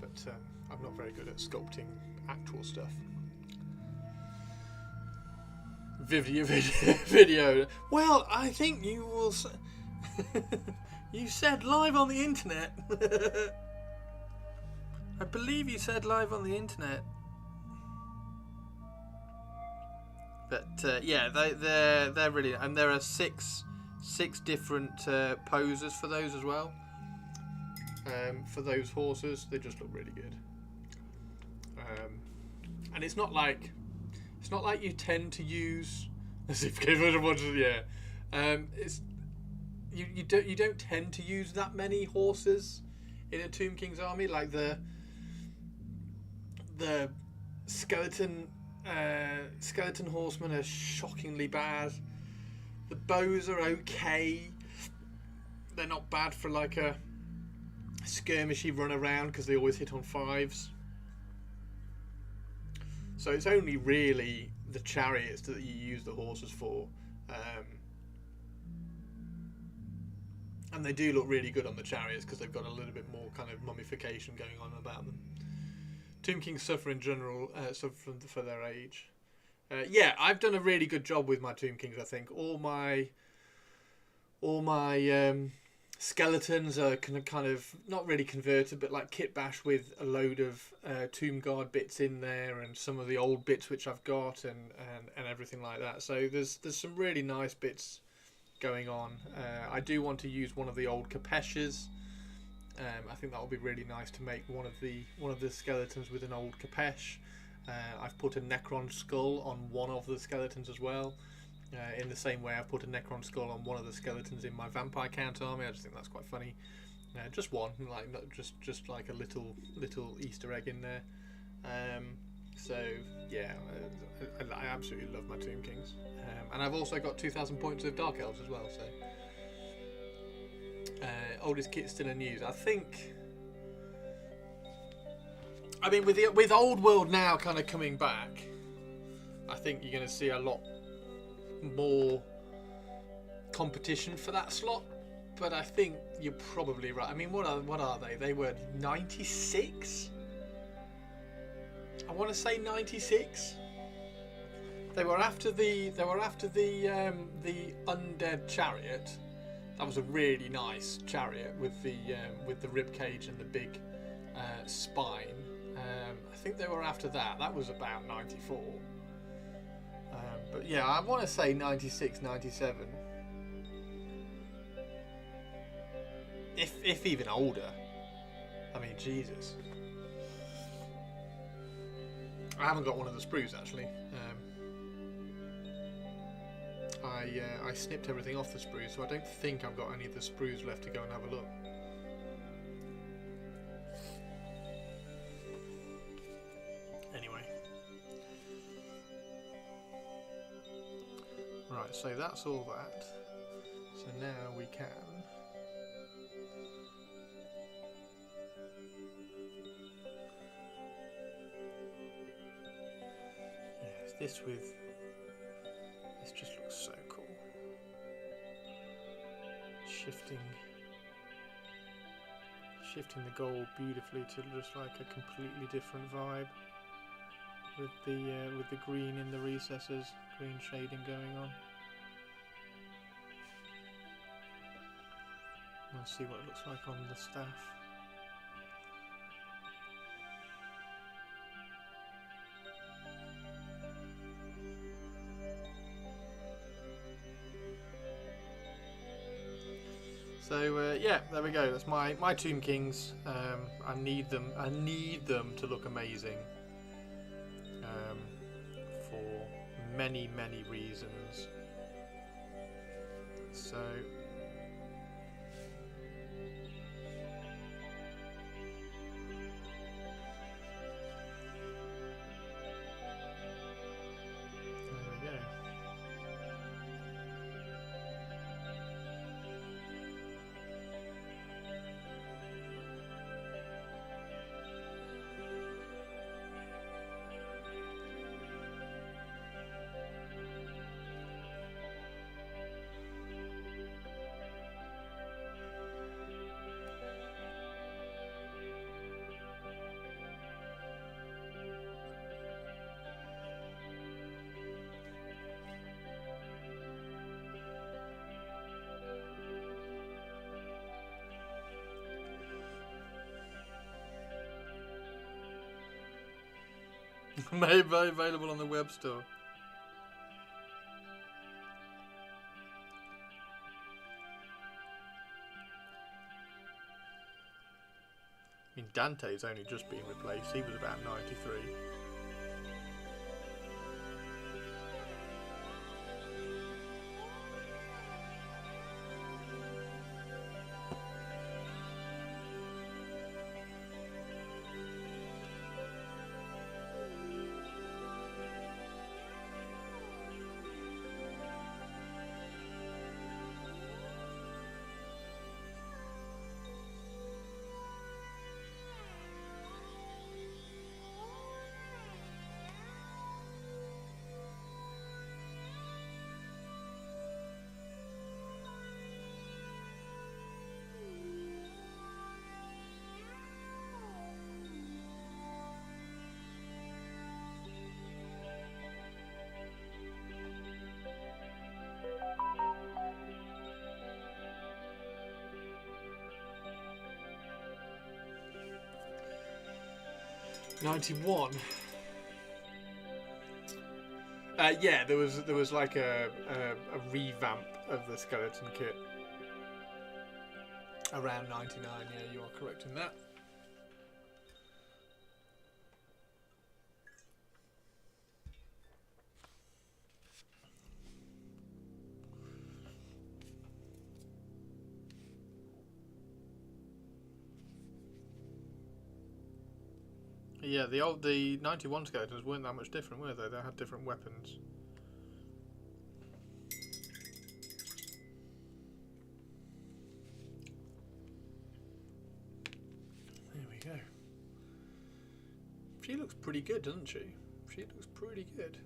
But I'm not very good at sculpting actual stuff. Video. Well, I think you will. You said live on the internet. I believe you said live on the internet. But they're really, and there are six different poses for those as well. For those horses, they just look really good. And it's not like you tend to use, as if everyone watches. It's you don't tend to use that many horses in a Tomb King's army. Like the skeleton horsemen are shockingly bad. The bows are okay. They're not bad for like a skirmishy run around because they always hit on 5s. So it's only really the chariots that you use the horses for. And they do look really good on the chariots because they've got a little bit more kind of mummification going on about them. Tomb Kings suffer in general, suffer for their age. I've done a really good job with my Tomb Kings. I think all my skeletons are kind of not really converted, but like kit bash with a load of Tomb Guard bits in there, and some of the old bits which I've got, and everything like that. So there's some really nice bits going on. I do want to use one of the old Capeshes. I think that would be really nice to make one of the skeletons with an old Capesh. I've put a Necron skull on one of the skeletons as well. In the same way I've put a Necron skull on one of the skeletons in my Vampire Count army. I just think that's quite funny. Just one, like not just like a little Easter egg in there. So yeah, I absolutely love my Tomb Kings, and I've also got 2,000 points of Dark Elves as well. So oldest kit still in use. I think. I mean, with Old World now kind of coming back, I think you're going to see a lot more competition for that slot. But I think you're probably right. I mean, what are they? They were 96. I want to say 96. They were after the undead chariot. That was a really nice chariot with the rib cage and the big spine. I think they were after that. That was about 94. But yeah, I want to say 96, 97. If even older. I mean, Jesus. I haven't got one of the sprues actually. I snipped everything off the sprues, so I don't think I've got any of the sprues left to go and have a look. Anyway. Right, so that's all that. So now we can... This just looks so cool. Shifting the gold beautifully to just like a completely different vibe with the green in the recesses, green shading going on. Let's see what it looks like on the staff. So yeah, there we go. That's my Tomb Kings. I need them to look amazing for many reasons. So there we go. Maybe available on the web store. I mean, Dante's only just been replaced. He was about 93. '91. Yeah, there was like a revamp of the skeleton kit around '99. Yeah, you are correct in that. Yeah, the 91 skeletons weren't that much different, were they? They had different weapons. There we go. She looks pretty good, doesn't she? She looks pretty good.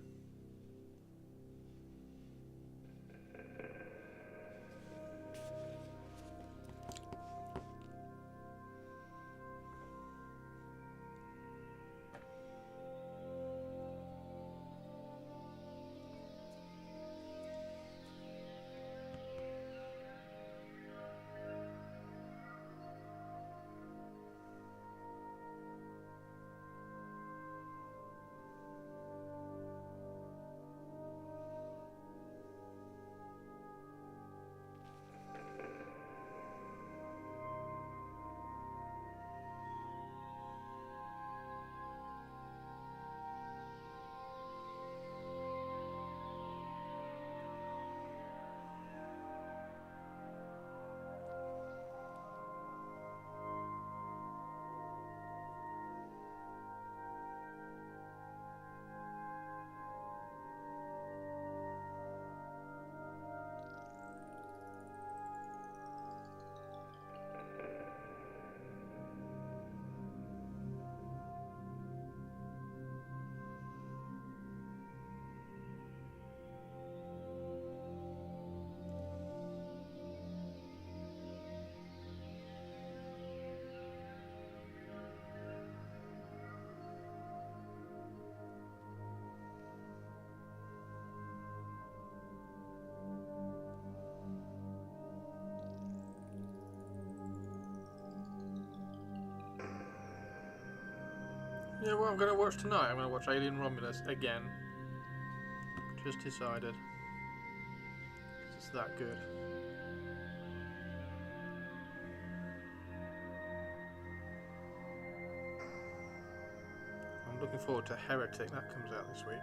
Yeah, what I'm going to watch tonight, I'm going to watch Alien Romulus again. Just decided. It's that good. I'm looking forward to Heretic, that comes out this week.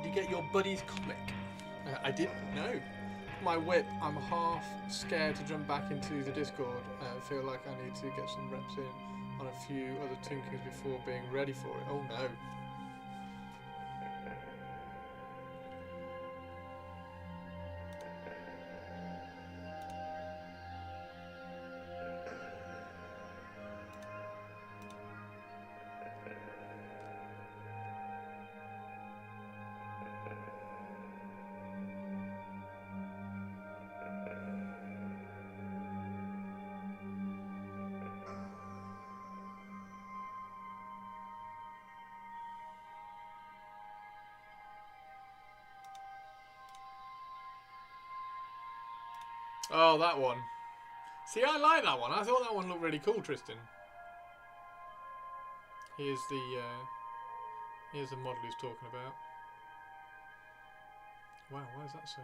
Did you get your buddy's comic? I didn't know. My whip, I'm half scared to jump back into the Discord. I feel like I need to get some reps in on a few other Tomb Kings before being ready for it. Oh no. Oh, that one. See, I like that one. I thought that one looked really cool, Tristan. Here's the model he's talking about. Wow, why is that so?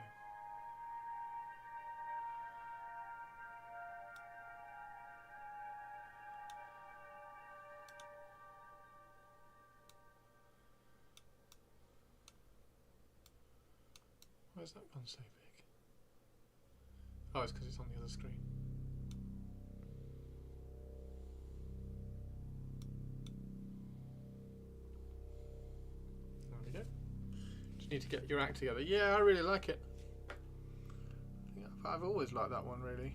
Why is that one so big? Oh, it's because it's on the other screen. There we go. Just need to get your act together. Yeah, I really like it. But I've always liked that one, really.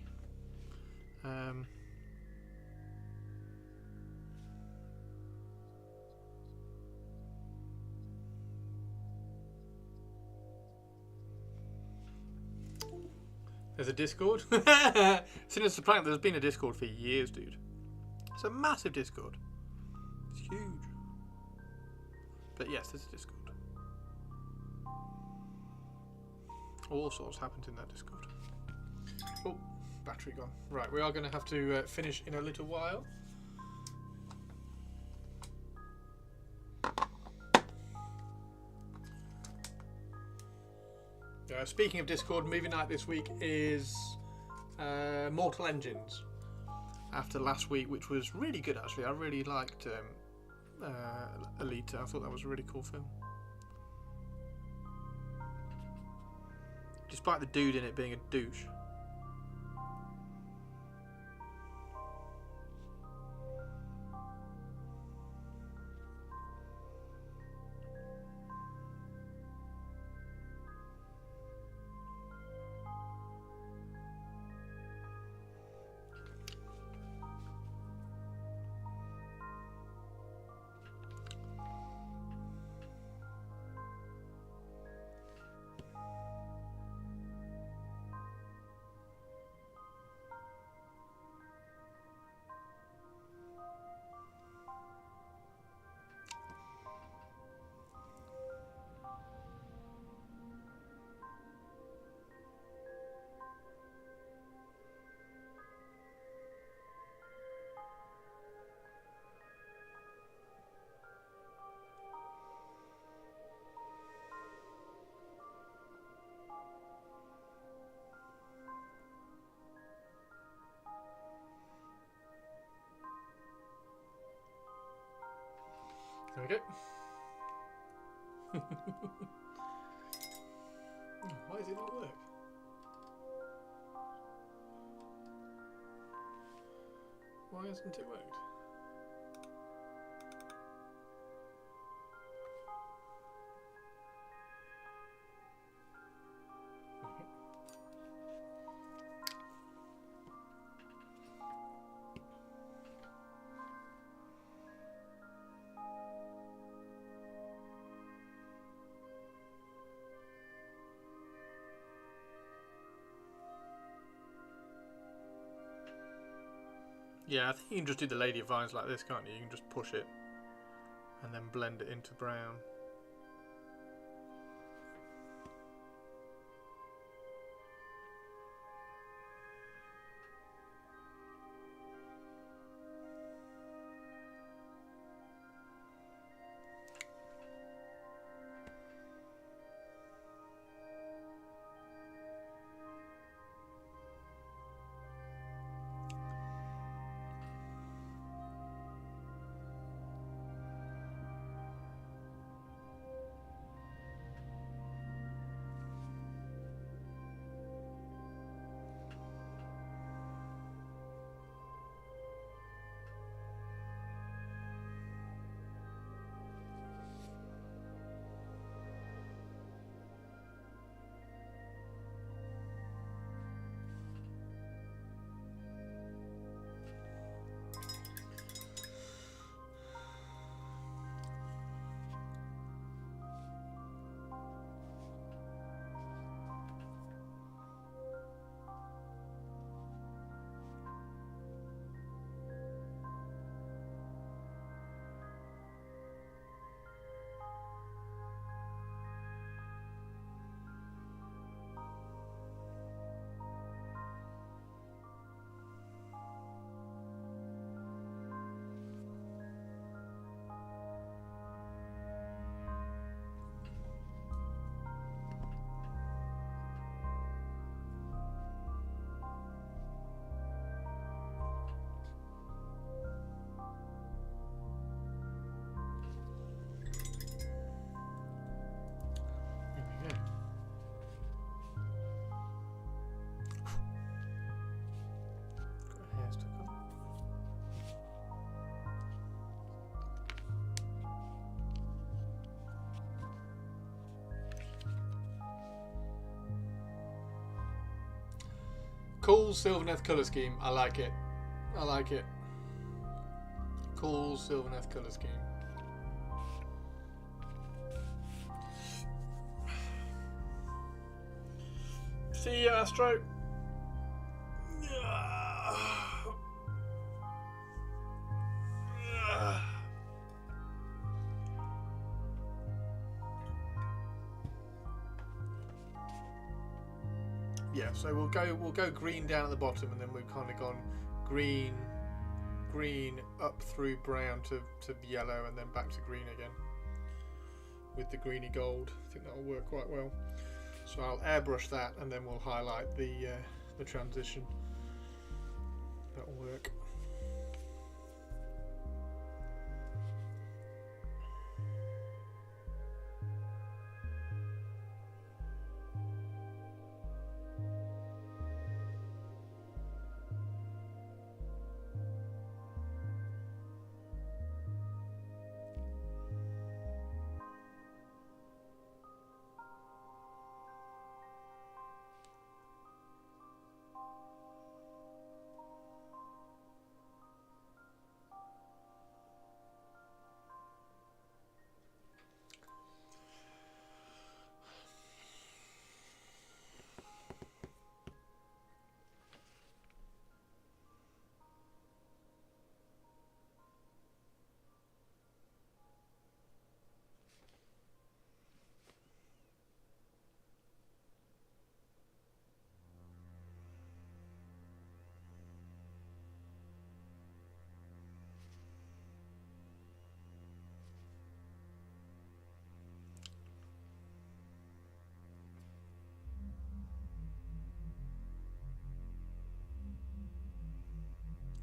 There's a Discord. Since the plant, there's been a Discord for years, dude. It's a massive Discord. It's huge. But yes, there's a Discord. All sorts happened in that Discord. Oh, battery gone. Right, we are going to have to finish in a little while. Speaking of Discord, movie night this week is Mortal Engines. After last week, which was really good actually. I really liked Alita. I thought that was a really cool film. Despite the dude in it being a douche. There we go. Why does it not work? Why hasn't it worked? Yeah, I think you can just do the Lady of Vines like this, can't you? You can just push it and then blend it into brown. Cool Sylvaneth colour scheme. I like it. I like it. Cool Sylvaneth colour scheme. See you, Astro. Yeah, so we'll go green down at the bottom, and then we've kind of gone green up through brown to yellow, and then back to green again with the greeny gold. I think that'll work quite well. So I'll airbrush that, and then we'll highlight the transition. That'll work.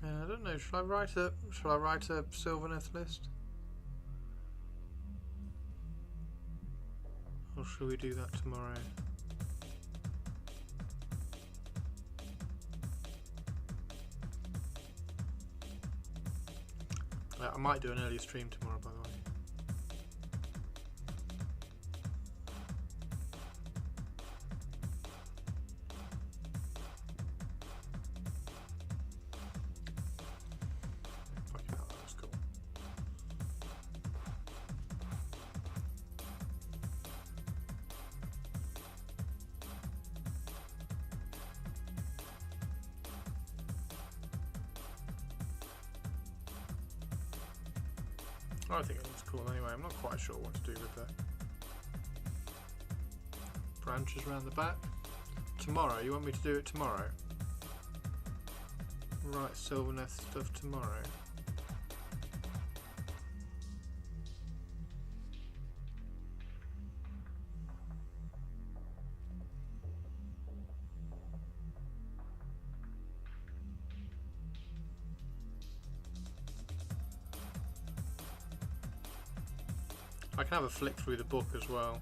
I don't know. Should I write a Sylvaneth list, or should we do that tomorrow? I might do an early stream tomorrow, by the way. I think it looks cool anyway. I'm not quite sure what to do with the branches around the back. Tomorrow, you want me to do it tomorrow? Right, Sylvaneth stuff tomorrow. I can have a flick through the book as well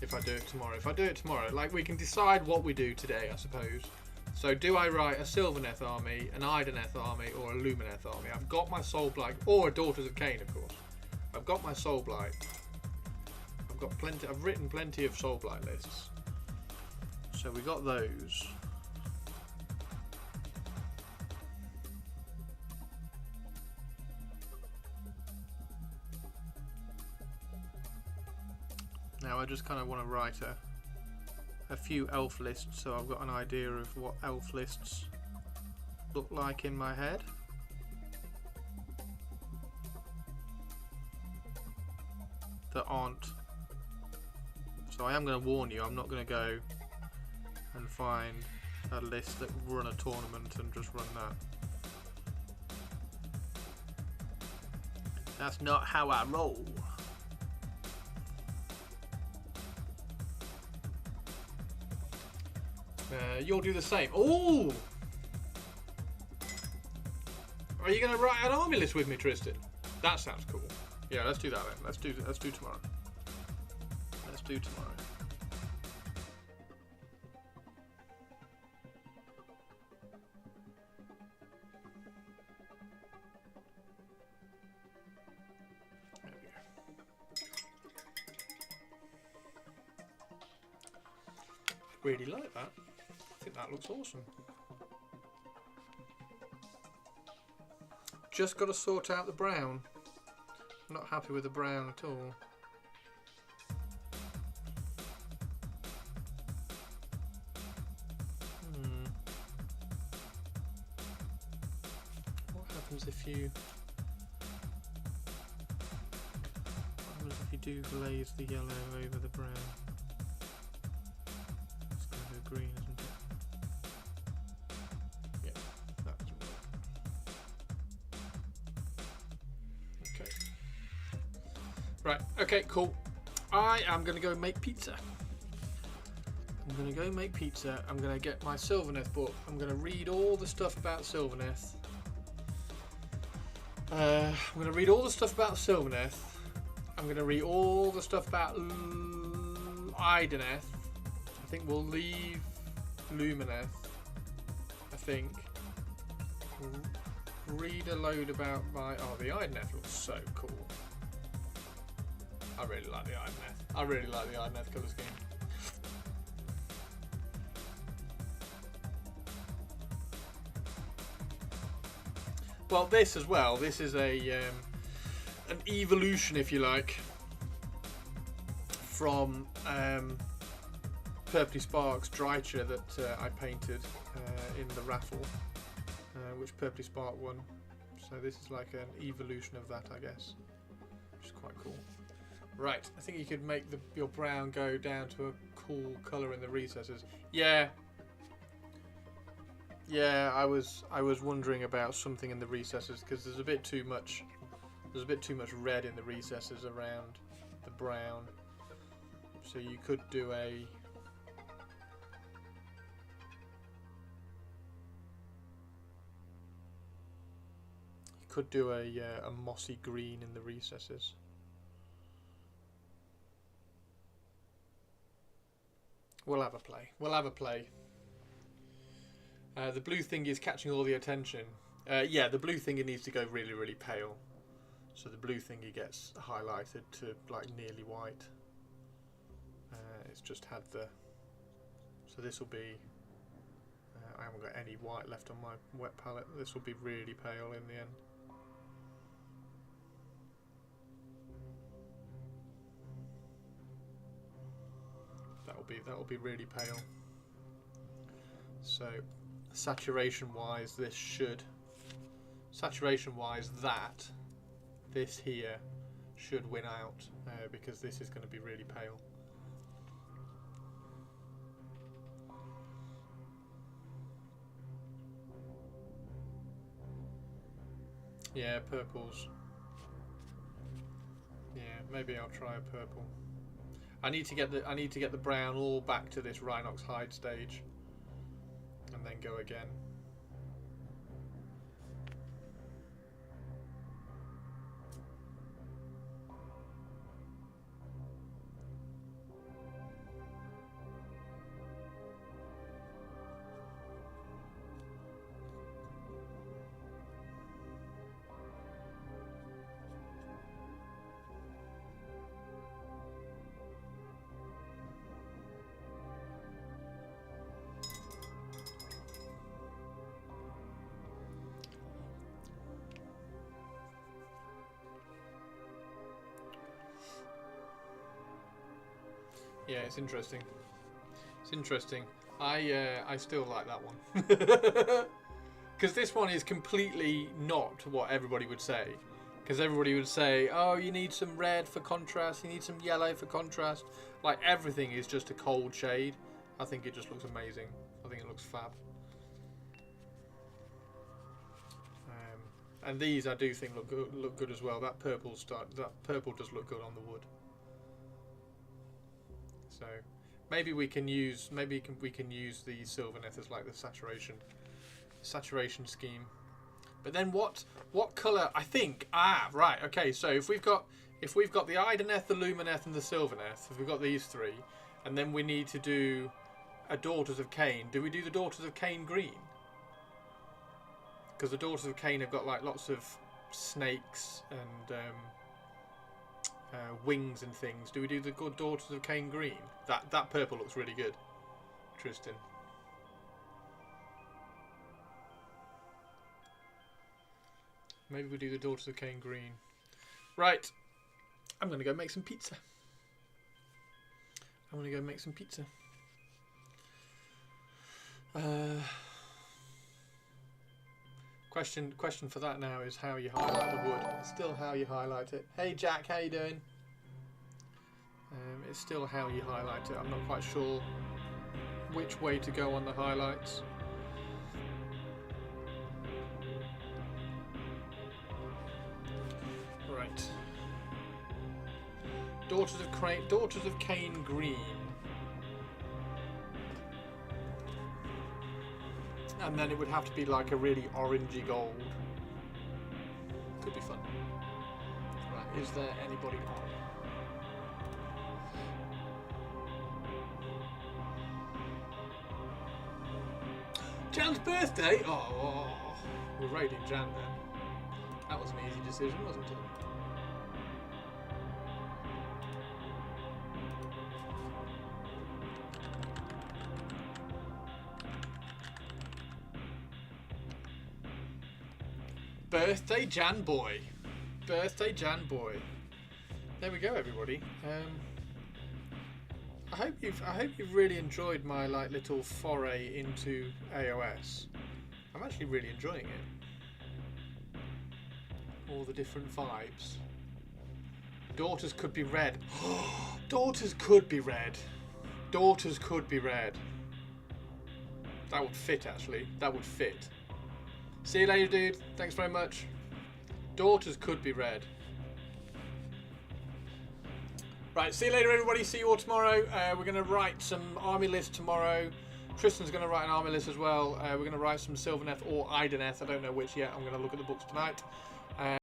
if I do it tomorrow. If I do it tomorrow, like, we can decide what we do today, I suppose. So do I write a Sylvaneth army, an Ideneth army, or a Lumineth army? I've got my Soulblight, or a Daughters of Cain, of course. I've got my Soulblight. I've written plenty of Soulblight lists. So we got those. Now I just kind of want to write a few elf lists, so I've got an idea of what elf lists look like in my head. That aren't. So I am going to warn you, I'm not going to go and find a list that run a tournament and just run that. That's not how I roll. You'll do the same. Oh! Are you going to write an army list with me, Tristan? That sounds cool. Yeah, let's do that then. Let's do tomorrow. Let's do tomorrow. There we go. Really like that. I think that looks awesome. just got to sort out the brown. I'm not happy with the brown at all. What happens if you do glaze the yellow over the brown? It's going to go green, isn't it? Yeah, that doesn't work. Okay. Right, okay, cool. I am going to go make pizza. I'm going to go make pizza. I'm going to get my Sylvaneth book. I'm going to read all the stuff about Sylvaneth. I'm going to read all the stuff about Sylvaneth. I'm going to read all the stuff about Ideneth. I think we'll leave Lumineth. I think. Read a load about my... Oh, the Ideneth looks so cool. I really like the Ideneth. I really like the Ideneth colour scheme. Well, this as well. This is a an evolution, if you like, from Purpley Spark's Drycha that I painted in the raffle, which Purpley Spark won. So this is like an evolution of that, I guess, which is quite cool. Right, I think you could make your brown go down to a cool colour in the recesses. Yeah. Yeah, I was wondering about something in the recesses because there's a bit too much red in the recesses around the brown. So you could do a mossy green in the recesses. We'll have a play. We'll have a play. The blue thing is catching all the attention. Yeah, the blue thingy needs to go really, really pale. So the blue thingy gets highlighted to like nearly white. It's just had the... So this will be... I haven't got any white left on my wet palette. This will be really pale in the end. That will be really pale. So saturation wise, this should... Saturation wise, this here should win out because this is going to be really pale. Yeah, purples. Yeah, maybe I'll try a purple. I need to get the brown all back to this Rhinox hide stage, and then go again. Yeah, it's interesting. It's interesting. I still like that one. Because this one is completely not what everybody would say. Because everybody would say, oh, you need some red for contrast, you need some yellow for contrast. Like, everything is just a cold shade. I think it just looks amazing. I think it looks fab. And these I do think look good as well. That purple does look good on the wood. So maybe we can use the Sylvaneth as like the saturation scheme. But then what colour? I think right, okay. So if we've got the Ideneth, the Lumineth, and the Sylvaneth, if we've got these three, and then we need to do a Daughters of Cain. Do we do the Daughters of Cain green? Because the Daughters of Cain have got like lots of snakes and wings and things. Do we do the good Daughters of Cain green? That purple looks really good, Tristan. Maybe we'll do the Daughters of Cain Green. Right. I'm going to go make some pizza. Question for that now is how you highlight the wood. It's still how you highlight it. Hey Jack, how you doing? It's still how you highlight it. I'm not quite sure which way to go on the highlights. Right. Daughters of Cain Green. And then it would have to be like a really orangey gold. Could be fun. Right, is there anybody on? Jan's birthday? Oh, we're raiding Jan then. That was an easy decision, wasn't it? Birthday Jan boy. Birthday Jan boy. There we go, everybody. I hope you've really enjoyed my little foray into AoS. I'm actually really enjoying it. All the different vibes. Daughters could be red. Daughters could be red. Daughters could be red. That would fit, actually. That would fit. See you later, dude. Thanks very much. Daughters could be red. Right, see you later, everybody. See you all tomorrow. We're going to write some army lists tomorrow. Tristan's going to write an army list as well. We're going to write some Sylvaneth or Ideneth. I don't know which yet. I'm going to look at the books tonight.